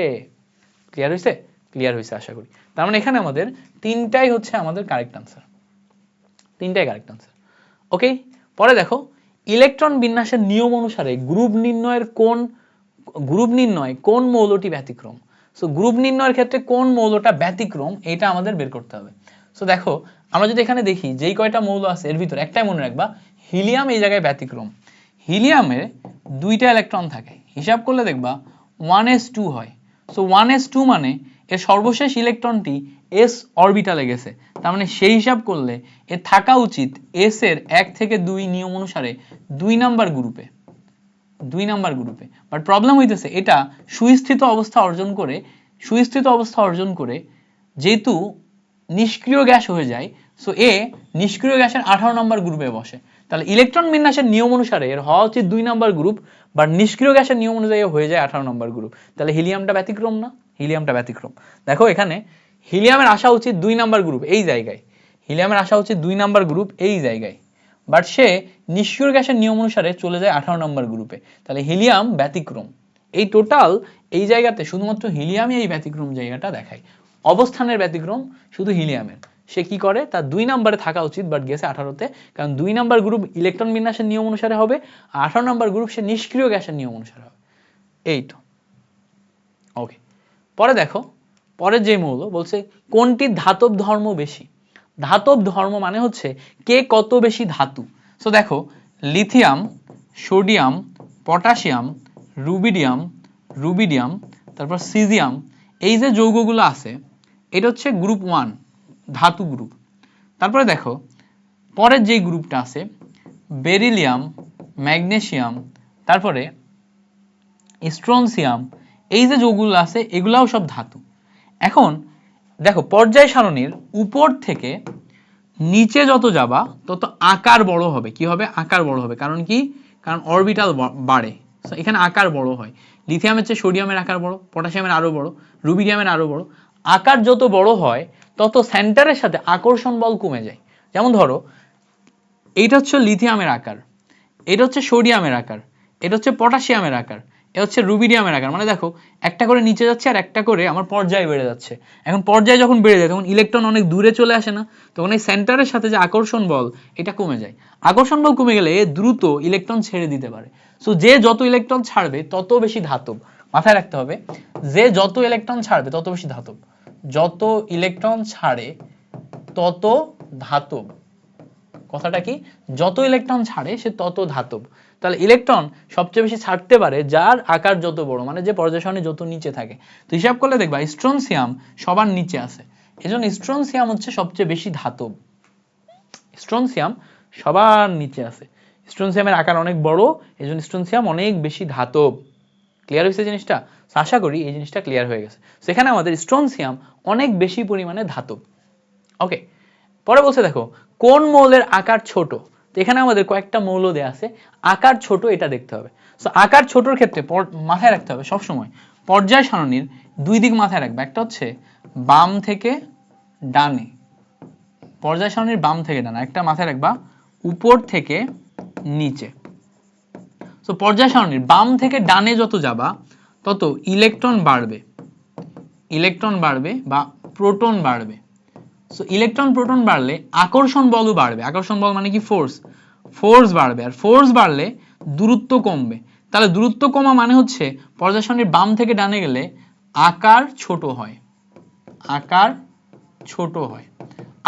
ক্লিয়ার হয়েছে? ক্লিয়ার হয়েছে আশা করি। তার মানে এখানে আমাদের তিনটাই হচ্ছে আমাদের কারেক্ট আনসার, তিনটাই কারেক্ট আনসার। ওকে, পরে দেখো ইলেকট্রন বিন্যাসের নিয়ম অনুসারে গ্রুপ নির্ণয় কোন মৌলটি ব্যতিক্রম। সো গ্রুপ নির্ণয়ের ক্ষেত্রে কোন মৌলটা ব্যতিক্রম এটা আমাদের বের করতে হবে। সো দেখো আমরা যদি এখানে দেখি যেই কয়টা মৌল আছে এর ভিতরে একটাই মনে রাখবা, হিলিয়াম এই জায়গায় ব্যতিক্রম। হিলিয়ামে দুইটা ইলেকট্রন থাকে, হিসাব করলে দেখবা 1s2 হয়। সো 1s2 মানে এর সর্বশেষ ইলেকট্রনটি s অরবিটালে গেছে, তার মানে সেই হিসাব করলে এর থাকা উচিত s এর 1 থেকে 2 নিয়ম অনুসারে 2 নাম্বার গ্রুপে, 2 নাম্বার গ্রুপে। বাট প্রবলেম হইতেছে এটা সুস্থিত অবস্থা অর্জন করে যেহেতু নিষ্ক্রিয় গ্যাস হয়ে যায়, সো এ নিষ্ক্রিয় গ্যাসের 18 নম্বর গ্রুপে বসে। তাহলে ইলেকট্রন বিন্যাসের নিয়ম অনুসারে এর হওয়া উচিত 2 নাম্বার গ্রুপ, বাট নিষ্ক্রিয় গ্যাসের নিয়ম অনুযায়ী হয়ে যায় 18 নম্বর গ্রুপ। তাহলে হিলিয়ামটা ব্যতিক্রম না? হিলিয়ামটা ব্যতিক্রম। দেখো এখানে হিলিয়ামের আসা উচিত 2 নাম্বার গ্রুপ এই জায়গায়, হিলিয়ামের আসা উচিত 2 নাম্বার গ্রুপ এই জায়গায়, বাট সে নিষ্ক্রিয় গ্যাসের নিয়ম অনুসারে চলে যায় 18 নম্বর গ্রুপে। তাহলে হিলিয়াম ব্যতিক্রম। এই টোটাল এই জায়গাতে শুধুমাত্র হিলিয়ামই এই ব্যতিক্রম জায়গাটা দেখায়, অবস্থানের ব্যতিক্রম শুধু হিলিয়ামের। সে কি করে, তার 2 নম্বরে থাকা উচিত বাট গেছে 18তে, কারণ 2 নাম্বার গ্রুপ ইলেকট্রন বিন্যাসের নিয়ম অনুসারে হবে, আর 18 নম্বর গ্রুপ সে নিষ্ক্রিয় গ্যাসের নিয়ম অনুসারে হবে। এই তো ওকে। পরে দেখো পরের যে মৌল বলছে কোনটি ধাতব ধর্ম বেশি। ধাতব ধর্ম মানে হচ্ছে কে কত বেশি ধাতু। সো দেখো লিথিয়াম, সোডিয়াম, পটাশিয়াম, রুবিডিয়াম, তারপর সিজিয়াম, এই যে যৌগগুলো আছে এটা হচ্ছে গ্রুপ 1 ধাতু গ্রুপ। তারপরে দেখো পরের যে গ্রুপটা আছে বেরিলিয়াম, ম্যাগনেসিয়াম, তারপরে স্ট্রনসিয়াম, এই যে যৌগগুলো আছে এগুলাও সব ধাতু। এখন দেখো পর্যায় সারণীর উপর থেকে নিচে যত যাবা তত আকার বড় হবে। কি হবে? আকার বড় হবে। কারণ কি? কারণ অরবিটাল বাড়ে, এখানে আকার বড় হয়। লিথিয়ামের চেয়ে সোডিয়ামের আকার বড়, পটাশিয়ামের আরো বড়, রুবিডিয়ামের আরো বড়। আকার যত বড় হয় তত সেন্টারের সাথে আকর্ষণ বল কমে যায়। যেমন ধরো এইটা হচ্ছে লিথিয়ামের আকার, এটা হচ্ছে সোডিয়ামের আকার, এটা হচ্ছে পটাশিয়ামের আকার, এটা হচ্ছে রুবিডিয়ামের আকার। মানে দেখো একটা করে নিচে যাচ্ছে আর একটা করে আমার পর্যায় বেড়ে যাচ্ছে। এখন পর্যায় যখন বেড়ে যায় তখন ইলেকট্রন অনেক দূরে চলে আসে না, তখন এই সেন্টারের সাথে যে আকর্ষণ বল এটা কমে যায়। আকর্ষণ বল কমে গেলে দ্রুত ইলেকট্রন ছেড়ে দিতে পারে। সো যে যত ইলেকট্রন ছাড়বে তত বেশি ধাতব। মাথায় রাখতে হবে যে যত ইলেকট্রন ছাড়বে তত বেশি ধাতব, যত ইলেকট্রন ছাড়ে তত ধাতব। কথাটা কি? যত ইলেকট্রন ছাড়ে সে তত ধাতব। তাহলে ইলেকট্রন সবচেয়ে বেশি ছাড়তে পারে যার আকার যত বড়, মানে যে পর্যায় সারণী যত নিচে থাকে। তো হিসাব করলে দেখবা স্ট্রনসিয়াম সবার নিচে আছে, এজন্য স্ট্রনসিয়াম হচ্ছে সবচেয়ে বেশি ধাতব। স্ট্রনসিয়াম সবার নিচে আছে, স্ট্রনসিয়ামের আকার অনেক বড়, এজন্য স্ট্রনসিয়াম অনেক বেশি ধাতব। ক্লিয়ার হয়েছে জিনিসটা? আশা করি এই জিনিসটা ক্লিয়ার হয়ে গেছে। সেখানে আমাদের স্ট্রনসিয়াম অনেক বেশি পরিমাণে ধাতব। ওকে, পরে বলছে দেখো কোন মৌলের আকার ছোট। তো এখানে আমাদের কয়েকটা মৌল দেয়া আছে, আকার ছোট এটা দেখতে হবে। সো আকার ছোটর ক্ষেত্রে মাথায় রাখতে হবে সব সময় পর্যায় সারণীর দুই দিক মাথায় রাখবে, একটা হচ্ছে বাম থেকে ডানে, পর্যায় সারণীর বাম থেকে ডানে, একটা মাথায় রাখবা উপর থেকে নিচে। সো পর্যায় সারণীর বাম থেকে ডানে যত যাবা তত ইলেকট্রন বাড়বে বা প্রোটন বাড়বে। সো ইলেকট্রন প্রোটন বাড়লে আকর্ষণ বলও বাড়বে। আকর্ষণ বল মানে কি? ফোর্স বাড়বে, আর ফোর্স বাড়লে দূরত্ব কমবে। তাহলে দূরত্ব কমা মানে হচ্ছে পর্যায় সারণীর বাম থেকে ডানে গেলে আকার ছোট হয়,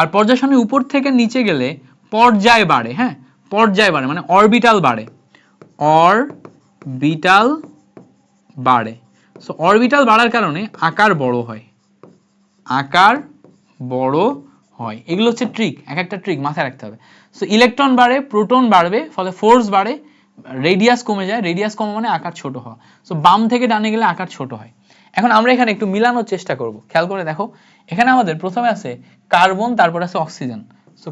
আর পর্যায় সারণীর উপর থেকে নিচে গেলে পর্যায় বাড়ে। হ্যাঁ, পর্যায় বাড়ে মানে অরবিটাল বাড়ে। অরবিটাল বাড়ে। সো অরবিটাল বাড়ার কারণে আকার বড় হয়, আকার বড় হয়। এগুলো হচ্ছে ট্রিক, এক একটা ট্রিক মাথায় রাখতে হবে। সো ইলেকট্রন বাড়ে, প্রোটন বাড়বে, ফলে ফোর্স বাড়ে, রেডিয়াস কমে যায়, রেডিয়াস কমে মানে আকার ছোট হওয়া। সো বাম থেকে ডানে গেলে আকার ছোট হয়। এখন আমরা এখানে একটু মিলানোর চেষ্টা করব, খেয়াল করে দেখো। এখানে আমাদের প্রথমে আছে কার্বন, তারপর আছে অক্সিজেন। সো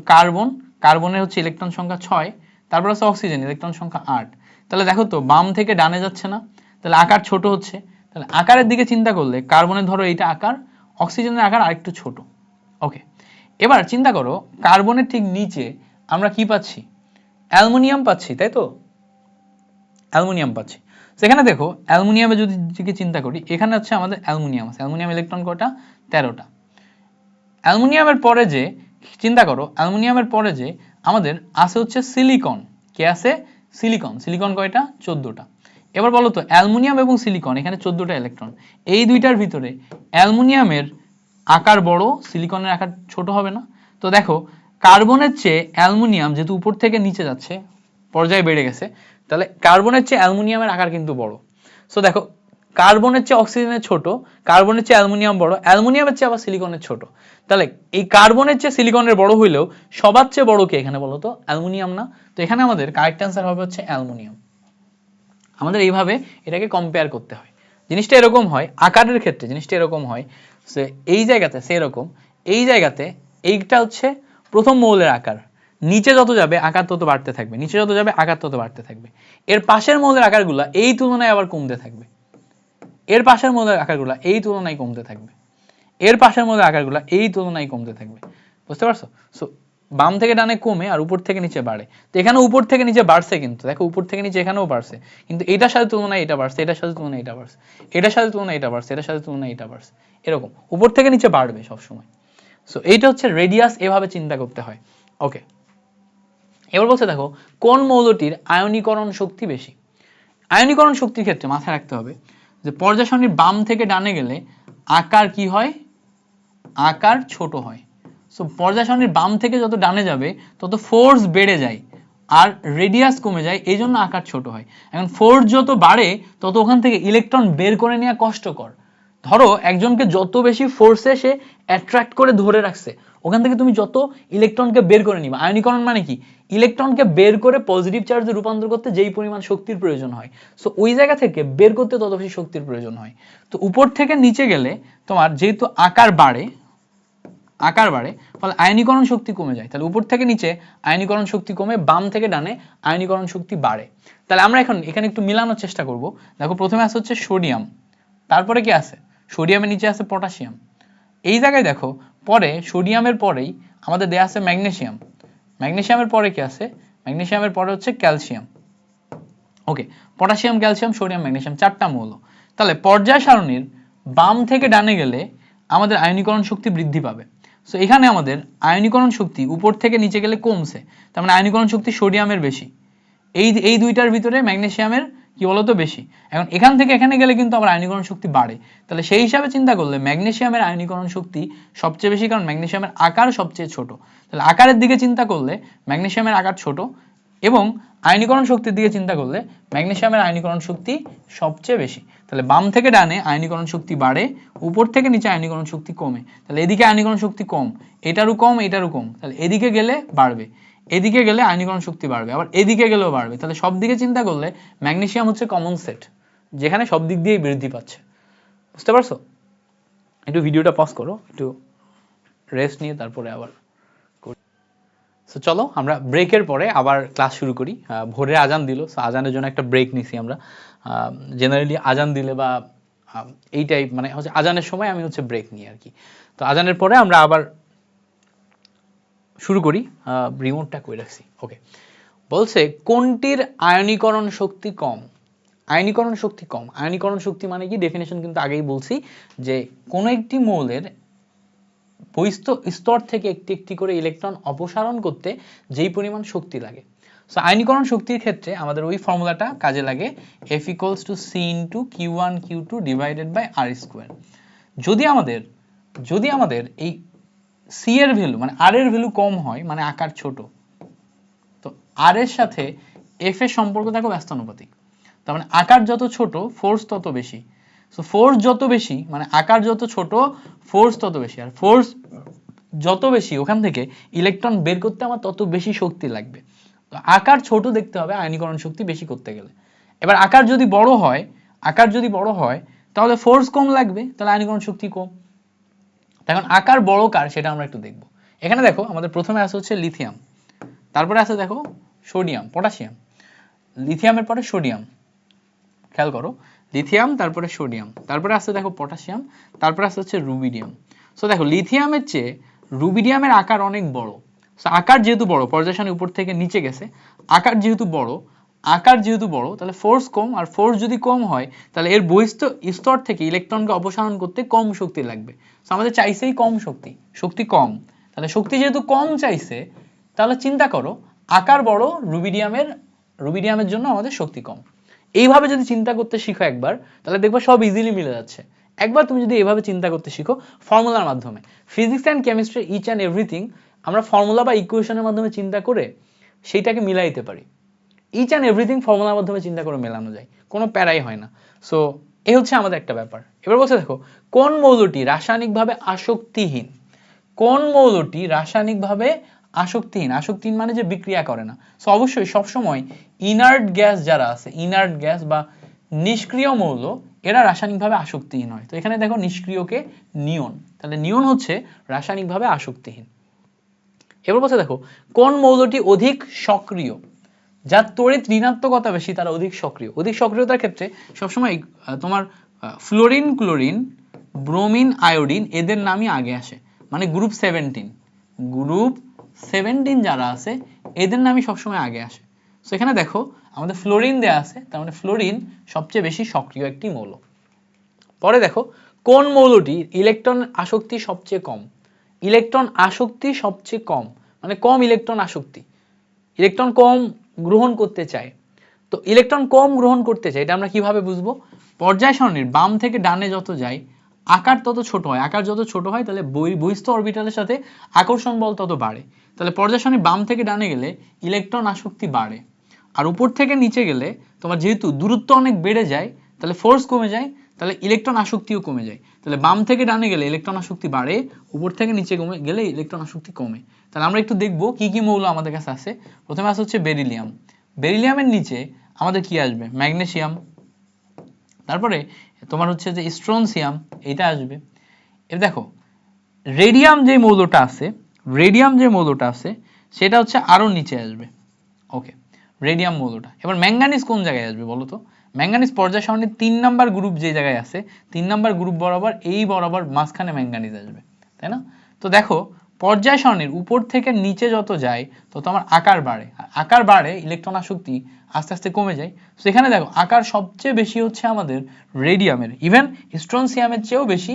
কার্বনের হচ্ছে ইলেকট্রন সংখ্যা 6, তারপর আছে অক্সিজেন ইলেকট্রন সংখ্যা 8। তাহলে দেখো তো বাম থেকে ডানে যাচ্ছে না, তাহলে আকার ছোট হচ্ছে। তাহলে আকারের দিকে চিন্তা করলে কার্বনের ধরো এইটা আকার, অক্সিজেনের আকার আরেকটু ছোট। ওকে, এবার চিন্তা করো কার্বনের ঠিক নিচে আমরা কি পাচ্ছি? অ্যালুমিনিয়াম পাচ্ছি, তাই তো? অ্যালুমিনিয়াম পাচ্ছি। সেখানে দেখো অ্যালুমিনিয়ামে যদি চিন্তা করি, এখানে হচ্ছে আমাদের অ্যালুমিনিয়াম আছে। অ্যালুমিনিয়াম ইলেকট্রন কয়টা? 13টা। অ্যালুমিনিয়ামের পরে যে চিন্তা করো, অ্যালুমিনিয়ামের পরে যে আমাদের আছে হচ্ছে সিলিকন। কে আছে? সিলিকন। সিলিকন কয়টা? 14টা। এবার বলো তো অ্যালুমিনিয়াম এবং সিলিকন, এখানে 14টা ইলেকট্রন। এই দুইটার ভিতরে অ্যালুমিনিয়ামের আকার বড়, সিলিকনের আকার ছোট হবে না? তো দেখো কার্বনের চেয়ে অ্যালুমিনিয়াম যেহেতু উপর থেকে নিচে যাচ্ছে, পর্যায়ে বেড়ে গেছে, তাহলে কার্বনের চেয়ে অ্যালুমিনিয়ামের আকার কিন্তু বড়। সো দেখো কার্বনের চেয়ে অক্সিজেনের ছোট, কার্বনের চেয়ে অ্যালুমিনিয়াম বড়, অ্যালুমিনিয়ামের চেয়ে আবার সিলিকনের ছোট। তাহলে এই কার্বনের চেয়ে সিলিকনের বড় হইলেও সবার চেয়ে বড় কে এখানে বলো তো? অ্যালুমিনিয়াম না? তো এখানে আমাদের কারেক্ট অ্যান্সার হবে হচ্ছে অ্যালুমিনিয়াম। আমাদের এইভাবে এটাকে কম্পেয়ার করতে হয়। জিনিসটা এরকম হয় আকারের ক্ষেত্রে, জিনিসটা এরকম হয় যে এই জায়গাতে সেরকম, এই জায়গাতে এইটা হচ্ছে প্রথম মৌলের আকার, নিচে যত যাবে আকার তত বাড়তে থাকবে, নিচে যত যাবে আকার তত বাড়তে থাকবে। এর পাশের মৌলের আকারগুলো এই তুলনায় আবার কমতে থাকবে, এর পাশের মৌলের আকারগুলো এই তুলনায় কমতে থাকবে, এর পাশের মৌলের আকারগুলো এই তুলনায় কমতে থাকবে। বুঝতে পারছো? সো বাম থেকে ডানে কমে আর উপর থেকে নিচে বাড়ে। তো এখানে উপর থেকে নিচে বাড়ছে, কিন্তু দেখো উপর থেকে নিচে এখানেও বাড়ছে, কিন্তু এটার সাথে তুলনায় এটা বাড়ছে, এটার সাথে তুলনায় এটা বাড়ছে, এটার সাথে তুলনায় এটা বাড়ছে, এটার সাথে তুলনায় এটা বাড়ছে, এরকম উপর থেকে নিচে বাড়বে সব সময়। সো এইটা হচ্ছে রেডিয়াস, এভাবে চিন্তা করতে হয়। ওকে, এবার বলছে দেখো কোন মৌলটির আয়নীকরণ শক্তি বেশি? আয়নীকরণ শক্তির ক্ষেত্রে মাথায় রাখতে হবে যে পর্যায় সারণীর বাম থেকে ডানে গেলে আকার কি হয়? আকার ছোট হয়। সো পর্যায় সারণীর বাম থেকে যত ডানে যাবে তত ফোর্স বেড়ে যায় আর রেডিয়াস কমে যায়, এই জন্য আকার ছোট হয়। এখন ফোর্স যত বাড়ে তত ওখান থেকে ইলেকট্রন বের করে নেওয়া কষ্টকর। ধরো একজনকে যত বেশি ফোর্সে সে অ্যাট্রাক্ট করে ধরে রাখছে, ওখান থেকে তুমি যত ইলেকট্রনকে বের করে নিবা। আয়নীকরণ মানে কি? ইলেকট্রনকে বের করে পজিটিভ চার্জে রূপান্তর করতে যেই পরিমাণ শক্তির প্রয়োজন হয়, সো ওই জায়গা থেকে বের করতে তত বেশি শক্তির প্রয়োজন হয়। তো উপর থেকে নিচে গেলে তোমার যেহেতু আকার বাড়ে, ফলে আয়নীকরণ শক্তি কমে যায়। তাহলে উপর থেকে নিচে আয়নীকরণ শক্তি কমে, বাম থেকে ডানে আয়নীকরণ শক্তি বাড়ে। তাহলে আমরা এখন এখানে একটু মিলানোর চেষ্টা করব। দেখো প্রথমে আছে হচ্ছে সোডিয়াম, তারপরে কি আছে? সোডিয়ামের নিচে আছে পটাশিয়াম। এই জায়গায় দেখো পরে সোডিয়ামের পরেই আমাদের দেয়া আছে ম্যাগনেসিয়াম। ম্যাগনেসিয়ামের পরে কি আছে? ম্যাগনেসিয়ামের পরে হচ্ছে ক্যালসিয়াম। ওকে, পটাশিয়াম, ক্যালসিয়াম, সোডিয়াম, ম্যাগনেসিয়াম, 4টা মৌল। তাহলে পর্যায় সারণীর বাম থেকে ডানে গেলে আমাদের আয়নীকরণ শক্তি বৃদ্ধি পাবে। সো এখানে আমাদের আয়নীকরণ শক্তি উপর থেকে নিচে গেলে কমছে, তার মানে আয়নীকরণ শক্তি সোডিয়ামের বেশি। এই দুইটার ভিতরে ম্যাগনেসিয়ামের কি বলতো বেশি। এখন এখান থেকে এখানে গেলে কিন্তু আবার আয়নীকরণ শক্তি বাড়ে। তাহলে সেই হিসাবে চিন্তা করলে ম্যাগনেসিয়ামের আয়নীকরণ শক্তি সবচেয়ে বেশি, কারণ ম্যাগনেসিয়ামের আকার সবচেয়ে ছোট। তাহলে আকারের দিকে চিন্তা করলে ম্যাগনেসিয়ামের আকার ছোট, এবং আয়নীকরণ শক্তির দিকে চিন্তা করলে ম্যাগনেসিয়ামের আয়নীকরণ শক্তি সবচেয়ে বেশি। তাহলে বাম থেকে ডানে আয়নীকরণ শক্তি বাড়ে, উপর থেকে নিচে আয়নীকরণ শক্তি কমে। তাহলে এদিকে আয়নীকরণ শক্তি কম, এটারও কম, এটারও কম, তাহলে এদিকে গেলে বাড়বে, এদিকে গেলে আয়নীকরণ শক্তি বাড়বে, আবার এদিকে গেলেও বাড়বে। তাহলে সব দিকে চিন্তা করলে ম্যাগনেসিয়াম হচ্ছে কমন সেট, যেখানে সব দিক দিয়েই বৃদ্ধি পাচ্ছে। বুঝতে পারছো? একটু ভিডিওটা পজ করো, একটু রেস্ট নিয়ে তারপরে আবার। সো চলো আমরা ব্রেকের পরে আবার ক্লাস শুরু করি। ভোরে আজান দিল, সো আজানের জন্য একটা ব্রেক নিছি আমরা। জেনারেলি আজান দিলে বা এই টাইপ মানে হচ্ছে আজানের সময় আমি হচ্ছে ব্রেক নিই আর কি। তো আজানের পরে আমরা আবার শুরু করি। রিমোটটা কই রাখছি? ওকে, বলছে কোনটির আয়নীকরণ শক্তি কম? আয়নীকরণ শক্তি কম, আয়নীকরণ শক্তি মানে কি? ডেফিনেশন কিন্তু আগেই বলছি যে কোন একটি মৌলের বহিস্থ স্তর থেকে একটি একটি করে ইলেকট্রন অপসারণ করতে যেই পরিমাণ শক্তি লাগে। সো আয়নীকরণ শক্তির ক্ষেত্রে আমাদের ওই ফর্মুলাটা কাজে লাগে, F = C × Q1 Q2 / R²। যদি আমাদের এই C এর ভ্যালু মানে R এর ভ্যালু কম হয়, মানে আকার ছোট, তো R এর সাথে এফ এর সম্পর্ক দেখো ব্যস্তানুপাতিক, তার মানে আকার যত ছোট ফোর্স তত বেশি। সো ফোর্স যত বেশি মানে আকার যত ছোট ফোর্স তত বেশি, আর ফোর্স যত বেশি ওখান থেকে ইলেকট্রন বের করতে আমার তত বেশি শক্তি লাগবে। তো আকার ছোট দেখতে হবে আয়নীকরণ শক্তি বেশি করতে গেলে। এবার আকার যদি বড় হয়, আকার যদি বড় হয় তাহলে ফোর্স কম লাগবে, তাহলে আয়নীকরণ শক্তি কম। এখন আকার বড় কার সেটা আমরা একটু দেখব। এখানে দেখো আমাদের প্রথমে আছে হচ্ছে লিথিয়াম, তারপরে আছে দেখো সোডিয়াম, পটাশিয়াম, লিথিয়ামের পরে সোডিয়াম, খেয়াল করো লিথিয়াম তারপরে সোডিয়াম, তারপরে আছে দেখো পটাশিয়াম, তারপরে আছে হচ্ছে রুবিডিয়াম। সো দেখো লিথিয়ামের চেয়ে রুবিডিয়ামের আকার অনেক বড়। সো আকার যেহেতু বড়, পর্যায় সারণী উপর থেকে নিচে গেছে, আকার যেহেতু বড় তাহলে ফোর্স কম, আর ফোর্স যদি কম হয় তাহলে এর বহিস্থ স্তর থেকে ইলেকট্রনকে অপসারণ করতে কম শক্তি লাগবে। সো আমাদের চাইছেই কম শক্তি কম, তাহলে শক্তি যেহেতু কম চাইছে তাহলে চিন্তা করো আকার বড় রুবিডিয়ামের জন্য আমাদের শক্তি কম। এইভাবে যদি চিন্তা করতে শিখো একবার, তাহলে দেখবা সব ইজিলি মিলে যাচ্ছে। একবার তুমি যদি এইভাবে চিন্তা করতে শিখো ফর্মুলার মাধ্যমে, physics and chemistry each and everything আমরা ফর্মুলা বা ইকুয়েশনের মাধ্যমে চিন্তা করে সেইটাকে মিলাইতে পারি। ইচ অ্যান্ড এভরিথিং ফর্মুলার মাধ্যমে চিন্তা করে মেলানো যায়, কোনো প্যারাই হয় না। সো এই হচ্ছে আমাদের একটা ব্যাপার। এবার বলছে দেখো কোন মৌলটি রাসায়নিকভাবে আসক্তিহীন, কোন মৌলটি রাসায়নিকভাবে আসক্তিহীন, আসক্তিহীন মানে যে বিক্রিয়া করে না। সো অবশ্যই সবসময় ইনার্ট গ্যাস যারা আছে, ইনার্ট গ্যাস বা নিষ্ক্রিয় মৌল, এরা রাসায়নিকভাবে আসক্তিহীন হয়। তো এখানে দেখো নিষ্ক্রিয়কে নিয়ন, তাহলে নিয়ন হচ্ছে রাসায়নিকভাবে আসক্তিহীন। এবার বলছে দেখো কোন মৌলটি অধিক সক্রিয়, যার তড়িৎ ঋণাত্মকতা বেশি তারা অধিক সক্রিয়। অধিক সক্রিয়তার ক্ষেত্রে সবসময় তোমার ফ্লোরিন, ক্লোরিন, ব্রোমিন, আয়োডিন এদের নামই আগে আসে, মানে গ্রুপ 17 যারা আছে এদের নামই সবসময় আগে আসে। সো এখানে দেখো আমাদের ফ্লোরিন দেয়া আছে, তার মানে ফ্লোরিন সবচেয়ে বেশি সক্রিয় একটি মৌল। পরে দেখো কোন মৌলটির ইলেকট্রন আসক্তি সবচেয়ে কম, ইলেকট্রন আসক্তি সবচেয়ে কম মানে কম ইলেকট্রন আসক্তি, ইলেকট্রন কম গ্রহণ করতে চায়। তো ইলেকট্রন কম গ্রহণ করতে চায় এটা আমরা কিভাবে বুঝবো, পর্যায় সারণীর বাম থেকে ডানে যত যায় আকার তত ছোট হয়, আকার যত ছোট হয় তাহলে বহিস্থ অরবিটালের সাথে আকর্ষণ বল তত বাড়ে। তাহলে পর্যায় সারণীর বাম থেকে ডানে গেলে ইলেকট্রন আসক্তি বাড়ে, আর উপর থেকে নিচে গেলে তোমার যেহেতু দূরত্ব অনেক বেড়ে যায় তাহলে ফোর্স কমে যায়, তাহলে ইলেকট্রন আসক্তিও কমে যায়। তাহলে বাম থেকে ডানে গেলে ইলেকট্রন আসক্তি বাড়ে, উপর থেকে নিচে গেলে ইলেকট্রন আসক্তি কমে। তাহলে আমরা একটু দেখবো কি কি মৌল আমাদের কাছে আছে। প্রথমে আছে হচ্ছে বেরিলিয়াম, বেরিলিয়ামের নিচে আমাদের কি আসবে, ম্যাগনেসিয়াম, তারপরে তোমার হচ্ছে যে স্ট্রনসিয়াম এটা আসবে। এবার দেখো রেডিয়াম যে মৌলটা আছে সেটা হচ্ছে আরো নিচে আসবে। ওকে, রেডিয়াম মৌলটা। এবার ম্যাঙ্গানিজ কোন জায়গায় আসবে বলো তো, ম্যাঙ্গানিজ পর্যায় সারণীর 3 নাম্বার গ্রুপ যে জায়গায় আছে 3 নাম্বার গ্রুপ বরাবর এই বরাবর মাঝখানে ম্যাঙ্গানিজ আসবে, তাই না? তো দেখো পর্যায় সারণীর উপর থেকে নিচে যত যায় তত আমার আকার বাড়ে, আকার বাড়ে ইলেকট্রন আসক্তি আস্তে আস্তে কমে যায়। সেখানে দেখো আকার সবচেয়ে বেশি হচ্ছে আমাদের রেডিয়ামের, ইভেন স্ট্রনসিয়ামের চেয়েও বেশি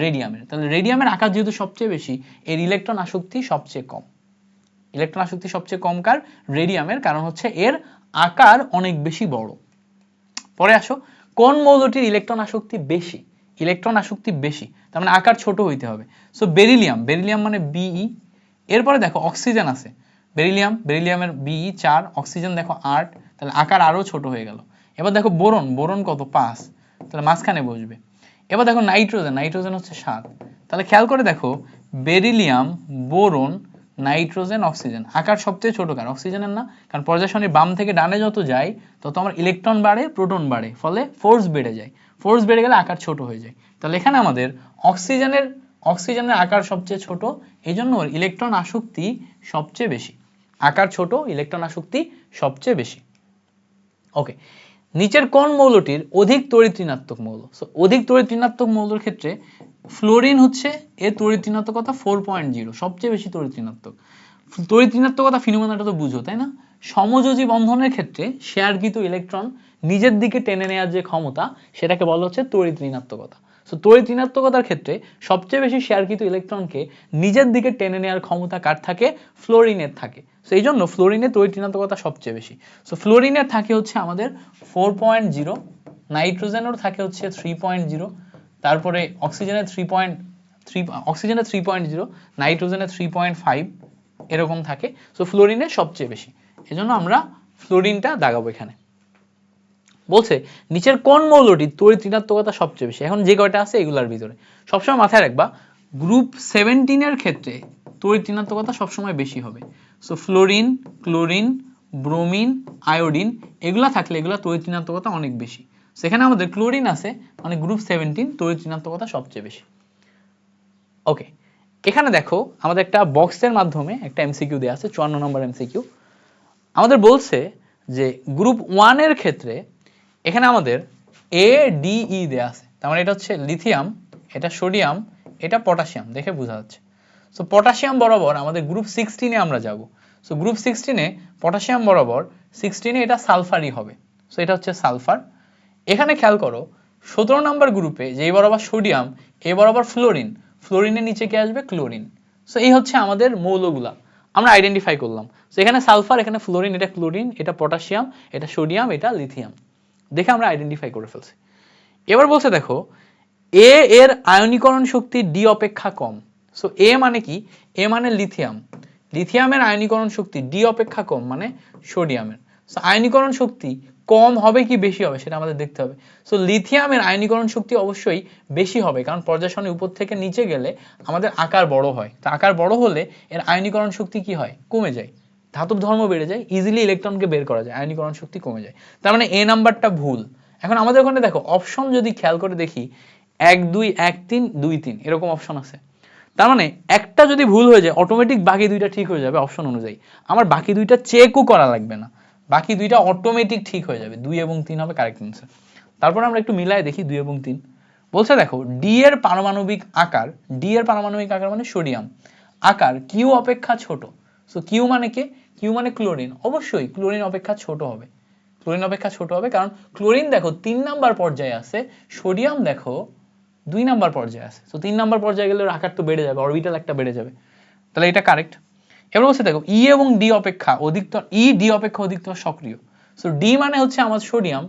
রেডিয়ামের। তাহলে রেডিয়ামের আকার যেহেতু সবচেয়ে বেশি, এর ইলেকট্রন আসক্তি সবচেয়ে কম। ইলেকট্রন আসক্তি সবচেয়ে কম কার, রেডিয়ামের, কারণ হচ্ছে এর আকার অনেক বেশি বড়। পরে আসো কোন মৌলটির ইলেকট্রন আসক্তি বেশি, ইলেকট্রন আসক্তি বেশি তার মানে আকার ছোট হইতে হবে। সো বেরিলিয়াম মানে বিই। এরপরে দেখো অক্সিজেন আছে, বেরিলিয়ামের বিই 4, অক্সিজেন দেখো 8, তাহলে আকার আরো ছোট হয়ে গেল। এবার দেখো বোরন কত 5, তাহলে মাঝখানে বসবে। এবার দেখো নাইট্রোজেন হচ্ছে 7, তাহলে খেয়াল করে দেখো বেরিলিয়াম, বোরন, নাইট্রোজেন, অক্সিজেন আকার সবচেয়ে ছোট কার, অক্সিজেনের না, কারণ পর্যায় সারণীর বাম থেকে ডানে যত যায় তত আমার ইলেকট্রন বাড়ে, প্রোটন বাড়ে, ফলে ফোর্স বেড়ে যায়, ফোর্স বেড়ে গেলে আকার ছোট হয়ে যায়। তাহলে এখানে আমাদের অক্সিজেনের আকার সবচেয়ে ছোট, এই জন্য ইলেকট্রন আসক্তি সবচেয়ে বেশি, আকার ছোট ইলেকট্রন আসক্তি সবচেয়ে বেশি। ওকে, নিচের কোন মৌলটির অধিক তড়িৎ ঋণাত্মক মৌল, সো অধিক তড়িৎ ঋণাত্মক মৌলের ক্ষেত্রে ফ্লোরিন হচ্ছে এর তড়িৎ ঋণাত্মকতা 4.0, সবচেয়ে বেশি তড়িৎ ঋণাত্মক। তড়িৎ ঋণাত্মকতা ফিনোমেনাটা তো বুঝো তাই না, সমযোজী বন্ধনের ক্ষেত্রে শেয়ারকৃত ইলেকট্রন নিজের দিকে টেনে নেওয়ার যে ক্ষমতা সেটাকে বলা হচ্ছে তড়িৎ ঋণাত্মকতা। সো তড়িৎ ঋণাত্মকতার ক্ষেত্রে সবচেয়ে বেশি শেয়ারকৃত ইলেকট্রনকে নিজের দিকে টেনে নেওয়ার ক্ষমতা কার থাকে, ফ্লোরিনের থাকে। সো এই জন্য ফ্লোরিনের তড়িৎ ঋণাত্মকতা সবচেয়ে বেশি। সো ফ্লোরিনের থাকে হচ্ছে আমাদের 4.0, নাইট্রোজেনের থাকে হচ্ছে 3.0, তারপরে অক্সিজেনের 3.0, নাইট্রোজেনের 3.5 এরকম থাকে। সো ফ্লোরিনের সবচেয়ে বেশি, এজন্য আমরা ফ্লোরিনটা দাগাবো এখানে। বলছে নিচের কোন মৌলটি তড়িৎ ঋণাত্মকতা সবচেয়ে বেশি? এখন যে কয়টা আছে এগুলার ভিতরে সবসময় মাথায় রাখবা গ্রুপ 17 এর ক্ষেত্রে তড়িৎ ঋণাত্মকতা সবসময় বেশি হবে। So fluorine, chlorine, bromine, iodine এগুলা থাকলে এগুলা তড়িৎ ঋণাত্মকতা অনেক বেশি। সেখানে আমাদের ক্লোরিন আছে মানে গ্রুপ 17 তড়িৎ ঋণাত্মকতা সবচেয়ে বেশি। ওকে, এখানে দেখো আমাদের একটা বক্সের মাধ্যমে একটা এমসিকিউ দেয়া আছে, 54 নম্বর এমসিকিউ। আমাদের বলছে যে গ্রুপ 1 এর ক্ষেত্রে এখানে আমাদের এ ডি ই দেয়া আছে, তার মানে এটা হচ্ছে লিথিয়াম, এটা সোডিয়াম, এটা পটাশিয়াম, দেখে বোঝা যাচ্ছে। সো পটাশিয়াম বরাবর আমাদের গ্রুপ 16 এ আমরা যাব। সো গ্রুপ 16 এ পটাশিয়াম বরাবর 16 এ এটা সালফারই হবে। সো এটা হচ্ছে সালফার। এখানে খেয়াল করো 17 নম্বর গ্রুপে যেই বরাবর সোডিয়াম, এই বরাবর ফ্লোরিন, ফ্লোরিনের নিচে কি আসবে? ক্লোরিন। সো এই হচ্ছে আমাদের মৌলগুলা আমরা আইডেন্টিফাই করলাম। সো এখানে সালফার, এখানে ফ্লোরিন, এটা ক্লোরিন, এটা পটাশিয়াম, এটা সোডিয়াম, এটা লিথিয়াম, দেখে আমরা আইডেন্টিফাই করে ফেলছি। এবার বলছে দেখো এ এর আয়নীকরণ শক্তি ডি অপেক্ষা কম। সো এ মানে কি? এ মানে লিথিয়াম, লিথিয়ামের আয়নীকরণ শক্তি ডি অপেক্ষা কম মানে সোডিয়ামের। সো আয়নীকরণ শক্তি কম হবে কি বেশি হবে সেটা আমাদের দেখতে হবে। সো লিথিয়ামের আয়নীকরণ শক্তি অবশ্যই বেশি হবে, কারণ পর্যায় সারণী উপর থেকে নিচে গেলে আমাদের আকার বড় হয়। তো আকার বড় হলে এর আয়নীকরণ শক্তি কি হয়? কমে যায়, ধাতব ধর্ম বেড়ে যায়, ইজিলি ইলেকট্রনকে বের করা যায়, আয়নীকরণ শক্তি কমে যায়। তার মানে এ নাম্বারটা ভুল। এখন আমাদের ওখানে দেখো অপশন যদি খেয়াল করে দেখি 1 2 1 3 2 3 এরকম অপশন আছে। তার মানে একটা যদি ভুল হয়ে যায় অটোমেটিক বাকি দুইটা ঠিক হয়ে যাবে অপশন অনুযায়ী। আমার বাকি দুইটা চেকও করা লাগবে না, বাকি দুইটা অটোমেটিক ঠিক হয়ে যাবে। 2 এবং 3 হবে কারেক্ট অ্যান্সার। তারপর আমরা একটু মিলায় দেখি 2 এবং 3। বলছে দেখো ডি এর পারমাণবিক আকার, ডি এর পারমাণবিক আকার মানে সোডিয়াম, আকার কিউ অপেক্ষা ছোট। সো কিউ মানে কে? কিউ মানে ক্লোরিন, অবশ্যই ক্লোরিন অপেক্ষা ছোট হবে, ক্লোরিন অপেক্ষা ছোট হবে, কারণ ক্লোরিন দেখো 3 নাম্বার পর্যায়ে আছে, সোডিয়াম দেখো 2 নাম্বার পর্যায়ে আছে। সো 3 নাম্বার পর্যায়ে গেলে ওর আকার তো বেড়ে যাবে, অরবিটাল একটা বেড়ে যাবে, তাহলে এটা কারেক্ট। এবার বলছে দেখো ই এবং ডি অপেক্ষা অধিকতর, ই ডি অপেক্ষা অধিকতর সক্রিয়। সো ডি মানে হচ্ছে আমার সোডিয়াম,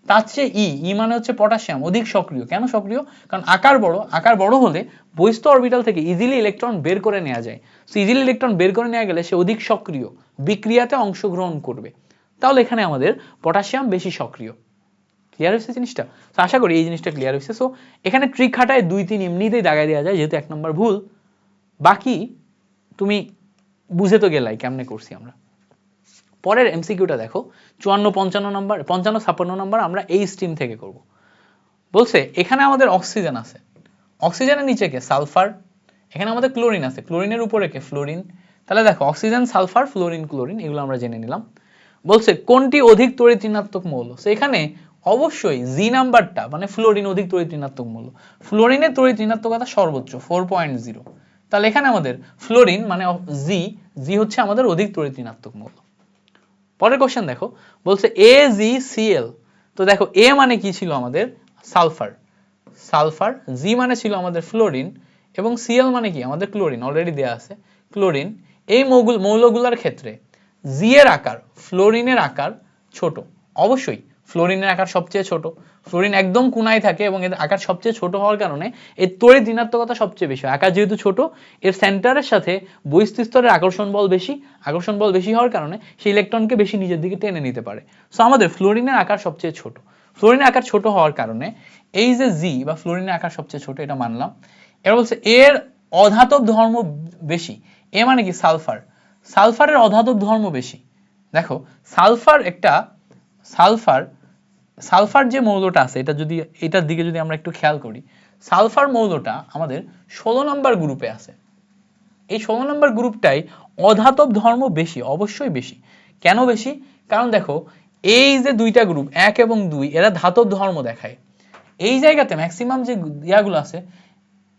তার চেয়ে ই মানে হচ্ছে পটাশিয়াম অধিক সক্রিয়। কেন সক্রিয়? কারণ আকার বড়, আকার বড় হলে বহিস্থ অরবিটাল থেকে ইজিলি ইলেকট্রন বের করে নেওয়া যায়। সো ইজিলি ইলেকট্রন বের করে নেওয়া গেলে সে অধিক সক্রিয়, বিক্রিয়াতে অংশগ্রহণ করবে, তাহলে এখানে আমাদের পটাশিয়াম বেশি সক্রিয়। ক্লিয়ার হয়েছে জিনিসটা? তো আশা করি এই জিনিসটা ক্লিয়ার হয়েছে। সো এখানে ট্রিক খাটায় 2 3 এমনিতেই দাগায় দেওয়া যায়, যেহেতু 1 নম্বর ভুল, বাকি তুমি বুঝে তো গেলাই কেমনে করছি আমরা। পরের এমসিকিউটা দেখো 54 55 নম্বর, 55 56 নম্বর আমরা এই স্ট্রিম থেকে করব। বলছে এখানে আমাদের অক্সিজেন আছে, অক্সিজেনের নিচে কে? সালফার, এখানে আমাদের ক্লোরিন আছে, ক্লোরিনের উপরে কে? ফ্লোরিন। তাহলে দেখো অক্সিজেন, সালফার, ফ্লোরিন, ক্লোরিন এগুলো আমরা জেনে নিলাম। বলছে কোনটি অধিক তড়িৎ ঋণাত্মক মৌল? সো এখানে অবশ্যই জি নাম্বারটা মানে ফ্লোরিন অধিক তড়িৎ ঋণাত্মক মৌল। ফ্লোরিনের তড়িৎ ঋণাত্মকতা সর্বোচ্চ 4.0। তাহলে এখানে আমাদের ফ্লোরিন মানে জি, জি হচ্ছে আমাদের অধিক তড়িৎ ঋণাত্মক মৌল। পরের কোশ্চেন দেখো, বলছে AgCl। তো দেখো এ মানে কি ছিল আমাদের? সালফার, সালফার, জি মানে ছিল আমাদের ফ্লোরিন, এবং Cl মানে কি? আমাদের ক্লোরিন, অলরেডি দেয়া আছে ক্লোরিন। এই মৌলগুলোর ক্ষেত্রে জি এর আকার ফ্লোরিনের আকার ছোট, অবশ্যই ফ্লোরিনের আকার সবচেয়ে ছোট, ফ্লোরিন একদম কোনায় থাকে এবং এর আকার সবচেয়ে ছোট হওয়ার কারণে এর তড়িৎ ঋণাত্মকতা সবচেয়ে বেশি। আকার যেহেতু ছোট, এর সেন্টারের সাথে বহিস্থ স্তরের আকর্ষণ বল বেশি, আকর্ষণ বল বেশি হওয়ার কারণে সেই ইলেকট্রনকে বেশি নিজের দিকে টেনে নিতে পারে। সো আমাদের ফ্লোরিনের আকার সবচেয়ে ছোট, ফ্লোরিনের আকার ছোট হওয়ার কারণে এই যে জি বা ফ্লোরিনের আকার সবচেয়ে ছোট এটা মানলাম। এবার বলছে এর অধাতব ধর্ম বেশি। এ মানে কি? সালফার, সালফারের অধাতব ধর্ম বেশি। দেখো সালফার একটা, সালফার, সালফার যে মৌলটা আছে এটা যদি, এটার দিকে যদি আমরা একটু খেয়াল করি, সালফার মৌলটা আমাদের 16 নম্বর গ্রুপে আছে। এই 16 নম্বর গ্রুপটাই অধাতব ধর্ম বেশি, অবশ্যই বেশি। কেন বেশি? কারণ দেখো এই যে দুইটা গ্রুপ 1 এবং 2 এরা ধাতব ধর্ম দেখায়, এই জায়গাতে ম্যাক্সিমাম যে ইয়াগুলো আছে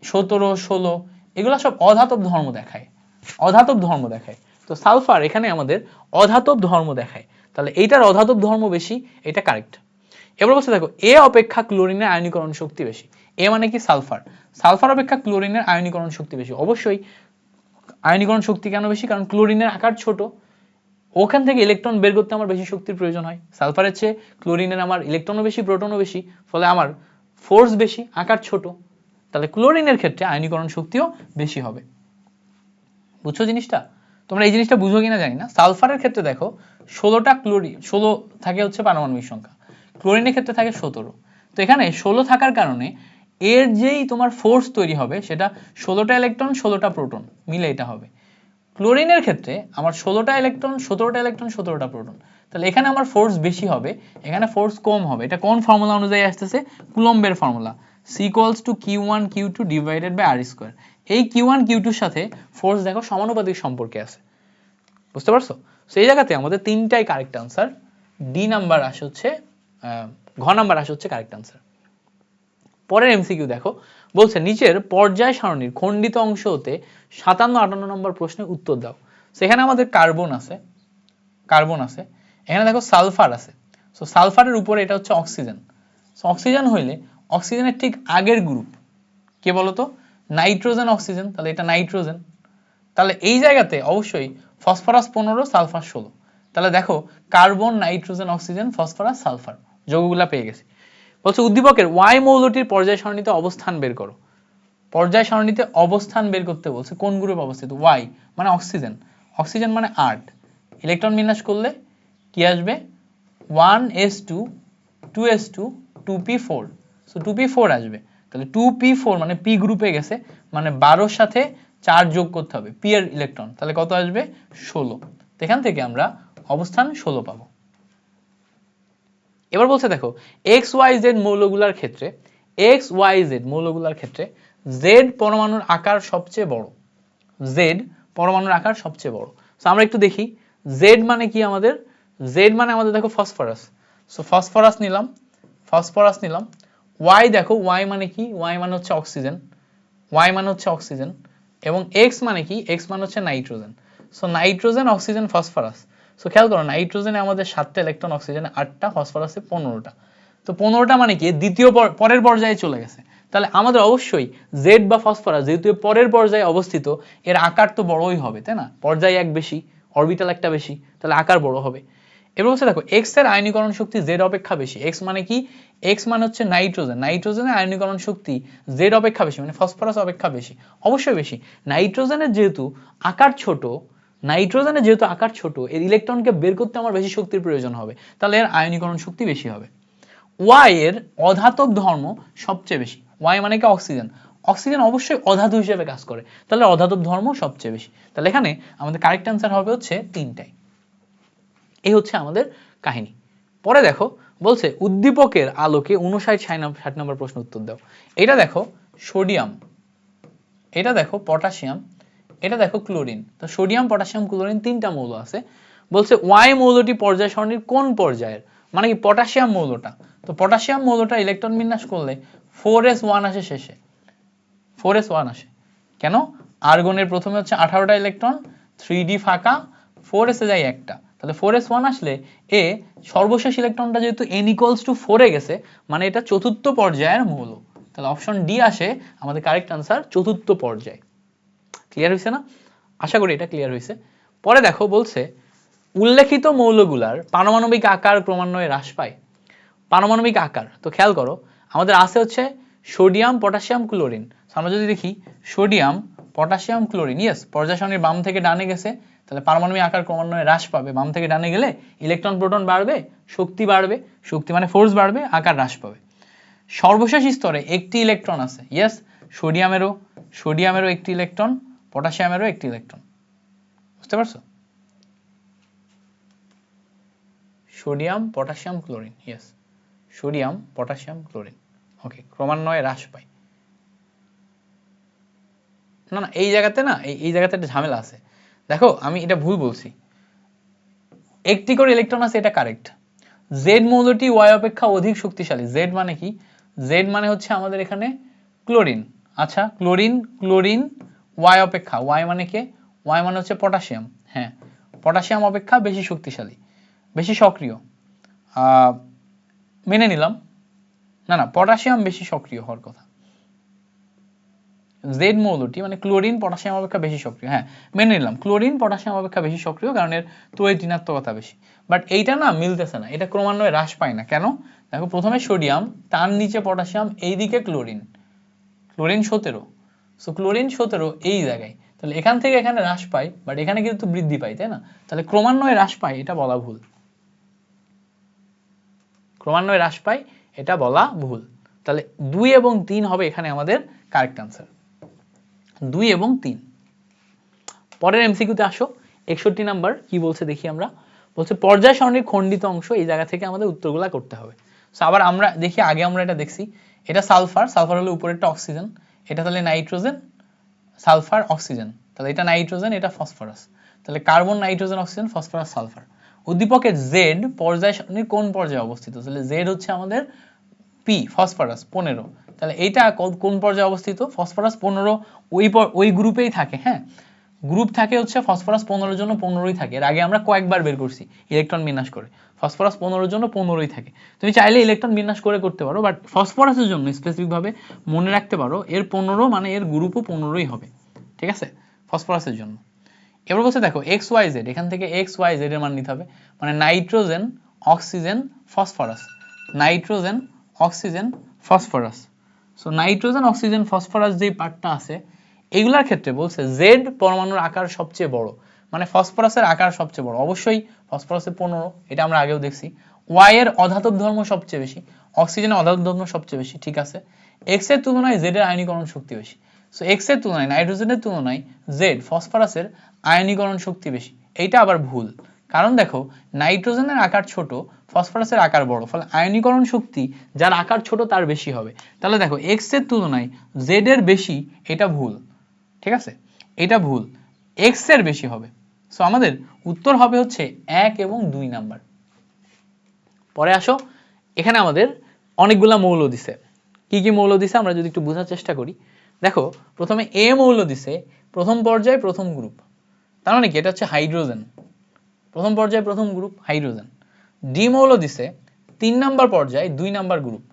17 16 এগুলা সব অধাতব ধর্ম দেখায়, অধাতব ধর্ম দেখায়। তো সালফার এখানে আমাদের অধাতব ধর্ম দেখায়, তাহলে এইটার অধাতব ধর্ম বেশি, এটা কারেক্ট। এবার বলছে দেখো এ অপেক্ষা ক্লোরিনের আয়নীকরণ শক্তি বেশি। এ মানে কি? সালফার, সালফার অপেক্ষা ক্লোরিনের আয়নীকরণ শক্তি বেশি। অবশ্যই আয়নীকরণ শক্তি কেন বেশি? কারণ ক্লোরিনের আকার ছোট, ওখান থেকে ইলেকট্রন বের করতে আমার বেশি শক্তির প্রয়োজন হয়। সালফারের চেয়ে ক্লোরিনের আমার ইলেকট্রনও বেশি, প্রোটনও বেশি, ফলে আমার ফোর্স বেশি, আকার ছোট, তাহলে ক্লোরিনের ক্ষেত্রে আয়নীকরণ শক্তিও বেশি হবে। বুঝছো জিনিসটা? তোমরা এই জিনিসটা বুঝো কিনা জানি না। সালফারের ক্ষেত্রে দেখো 16টা ক্লোরিন, 16 থাকে হচ্ছে পারমাণবিক সংখ্যা, ক্লোরিনের ক্ষেত্রে থাকে 17। তো এখানে 16 থাকার কারণে এর যেই তোমার ফোর্স তৈরি হবে সেটা 16টা ইলেকট্রন 16টা প্রোটন মিলে এটা হবে। ক্লোরিনের ক্ষেত্রে আমার 16টা ইলেকট্রন 17টা ইলেকট্রন 17টা প্রোটন, তাহলে এখানে আমার ফোর্স বেশি হবে, এখানে ফোর্স কম হবে। এটা কোন ফর্মুলা অনুযায়ী আসতেছে? কুলম্বের formula, C = Q1 Q2 divided by R square. এই Q1 Q2 এর সাথে ফোর্স দেখো সমানুপাতিক সম্পর্কে আছে, বুঝতে পারছো? সেই জায়গাতে আমাদের তিনটাই কারেক্ট আনসার, ডি নাম্বার আসে হচ্ছে, ঘ নাম্বার আসে হচ্ছে কারেক্ট আনসার। পরের এমসিকিউ দেখো, বলছে নিচের পর্যায় সারণীর খণ্ডিত অংশ হতে 57-58 নম্বর প্রশ্নের উত্তর দাও। সেখানে আমাদের কার্বন আছে, এখানে দেখো সালফার আছে। সো সালফারের উপরে এটা হচ্ছে অক্সিজেন। সো অক্সিজেন হইলে অক্সিজেনের ঠিক আগের গ্রুপ কে বলতো? নাইট্রোজেন অক্সিজেন, তাহলে এটা নাইট্রোজেন। তাহলে এই জায়গাতে অবশ্যই ফসফরাস 15, সালফার 16। তাহলে দেখো carbon, nitrogen, oxygen, phosphorus, sulphur যৌগগুলা পেয়ে গেছি। বলছে উদ্দীপকের ওয়াই মৌলটির পর্যায় সারণীতে অবস্থান বের করো। পর্যায় সারণীতে অবস্থান বের করতে বলছে, কোন গ্রুপে অবস্থিত? ওয়াই মানে অক্সিজেন, অক্সিজেন মানে 8, ইলেকট্রন বিন্যাস করলে কি আসবে? 1s2 2s2 2p4, so 2p4 আসবে। তাহলে 2p4 মানে p গ্রুপে গেছে, মানে 12 সাথে 4 যোগ করতে হবে p এর ইলেকট্রন, তাহলে কত আসবে? 16। এখান থেকে আমরা অবস্থান 16 পাবো। এবার বলছে দেখো XYZ মৌলগুলার ক্ষেত্রে, XYZ মৌলগুলার ক্ষেত্রে Z পরমাণুর আকার সবচেয়ে বড়, Z পরমাণুর আকার সবচেয়ে বড়। সো আমরা একটু দেখি Z মানে কি আমাদের? Z মানে আমাদের দেখো ফসফরাস, সো ফসফরাস নিলাম, Y দেখো Y মানে কি? Y মানে হচ্ছে অক্সিজেন, Y মানে হচ্ছে অক্সিজেন। এবং X মানে কি? X মানে হচ্ছে nitrogen. So nitrogen, oxygen, phosphorus. So খেয়াল করো নাইট্রোজেনে আমাদের 7টা ইলেকট্রন, অক্সিজেনে 8টা, ফসফরাসে 15টা। তো 15টা মানে কি? দ্বিতীয় পরের পর্যায়ে চলে গেছে। তাহলে আমাদের অবশ্যই জেড বা ফসফরাস যেহেতু পরের পর্যায়ে অবস্থিত, এর আকার তো বড়ই হবে, তাই না? পর্যায় এক বেশি, অরবিটাল একটা বেশি, তাহলে আকার বড় হবে। এবার হচ্ছে দেখো এক্স এর আয়নীকরণ শক্তি জেড অপেক্ষা বেশি। এক্স মানে কি? এক্স মানে হচ্ছে নাইট্রোজেন, নাইট্রোজেনের আয়নীকরণ শক্তি জেড অপেক্ষা বেশি, মানে ফসফরাস অপেক্ষা বেশি, অবশ্যই বেশি। নাইট্রোজেনের যেহেতু আকার ছোট, এর ইলেকট্রনকে বের করতে আমার বেশি শক্তির প্রয়োজন হবে, তাহলে এর আয়নীকরণ শক্তি বেশি হবে। ওয়াই এর অধাতব ধর্ম সবচেয়ে বেশি। ওয়াই মানে কি? অক্সিজেন, অক্সিজেন অবশ্যই অধাতু হিসেবে কাজ করে, তাহলে অধাতব ধর্ম সবচেয়ে বেশি। তাহলে এখানে আমাদের কারেক্ট অ্যান্সার হবে হচ্ছে তিনটাই। এই হচ্ছে আমাদের কাহিনী। পরে দেখো বলছে উদ্দীপকের আলোকে 59-60 নম্বর প্রশ্ন উত্তর দাও। এটা দেখো সোডিয়াম, এটা দেখো পটাশিয়াম, এটা দেখো ক্লোরিন। তো সোডিয়াম, পটাশিয়াম, ক্লোরিন তিনটা মৌল আছে। বলছে ওয়াই মৌলটি পর্যায় সারণীর কোন পর্যায়ের? মানে কি? পটাশিয়াম মৌলটা। তো পটাশিয়াম মৌলটা ইলেকট্রন বিন্যাস করলে 4s1 আসে শেষে, 4s1 আসে। কেন? আর্গনের প্রথমে হচ্ছে 18টা ইলেকট্রন, 3d ফাঁকা, 4s এ যায় একটা, তাহলে 4s1 আসলে এ সর্বশেষ ইলেকট্রনটা যেহেতু n = 4 এ গেছে, মানে এটা চতুর্থ পর্যায়ের মৌল। তাহলে অপশন ডি আসে আমাদের কারেক্ট আনসার, চতুর্থ পর্যায়। ক্লিয়ার হয়েছে না? আশা করি এটা ক্লিয়ার হয়েছে। পরে দেখো বলছে উল্লেখিত মৌলগুলার পারমাণবিক আকার ক্রমান্বয়ে হ্রাস পায়। পারমাণবিক আকার, তো খেয়াল করো আমাদের আছে হচ্ছে সোডিয়াম, পটাশিয়াম, ক্লোরিন। আমরা যদি দেখি সোডিয়াম, পটাশিয়াম, ক্লোরিন, ইয়েস পর্যায় সারণীর বাম থেকে ডানে গেছে, তাহলে পারমাণবিক আকার ক্রমান্বয়ে হ্রাস পাবে। বাম থেকে ডানে গেলে ইলেকট্রন প্রোটন বাড়বে, শক্তি বাড়বে, শক্তি মানে ফোর্স বাড়বে, আকার হ্রাস পাবে। সর্বশেষ স্তরে একটি ইলেকট্রন আছে, ইয়েস সোডিয়ামেরও একটি ইলেকট্রন, পটাশিয়ামেরও একটি ইলেকট্রন। বুঝতে পারছো? Sodium, potassium, chlorine, yes sodium, potassium, chlorine. Okay, ক্রমান্বয়ে হ্রাস পায়। না না, এই জায়গাতে না, এই জায়গাতে একটা ঝামেলা আছে। দেখো আমি এটা ভুল বলছি, একটি করে ইলেকট্রন আছে, এটা কারেক্ট। জেড মৌলটি ওয়াই অপেক্ষা অধিক শক্তিশালী। জেড মানে কি? জেড মানে হচ্ছে আমাদের এখানে ক্লোরিন। আচ্ছা ক্লোরিন ওয়াই অপেক্ষা, ওয়াই মানে কে? ওয়াই মানে হচ্ছে পটাশিয়াম। হ্যাঁ, পটাশিয়াম অপেক্ষা বেশি শক্তিশালী, বেশি সক্রিয়, মেনে নিলাম। না পটাশিয়াম বেশি সক্রিয় হওয়ার কথা। জেড মৌলটি মানে ক্লোরিন পটাশিয়াম অপেক্ষা বেশি সক্রিয়, হ্যাঁ মেনে নিলাম ক্লোরিন পটাশিয়াম অপেক্ষা বেশি সক্রিয়, কারণ এর তড়িৎ ঋণাত্মকতা বেশি। বাট এইটা না মিলতেছে না, এটা ক্রমান্বয়ে হ্রাস পায় না। কেন? দেখো প্রথমে সোডিয়াম, তার নিচে পটাশিয়াম, এইদিকে ক্লোরিন, 17। সো ক্লোরিন 17 এই জায়গায়, তাহলে এখান থেকে এখানে হ্রাস পায়, বাট এখানে কিন্তু বৃদ্ধি পায়, তাই না? তাহলে ক্রমান্বয়ে হ্রাস পায় এটা বলা ভুল, ক্রমান্বয়ে হ্রাস পায় এটা বলা ভুল। তাহলে 2 এবং 3 হবে এখানে আমাদের কারেক্ট আনসার, 2 এবং 3। পরের এমসিকিউতে আসো, 61 নাম্বার কি বলছে দেখি আমরা। বলছে পর্যায় সারণীর খণ্ডিত অংশ, এই জায়গা থেকে আমাদের উত্তরগুলা করতে হবে। সো আবার আমরা দেখি, আগে আমরা এটা দেখছি, এটা সালফার, সালফার হলো উপরেরটা অক্সিজেন, এটা তাহলে নাইট্রোজেন, সালফার, অক্সিজেন, তাহলে এটা নাইট্রোজেন, এটা ফসফরাস, তাহলে carbon, nitrogen, oxygen, phosphorus, sulphur. উদ্দীপকের জেড পর্যায় সারণীর কোন পর্যায়ে অবস্থিত? তাহলে জেড হচ্ছে আমাদের পি, ফসফরাস 15, তাহলে এইটা কোন পর্যায়ে অবস্থিত? ফসফরাস 15 ওই গ্রুপেই থাকে। হ্যাঁ, গ্রুপ থাকে হচ্ছে ফসফরাস 15 এর জন্য 15ই থাকে। এর আগে আমরা কয়েকবার বের করছি ইলেকট্রন বিন্যাস করে, ফসফরাস 15 এর জন্য 15ই থাকে। তুমি চাইলে ইলেকট্রন বিন্যাস করে করতে পারো, বাট ফসফরাসের জন্য স্পেসিফিক ভাবে মনে রাখতে পারো এর 15 মানে এর গ্রুপও 15ই হবে, ঠিক আছে, ফসফরাসের জন্য। এবার বলছে দেখো এক্স ওয়াই জেড, এখান থেকে এক্স ওয়াই জেড এর মান নিতে হবে, মানে nitrogen, oxygen, phosphorus, nitrogen, oxygen, phosphorus. So nitrogen, oxygen, phosphorus যেই পার্টটা আছে এগুলার ক্ষেত্রে বলছে জেড পরমাণুর আকার সবচেয়ে বড়, মানে ফসফরাসের আকার সবচেয়ে বড়, অবশ্যই ফসফরাসের 15, এটা আমরা আগেও দেখছি। ওয়াই এর অধাতব ধর্ম সবচেয়ে বেশি, অক্সিজেনের অধাতব ধর্ম সবচেয়ে বেশি, ঠিক আছে। এক্স এর তুলনায় জেড এর আয়নীকরণ শক্তি বেশি। সো এক্স এর তুলনায়, নাইট্রোজেনের তুলনায় জেড, ফসফরাসের আয়নীকরণ শক্তি বেশি। এইটা আবার ভুল, কারণ দেখো নাইট্রোজেনের আকার ছোট, ফসফরাসের আকার বড়, ফলে আয়নীকরণ শক্তি যার আকার ছোট তার বেশি হবে। তাহলে দেখো এক্স এর তুলনায় জেড এর বেশি, এটা ভুল, ঠিক আছে, এটা ভুল, এক্স এর বেশি হবে। সো আমাদের উত্তর হবে হচ্ছে 1 এবং 2 নাম্বার। পরে আসো, এখানে আমাদের অনেকগুলা মৌল দিছে। কি কি মৌল দিছে আমরা যদি একটু বোঝার চেষ্টা করি। দেখো প্রথমে এ মৌল দিছে, প্রথম পর্যায়ে প্রথম গ্রুপ, তার মানে কি এটা হচ্ছে হাইড্রোজেন, প্রথম পর্যায়ে প্রথম গ্রুপ হাইড্রোজেন। ডি মৌল দিছে 3 নাম্বার পর্যায়ে 2 নাম্বার গ্রুপ।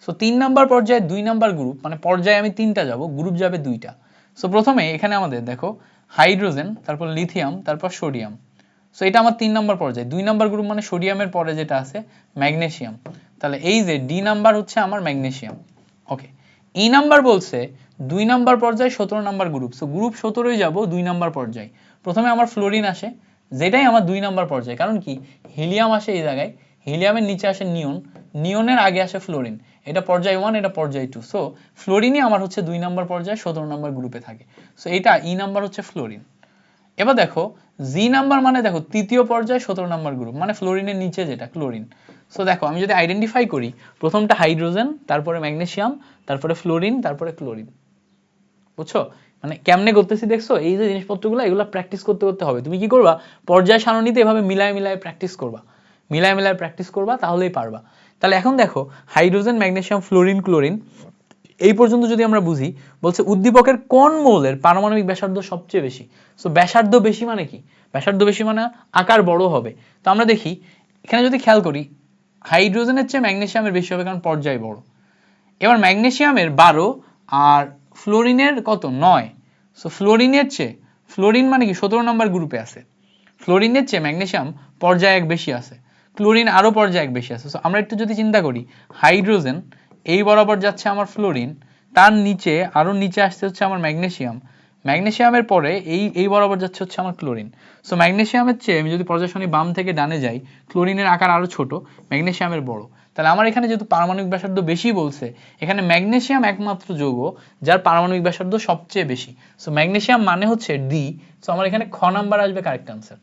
সো 3 নাম্বার পর্যায়ে 2 নাম্বার গ্রুপ, মানে পর্যায়ে আমি 3টা যাব, গ্রুপ যাবে 2টা। সো প্রথমে এখানে আমাদের দেখো হাইড্রোজেন, তারপর লিথিয়াম, তারপর সোডিয়াম। সো এটা আমার 3 নাম্বার পর্যায়ে, 2 নাম্বার গ্রুপ মানে সোডিয়ামের পরে যেটা আছে ম্যাগনেসিয়াম, তাহলে এই যে ডি নাম্বার হচ্ছে আমার ম্যাগনেসিয়াম। ওকে, ই নাম্বার বলছে 2 নাম্বার পর্যায়ে 17 নাম্বার গ্রুপ। সো গ্রুপ 17ই যাব 2 নাম্বার পর্যায়ে। প্রথমে আমার ফ্লোরিন আসে, যেটাই আমার 2 নাম্বার পর্যায়ে, কারণ কি হিলিয়াম আসে এই জায়গায়, হিলিয়ামের নিচে আসে নিয়ন, নিয়নের আগে আসে ফ্লোরিন, এটা পর্যায় 1, এটা পর্যায় 2। সো ফ্লোরিনই আমার হচ্ছে 2 নাম্বার পর্যায়ে 17 নাম্বার গ্রুপে থাকে। সো এটা ই নাম্বার হচ্ছে ফ্লোরিন। এবার দেখো জি নাম্বার মানে দেখো তৃতীয় পর্যায়ে 17 নাম্বার গ্রুপ, মানে ফ্লোরিনের নিচে যেটা ক্লোরিন। সো দেখো আমি যদি আইডেন্টিফাই করি, প্রথমটা হাইড্রোজেন, তারপরে ম্যাগনেসিয়াম, তারপরে ফ্লোরিন, তারপরে ক্লোরিন। বুঝছো মানে কেমনে করতেছি দেখছো? এই যে জিনিসপত্রগুলো এগুলো প্র্যাকটিস করতে করতে হবে। তুমি কি করবা, পর্যায় সারণীতে এভাবে মিলায় মিলায় প্র্যাকটিস করবা, মিলায় মিলায় প্র্যাকটিস করবা, তাহলেই পারবা। তাহলে এখন দেখো হাইড্রোজেন, ম্যাগনেসিয়াম, ফ্লোরিন, ক্লোরিন, এই পর্যন্ত যদি আমরা বুঝি, বলছে উদ্দীপকের কোন মৌলের পারমাণবিক ব্যাসার্ধ সবচেয়ে বেশি। সো ব্যাসার্ধ বেশি মানে কি, ব্যাসার্ধ বেশি মানে আকার বড় হবে। তো আমরা দেখি এখানে যদি খেয়াল করি, হাইড্রোজেনের চেয়ে ম্যাগনেসিয়ামের বেশি হবে, কারণ পর্যায় বড়। এবার ম্যাগনেসিয়ামের 12 আর ফ্লোরিনের কত 9। সো ফ্লোরিনের চেয়ে, ফ্লোরিন মানে কি 17 নাম্বার গ্রুপে আছে, ফ্লোরিনের চেয়ে ম্যাগনেসিয়াম পর্যায় 1 বেশি আছে, ক্লোরিন আরো পর্যায় 1 বেশি আছে। সো আমরা একটু যদি চিন্তা করি, হাইড্রোজেন এই বরাবর যাচ্ছে আমার ফ্লোরিন, তার নিচে আরো নিচে আসছে হচ্ছে আমার ম্যাগনেসিয়াম, ম্যাগনেসিয়ামের পরে এই বরাবর যাচ্ছে হচ্ছে আমার ক্লোরিন। সো ম্যাগনেসিয়ামের চেয়ে আমি যদি পর্যায় সারণী বাম থেকে ডানে যাই, ক্লোরিনের আকার আরো ছোট, ম্যাগনেসিয়ামের বড়। তাহলে আমার এখানে যেহেতু পারমাণবিক ব্যাসার্ধ বেশি বলছে, এখানে ম্যাগনেসিয়াম একমাত্র যৌগ যার পারমাণবিক ব্যাসার্ধ সবচেয়ে বেশি। সো ম্যাগনেসিয়াম মানে হচ্ছে ডি। সো আমার এখানে খ নাম্বার আসবে কারেক্ট আনসার।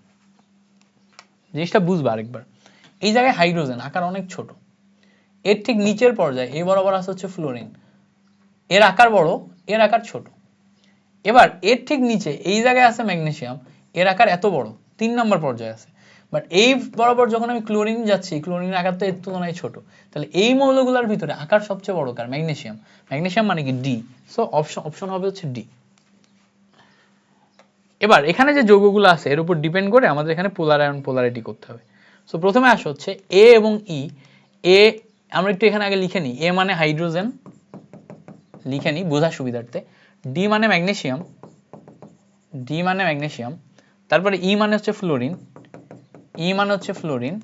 জিনিসটা বুঝবা আরেকবার, এই জায়গায় হাইড্রোজেন আকার অনেক ছোট, এর ঠিক নিচের পর্যায়ে এই বরাবর আছে হচ্ছে ফ্লোরিন, এর আকার বড়, এর আকার ছোট। এবার এর ঠিক নিচে এই জায়গায় আছে ম্যাগনেসিয়াম, এর আকার এত বড়, 3 নাম্বার পর্যায়ে আছে। বাট এই বরাবর যখন আমি ক্লোরিন যাচ্ছি, ক্লোরিনের আকার তো এর তুলনায় ছোট। তাহলে এই মৌলগুলোর ভিতরে আকার সবচেয়ে বড় কার? ম্যাগনেসিয়াম। ম্যাগনেসিয়াম মানে কি ডি। সো অপশন হবে হচ্ছে ডি। এবার এখানে যে যৌগগুলো আছে এর উপর ডিপেন্ড করে আমাদের এখানে পোলার আয়ন পোলারিটি করতে হবে। সো প্রথমে আসে হচ্ছে এ এবং ই। এ আমরা একটু এখানে আগে লিখে নিই, এ মানে হাইড্রোজেন, লিখে নিই বোঝার সুবিধার্থে। ডি মানে ম্যাগনেসিয়াম, ডি মানে ম্যাগনেসিয়াম, তারপরে ই মানে হচ্ছে ফ্লোরিন, ই মানে হচ্ছে ফ্লোরিন,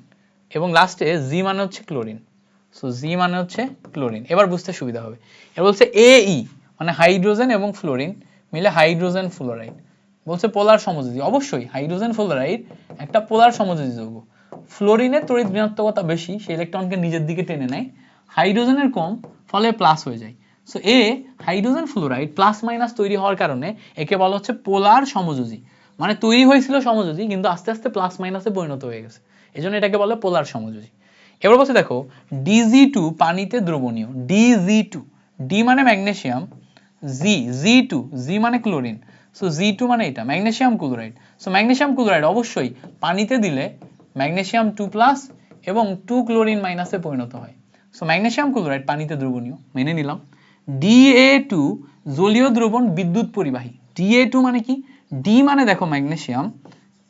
এবং লাস্টে জি মানে হচ্ছে ক্লোরিন। সো জি মানে হচ্ছে ক্লোরিন। এবার বুঝতে সুবিধা হবে। এবার বলছে এ ই মানে হাইড্রোজেন এবং ফ্লোরিন মিলে হাইড্রোজেন ফ্লোরাইড। বলছে পোলার সমযোজী, অবশ্যই হাইড্রোজেন ফ্লোরাইড একটা পোলার সমযোজী যৌগ। ফ্লোরিনের তড়িৎ ঋণাত্মকতা বেশি, সে ইলেকট্রনকে নিজের দিকে টেনে নেয়, হাইড্রোজেনের কম, ফলে প্লাস হয়ে যায়। সো এ হাইড্রোজেন ফ্লোরাইড প্লাস মাইনাস তৈরি হওয়ার কারণে একে বলা হচ্ছে পোলার সমযোজী, মানে তৈরি হয়েছিল সমযোজী কিন্তু আস্তে আস্তে প্লাস মাইনাসে পরিণত হয়ে গেছে, এজন্য এটাকে বলে পোলার সমযোজী। এবার বলছে দেখো Dg2 পানিতে দ্রবণীয়, Dg2, ডি মানে ম্যাগনেসিয়াম, জি মানে ক্লোরিন, সো G2 মানে এটা magnesium chloride. So magnesium chloride অবশ্যই পানিতে দিলে ম্যাগনেসিয়াম 2+ এবং 2 ক্লোরিন মাইনাসে পরিণত হয়। সো ম্যাগনেসিয়াম ক্লোরাইড পানিতে দ্রবণীয়, মেনে নিলাম। Da2 জলীয় দ্রবণ বিদ্যুৎ পরিবাহী, Da2 মানে কি, ডি মানে দেখো ম্যাগনেসিয়াম,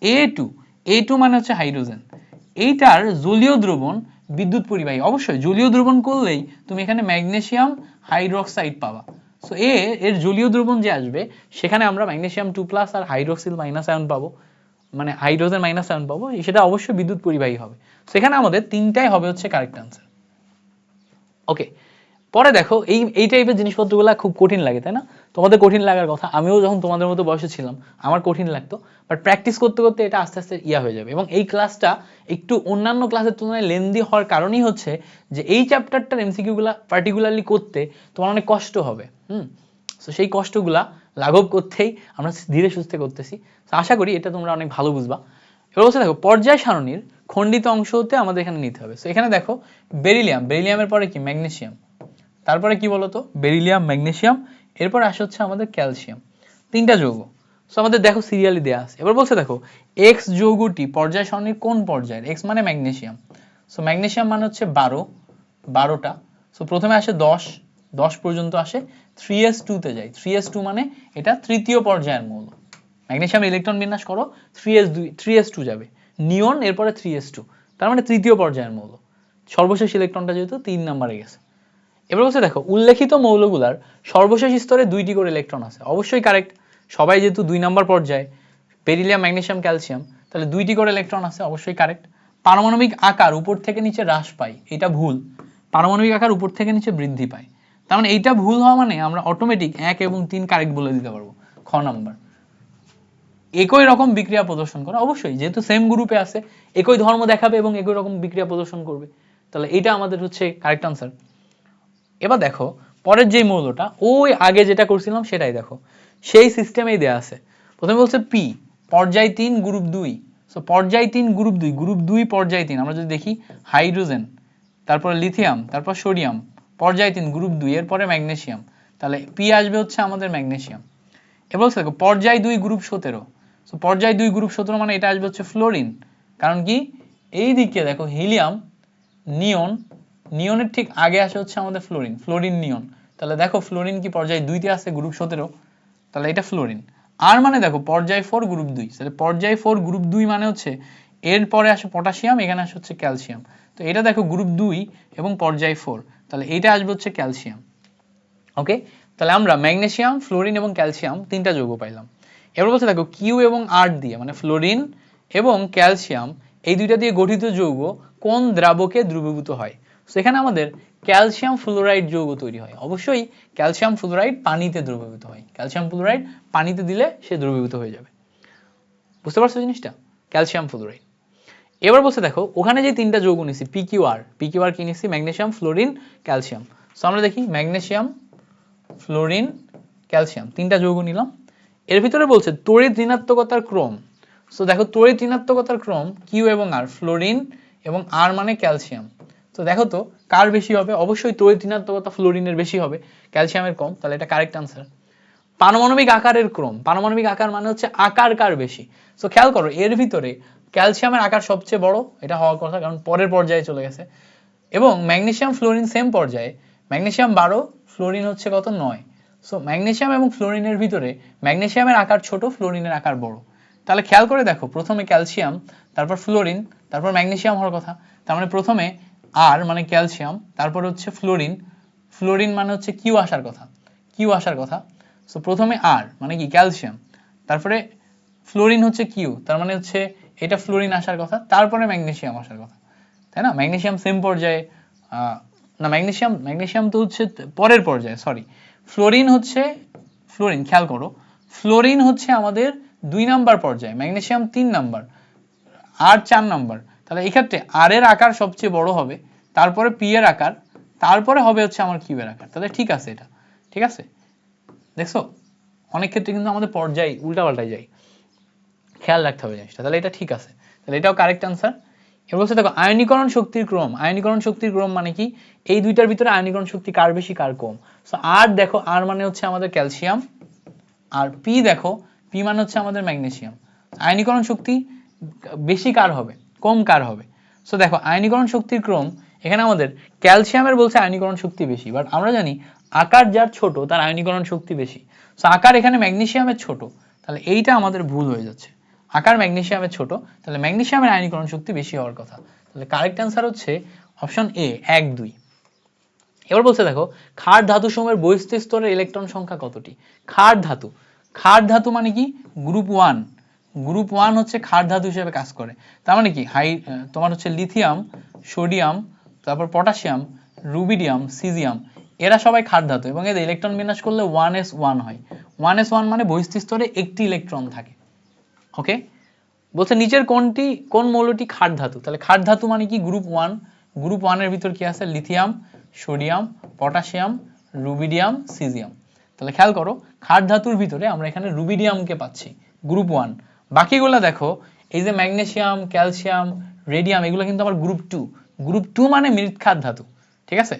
A2 মানে হচ্ছে হাইড্রোজেন, এইটার জলীয় দ্রবণ বিদ্যুৎ পরিবাহী, অবশ্যই জলীয় দ্রবণ করলেই তুমি এখানে ম্যাগনেসিয়াম হাইড্রোক্সাইড পাবা। সো এর জলীয় দ্রবণ যে আসবে সেখানে আমরা ম্যাগনেসিয়াম 2+ আর হাইড্রোক্সিল মাইনাস আয়ন পাবো, মানে হাইড্রোজেন মাইনাস আয়ন পাবো, সেটা অবশ্যই বিদ্যুৎ পরিবাহী হবে। সেখানে আমাদের তিনটাই হবে হচ্ছে কারেক্ট আনসার। ওকে, পরে দেখো এই টাইপের জিনিসপত্রগুলো খুব কঠিন লাগে, তাই না? তোমাদের কঠিন লাগার কথা, আমিও যখন তোমাদের মতো বয়সে ছিলাম আমার কঠিন লাগতো, বাট প্র্যাকটিস করতে করতে এটা আস্তে আস্তে হয়ে যাবে। এবং এই ক্লাসটা একটু অন্যান্য ক্লাসের তুলনায় লেন্দি হওয়ার কারণই হচ্ছে যে এই চ্যাপ্টারটার এমসিকিউগুলো পার্টিকুলারলি করতে তোমার অনেক কষ্ট হবে। সো সেই কষ্টগুলা লাঘব করতেই আমরা ধীরে সুস্থে করতেছি। আশা করি এটা তোমরা অনেক ভালো বুঝবা। এবার বলছে দেখো পর্যায় সারণীর খণ্ডিত অংশ হতে আমাদের এখানে নিতে হবে। সো এখানে দেখো বেরিলিয়ামের পরে কি ম্যাগনেসিয়াম, তারপরে কি বলতো বেরিলিয়াম, ম্যাগনেসিয়াম, এরপর আসে হচ্ছে আমাদের ক্যালসিয়াম, তিনটা যৌগ। সো আমাদের দেখো সিরিয়ালি দেয়া আছে। এবার বলছে দেখো এক্স যৌগটি পর্যায় সারণীর কোন পর্যায়ের, এক্স মানে ম্যাগনেসিয়াম, সো ম্যাগনেসিয়াম মানে হচ্ছে 12টা। সো প্রথমে আসে 10 পর্যন্ত আসে, 3s2 তে যায়, 3s2 মানে এটা তৃতীয় পর্যায়ের মৌল। ম্যাগনেসিয়াম ইলেকট্রন বিন্যাস করো 3s2 যাবে, নিয়ন এরপরে 3s2, তার মানে তৃতীয় পর্যায়ের মৌল। সর্বশেষ ইলেকট্রনটা যেহেতু 3 নম্বরে গেছে। এবার বলছে দেখো উল্লেখিত মৌলগুলার সর্বশেষ স্তরে 2টি করে ইলেকট্রন আছে, অবশ্যই কারেক্ট, সবাই যেহেতু 2 নম্বর পর্যায়ে, বেরিলিয়াম, ম্যাগনেসিয়াম, ক্যালসিয়াম, তাহলে 2টি করে ইলেকট্রন আছে, অবশ্যই কারেক্ট। পারমাণবিক আকার উপর থেকে নিচে হ্রাস পায়, এটা ভুল, পারমাণবিক আকার উপর থেকে নিচে বৃদ্ধি পায়, তার মানে এইটা ভুল হওয়া মানে আমরা অটোমেটিক 1 এবং 3 কারেক্ট বলে দিতে পারবো। খ নাম্বার একই রকম বিক্রিয়া প্রদর্শন করে, অবশ্যই যেহেতু সেম গ্রুপে আছে একই ধর্ম দেখাবে এবং একই রকম বিক্রিয়া প্রদর্শন করবে, তাহলে এটা আমাদের হচ্ছে কারেক্ট আনসার। এবার দেখো পরের যে মৌলটা ওই আগে যেটা করছিলাম সেটাই দেখো সেই সিস্টেমেই দেয়া আছে। প্রথমে বলছে পি পর্যায় 3 গ্রুপ 2, সো পর্যায় 3 গ্রুপ 2 পর্যায় 3 আমরা যদি দেখি হাইড্রোজেন, তারপর লিথিয়াম, তারপর সোডিয়াম, পর্যায় 3 গ্রুপ 2, এরপরে ম্যাগনেসিয়াম, তাহলে পি আসবে হচ্ছে আমাদের ম্যাগনেসিয়াম। এবার বলছে দেখো পর্যায় 2 গ্রুপ 17, সো পর্যায় 2 গ্রুপ 17 মানে এটা আসবে হচ্ছে ফ্লোরিন, কারণ কি এই দিকে দেখো হিলিয়াম, নিয়নের ঠিক আগে আসে হচ্ছে আমাদের ফ্লোরিন নিয়ন, তাহলে দেখো ফ্লোরিন কি পর্যায় 2 তে আছে গ্রুপ 17, তাহলে এটা ফ্লোরিন। আর মানে দেখো পর্যায় 4 গ্রুপ 2, তাহলে পর্যায় 4 গ্রুপ 2 মানে হচ্ছে এর পরে আসে পটাশিয়াম, এখানে আসে হচ্ছে ক্যালসিয়াম, তো এটা দেখো গ্রুপ 2 এবং পর্যায় 4, তাহলে এটা আসবে হচ্ছে ক্যালসিয়াম। ওকে, তাহলে আমরা ম্যাগনেসিয়াম, ফ্লোরিন এবং ক্যালসিয়াম তিনটা যৌগ পাইলাম। এবার বলছে দেখো কিউ এবং আর দিয়ে, মানে ফ্লোরিন এবং ক্যালসিয়াম এই দুইটা দিয়ে গঠিত যৌগ কোন দ্রাবকে দ্রবীভূত হয়। সেখানে আমাদের ক্যালসিয়াম ফ্লোরাইড যৌগ তৈরি হয়, অবশ্যই ক্যালসিয়াম ফ্লোরাইড পানিতে দ্রবীভূত হয়, ক্যালসিয়াম ফ্লোরাইড পানিতে দিলে সে দ্রবীভূত হয়ে যাবে। বুঝতে পারছো জিনিসটা, ক্যালসিয়াম ফ্লোরাইড। এবার বলছে দেখো ওখানে যে তিনটা যৌগ নিছি পিকিউআর কি নিছি, ম্যাগনেসিয়াম, ফ্লোরিন, ক্যালসিয়াম। সো আমরা দেখি ম্যাগনেসিয়াম, ফ্লোরিন, ক্যালসিয়াম তিনটা যৌগ নিলাম। এর ভিতরে বলছে তড়িৎ ঋণাত্মকতার ক্রম। সো দেখো তড়িৎ ঋণাত্মকতার ক্রম কিউ এবং আর, ফ্লোরিন এবং আর মানে ক্যালসিয়াম। তো দেখো তো কার বেশি হবে, অবশ্যই তড়িৎ ঋণাত্মকতা ফ্লোরিনের বেশি হবে, ক্যালসিয়ামের কম, তাহলে এটা কারেক্ট আনসার। পারমাণবিক আকারের ক্রম, পারমাণবিক আকার মানে হচ্ছে আকার কার বেশি। সো খেয়াল করো এর ভিতরে ক্যালসিয়ামের আকার সবচেয়ে বড়, এটা হওয়ার কথা কারণ পরের পর্যায়ে চলে গেছে, এবং ম্যাগনেসিয়াম, ফ্লোরিন সেম পর্যায়ে, ম্যাগনেসিয়াম 12, ফ্লোরিন হচ্ছে কত 9। সো ম্যাগনেসিয়াম এবং ফ্লোরিনের ভিতরে ম্যাগনেসিয়ামের আকার ছোট, ফ্লোরিনের আকার বড়। তাহলে খেয়াল করে দেখো প্রথমে ক্যালসিয়াম, তারপর ফ্লোরিন, তারপর ম্যাগনেসিয়াম হওয়ার কথা, তার মানে প্রথমে আর মানে ক্যালসিয়াম, তারপর হচ্ছে ফ্লোরিন মানে হচ্ছে কিউ আসার কথা। সো প্রথমে আর মানে কি ক্যালসিয়াম, তারপরে ফ্লোরিন হচ্ছে কিউ, তার মানে হচ্ছে এটা ফ্লোরিন আসার কথা, তারপরে ম্যাগনেসিয়াম আসার কথা, তাই না? ম্যাগনেসিয়াম সেম পর্যায়ে, না ম্যাগনেসিয়াম তো হচ্ছে পরের পর্যায়ে, সরি। ফ্লোরিন খেয়াল করো ফ্লোরিন হচ্ছে আমাদের 2 নাম্বার পর্যায়ে, ম্যাগনেসিয়াম 3 নাম্বার, আর 4 নাম্বার। তাহলে এই ক্ষেত্রে আর এর আকার সবচেয়ে বড় হবে, তারপরে পি এর আকার, তারপরে হবে হচ্ছে আমার কিউ এর আকার। তাহলে ঠিক আছে, এটা ঠিক আছে। দেখছো অনেক ক্ষেত্রে কিন্তু আমাদের পর্যায় উল্টাপাল্টায় যায়, খেয়াল রাখতে হবে জিনিসটা। তাহলে এটা ঠিক আছে, তাহলে এটাও কারেক্ট আনসার। এবার বলছে দেখো আয়নীকরণ শক্তির ক্রম। আয়নীকরণ শক্তির ক্রম মানে কি, এই দুইটার ভিতরে আয়নীকরণ শক্তি কার বেশি কার কম। সো আর দেখো, আর মানে হচ্ছে আমাদের ক্যালসিয়াম, আর পি দেখো, পি মানে হচ্ছে আমাদের ম্যাগনেসিয়াম। আয়নীকরণ শক্তি বেশি কার হবে, কম কার হবে। সো দেখো আয়নীকরণ শক্তির ক্রম, এখানে আমাদের ক্যালসিয়ামের বলছে আয়নীকরণ শক্তি বেশি, বাট আমরা জানি আকার যার ছোট তার আয়নীকরণ শক্তি বেশি। সো আকার এখানে ম্যাগনেসিয়ামের ছোট, তাহলে এইটা আমাদের ভুল হয়ে যাচ্ছে। আকার ম্যাগনেসিয়ামের ছোট, তাহলে ম্যাগনেসিয়ামের আয়নীকরণ শক্তি বেশি হওয়ার কথা। তাহলে কারেক্ট অ্যান্সার হচ্ছে অপশন এ 1, 2। এবার বলছে দেখো ক্ষার ধাতু সমূহের বহিস্থ স্তরের ইলেকট্রন সংখ্যা কতটি। ক্ষার ধাতু, ক্ষার ধাতু মানে কি গ্রুপ 1, গ্রুপ 1 হচ্ছে ক্ষার ধাতু হিসেবে কাজ করে। তার মানে কি তোমার হচ্ছে লিথিয়াম, সোডিয়াম, তারপর পটাশিয়াম, রুবিডিয়াম, সিজিয়াম, এরা সবাই ক্ষার ধাতু এবং এদের ইলেকট্রন বিন্যাস করলে 1s1 হয়। 1s1 মানে বহিস্থ স্তরে একটি ইলেকট্রন থাকে। ওকে, বলছে নিচের কোন মৌলটি ক্ষার ধাতু। তাহলে ক্ষার ধাতু মানে কি গ্রুপ 1, গ্রুপ 1 এর ভিতর কি আছে lithium, sodium, potassium, rubidium, caesium. তাহলে খেয়াল করো ক্ষার ধাতুর ভিতরে আমরা এখানে রুবিডিয়ামকে পাচ্ছি গ্রুপ 1। বাকিগুলো দেখো এই যে ম্যাগনেসিয়াম, ক্যালসিয়াম, রেডিয়াম, এগুলো কিন্তু আবার গ্রুপ 2। গ্রুপ 2 মানে মৃৎক্ষার ধাতু, ঠিক আছে।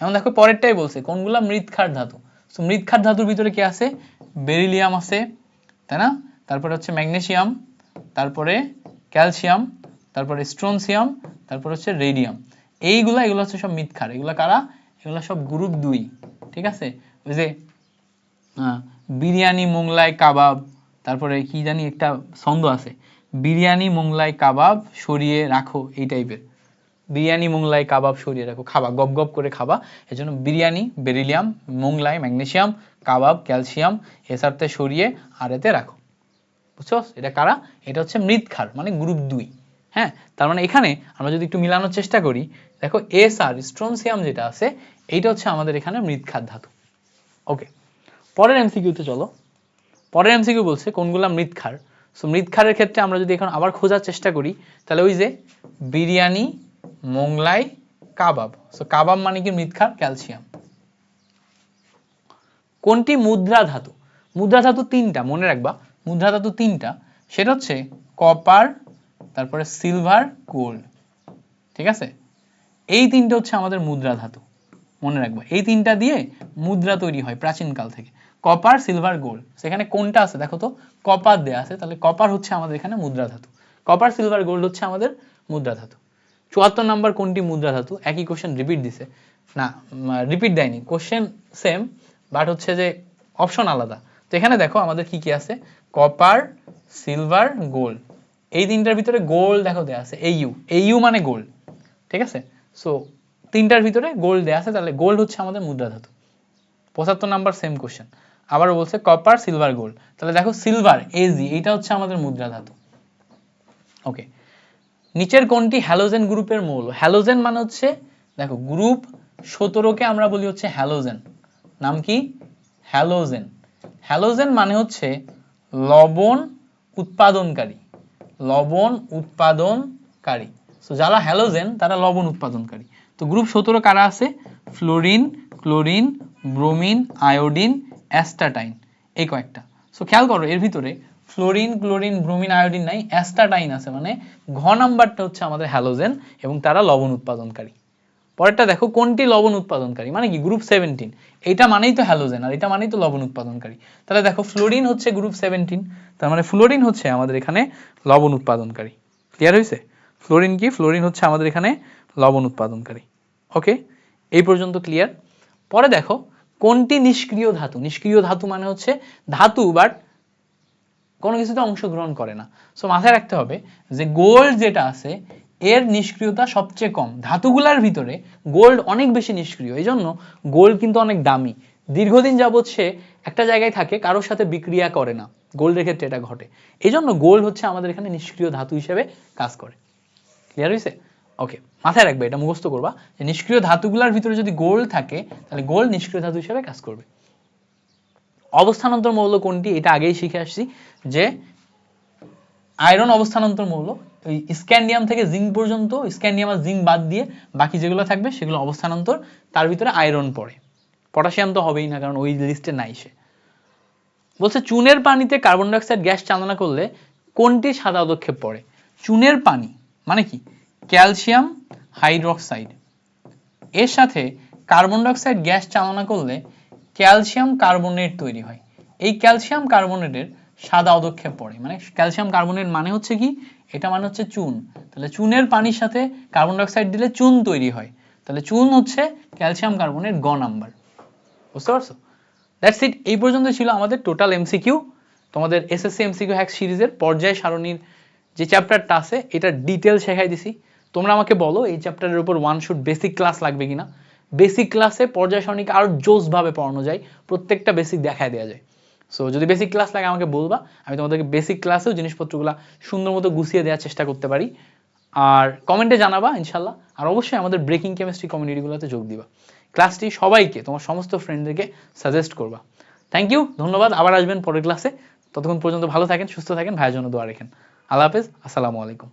এখন দেখো পরেরটাই বলছে কোনগুলা মৃৎক্ষার ধাতু। সো মৃৎক্ষার ধাতুর ভিতরে কি আছে, বেরিলিয়াম আছে, তাই না, তারপরে হচ্ছে ম্যাগনেসিয়াম, তারপরে ক্যালসিয়াম, তারপরে স্ট্রনসিয়াম, তারপর হচ্ছে রেডিয়াম। এগুলো হচ্ছে সব মৃৎক্ষার। এগুলো কারা, এগুলো সব গ্রুপ 2, ঠিক আছে। ওই যে বিরিয়ানি মোংলাই কাবাব, তারপরে কি জানি একটা ছন্দ আছে, বিরিয়ানি মোংলাই কাবাব সরিয়ে রাখো, এই টাইপের, বিরিয়ানি মোংলাই কাবাব সরিয়ে রাখো, খাবা গপ গপ করে খাবা, এজন্য বিরিয়ানি বেরিলিয়াম, মোংলাই ম্যাগনেসিয়াম, কাবাব ক্যালসিয়াম, এসারতে সরিয়ে আর এতে রাখো। বুঝছো এটা কারা, এটা হচ্ছে মৃৎক্ষার মানে গ্রুপ 2। হ্যাঁ, তার মানে এখানে আমরা যদি একটু মিলানোর চেষ্টা করি, দেখো এসআর স্ট্রনসিয়াম যেটা আছে এইটা হচ্ছে আমাদের এখানে মৃৎক্ষার ধাতু। ওকে, পরের এমসিকিউতে চলো। পরের এমসিকিউ বলছে কোনগুলা মৃৎক্ষার। সো মৃৎক্ষারের ক্ষেত্রে আমরা যদি এখন আবার খোঁজার চেষ্টা করি, তাহলে ওই যে বিরিয়ানি, মোংলাই, কাবাব। সো কাবাব মানে কি মৃৎক্ষার, ক্যালসিয়াম। কোনটি মুদ্রা ধাতু। মুদ্রা ধাতু 3টা, মনে রাখবা মুদ্রা ধাতু 3টা, সেটা হচ্ছে কপার, তারপরে সিলভার, গোল্ড, ঠিক আছে। এই 3টে হচ্ছে আমাদের মুদ্রা ধাতু, মনে রাখবা এই 3টা দিয়ে মুদ্রা তৈরি হয় প্রাচীনকাল থেকে, কপার, সিলভার, গোল্ড। সেখানে কোনটা আছে দেখো তো, কপার দেয়া আছে, তাহলে কপার হচ্ছে আমাদের এখানে মুদ্রা ধাতু। কপার, সিলভার, গোল্ড হচ্ছে আমাদের মুদ্রা ধাতু। 74 নাম্বার কোনটি মুদ্রা ধাতু, একই কোশ্চেন রিপিট দিছে না, রিপিট দেয়নি, কোশ্চেন সেম বাট হচ্ছে যে অপশন আলাদা। তো এখানে দেখো আমাদের কি কি আছে, কপার, সিলভার, গোল্ড। এই 3টার ভিতরে গোল্ড দেখো দেয়া আছে এইউ, এইউ মানে গোল্ড, ঠিক আছে। সো 3টার ভিতরে গোল্ড দেয়া আছে, তাহলে গোল্ড হচ্ছে আমাদের মুদ্রা ধাতু। 75 নাম্বার সেম কোশ্চেন, আবারও বলছে কপার, সিলভার, গোল্ড। তাহলে দেখো সিলভার এজি, এটা হচ্ছে আমাদের মুদ্রা ধাতু। ওকে, নিচের কোনটি হ্যালোজেন গ্রুপের মৌল। হ্যালোজেন মানে হচ্ছে দেখো গ্রুপ 17কে আমরা বলি হচ্ছে হ্যালোজেন। নাম কি, হ্যালোজেন। হ্যালোজেন মানে হচ্ছে লবণ উৎপাদনকারী, লবণ উৎপাদনকারী। সো যারা হ্যালোজেন তারা লবণ উৎপাদনকারী। তো গ্রুপ 17 কারা আছে, ফ্লোরিন, ক্লোরিন, ব্রোমিন, আয়োডিন, অ্যাস্টাটাইন, এই কয়েকটা। সো খেয়াল করো এর ভিতরে ফ্লোরিন, ক্লোরিন, ব্রোমিন, আয়োডিন নাই, অ্যাস্টাটাইন আছে, মানে ঘ নাম্বারটা হচ্ছে আমাদের হ্যালোজেন এবং তারা লবণ উৎপাদনকারী। পরেরটা দেখো কোনটি লবণ উৎপাদনকারী, মানে কি গ্রুপ 17, এটা মানেই তো হ্যালোজেন আর এটা মানেই তো লবণ উৎপাদনকারী। তাহলে দেখো ফ্লোরিন হচ্ছে গ্রুপ 17, তার মানে ফ্লোরিন হচ্ছে আমাদের এখানে লবণ উৎপাদনকারী। ক্লিয়ার হয়েছে, ফ্লোরিন কি, ফ্লোরিন হচ্ছে আমাদের এখানে লবণ উৎপাদনকারী। ওকে, এই পর্যন্ত ক্লিয়ার। পরে দেখো কোনটি নিষ্ক্রিয় ধাতু। নিষ্ক্রিয় ধাতু মানে হচ্ছে ধাতু বাট কোনো কিছুতে অংশগ্রহণ করে না। সো মাথায় রাখতে হবে যে গোল্ড যেটা আছে এর নিষ্ক্রিয়তা সবচেয়ে কম। ধাতুগুলার ভিতরে গোল্ড অনেক বেশি নিষ্ক্রিয়, এই জন্য গোল্ড কিন্তু অনেক দামি। দীর্ঘদিন যাবৎ সে একটা জায়গায় থাকে, কারোর সাথে বিক্রিয়া করে না, গোল্ডের ক্ষেত্রে এটা ঘটে। এই জন্য গোল্ড হচ্ছে আমাদের এখানে নিষ্ক্রিয় ধাতু হিসেবে কাজ করে। ক্লিয়ার হয়েছে, ওকে, মাথায় রাখবে, এটা মুখস্থ করবা যে নিষ্ক্রিয় ধাতুগুলার ভিতরে যদি গোল্ড থাকে তাহলে গোল্ড নিষ্ক্রিয় ধাতু হিসেবে কাজ করবে। অবস্থানান্তর মৌল কোনটি এটা আগেই শিখে আসছি যে আয়রন অবস্থানান্তর মৌল, ওই স্ক্যান্ডিয়াম থেকে জিঙ্ক পর্যন্ত, স্ক্যান্ডিয়াম আর জিঙ্ক বাদ দিয়ে বাকি যেগুলো থাকবে সেগুলো অবস্থানান্তর, তার ভিতরে আয়রন পড়ে, পটাশিয়াম তো হবেই না কারণ ওই লিস্টে নাই সে। বলছে চুনের পানিতে কার্বন ডাইঅক্সাইড গ্যাস চালনা করলে কোনটি সাদা পদক্ষেপ পড়ে? চুনের পানি মানে কি? ক্যালসিয়াম হাইড্রোক্সাইড এর সাথে কার্বন ডাইঅক্সাইড গ্যাস চালনা করলে ক্যালসিয়াম কার্বনেট তৈরি হয়। এই ক্যালসিয়াম কার্বনেটের সাদা অদক্ষেপ পড়ে, মানে ক্যালসিয়াম কার্বনেট মানে হচ্ছে কি, এটা মানে হচ্ছে চুন। তাহলে চুনের পানির সাথে কার্বন ডাইঅক্সাইড দিলে চুন তৈরি হয়, তাহলে চুন হচ্ছে ক্যালসিয়াম কার্বনেট গ নাম্বার। বুঝতে পারছো? That's it. এই পর্যন্ত ছিল আমাদের টোটাল এমসিকিউ। তোমাদের এসএসসি এমসিকিউ হ্যাক সিরিজের পর্যায় সারণীর যে চ্যাপ্টারটা আছে এটা ডিটেল শেখাই দিছি। তোমরা আমাকে বলো এই চ্যাপ্টারের উপর ওয়ান শুট বেসিক ক্লাস লাগবে কিনা। বেসিক ক্লাসে পর্যায় সারণীকে আরো জোসভাবে পড়ানো যায়, প্রত্যেকটা বেসিক দেখায় দেওয়া যায়। সো যদি বেসিক ক্লাস লাগে আমাকে বলবা, আমি তোমাদেরকে বেসিক ক্লাসেও জিনিসপত্রগুলো সুন্দর মতো গুছিয়ে দেওয়ার চেষ্টা করতে পারি। আর কমেন্টে জানাবা ইনশাল্লাহ। আর অবশ্যই আমাদের ব্রেকিং কেমিস্ট্রি কমিউনিটিগুলোতে যোগ দিবা। ক্লাসটি সবাইকে, তোমার সমস্ত ফ্রেন্ডদেরকে সাজেস্ট করবা। থ্যাংক ইউ, ধন্যবাদ। আবার আসবেন পরের ক্লাসে। ততক্ষণ পর্যন্ত ভালো থাকেন, সুস্থ থাকেন, ভাইয়ের জন্য দোয়া রাখেন। আল্লাহ হাফেজ, আসসালামু আলাইকুম।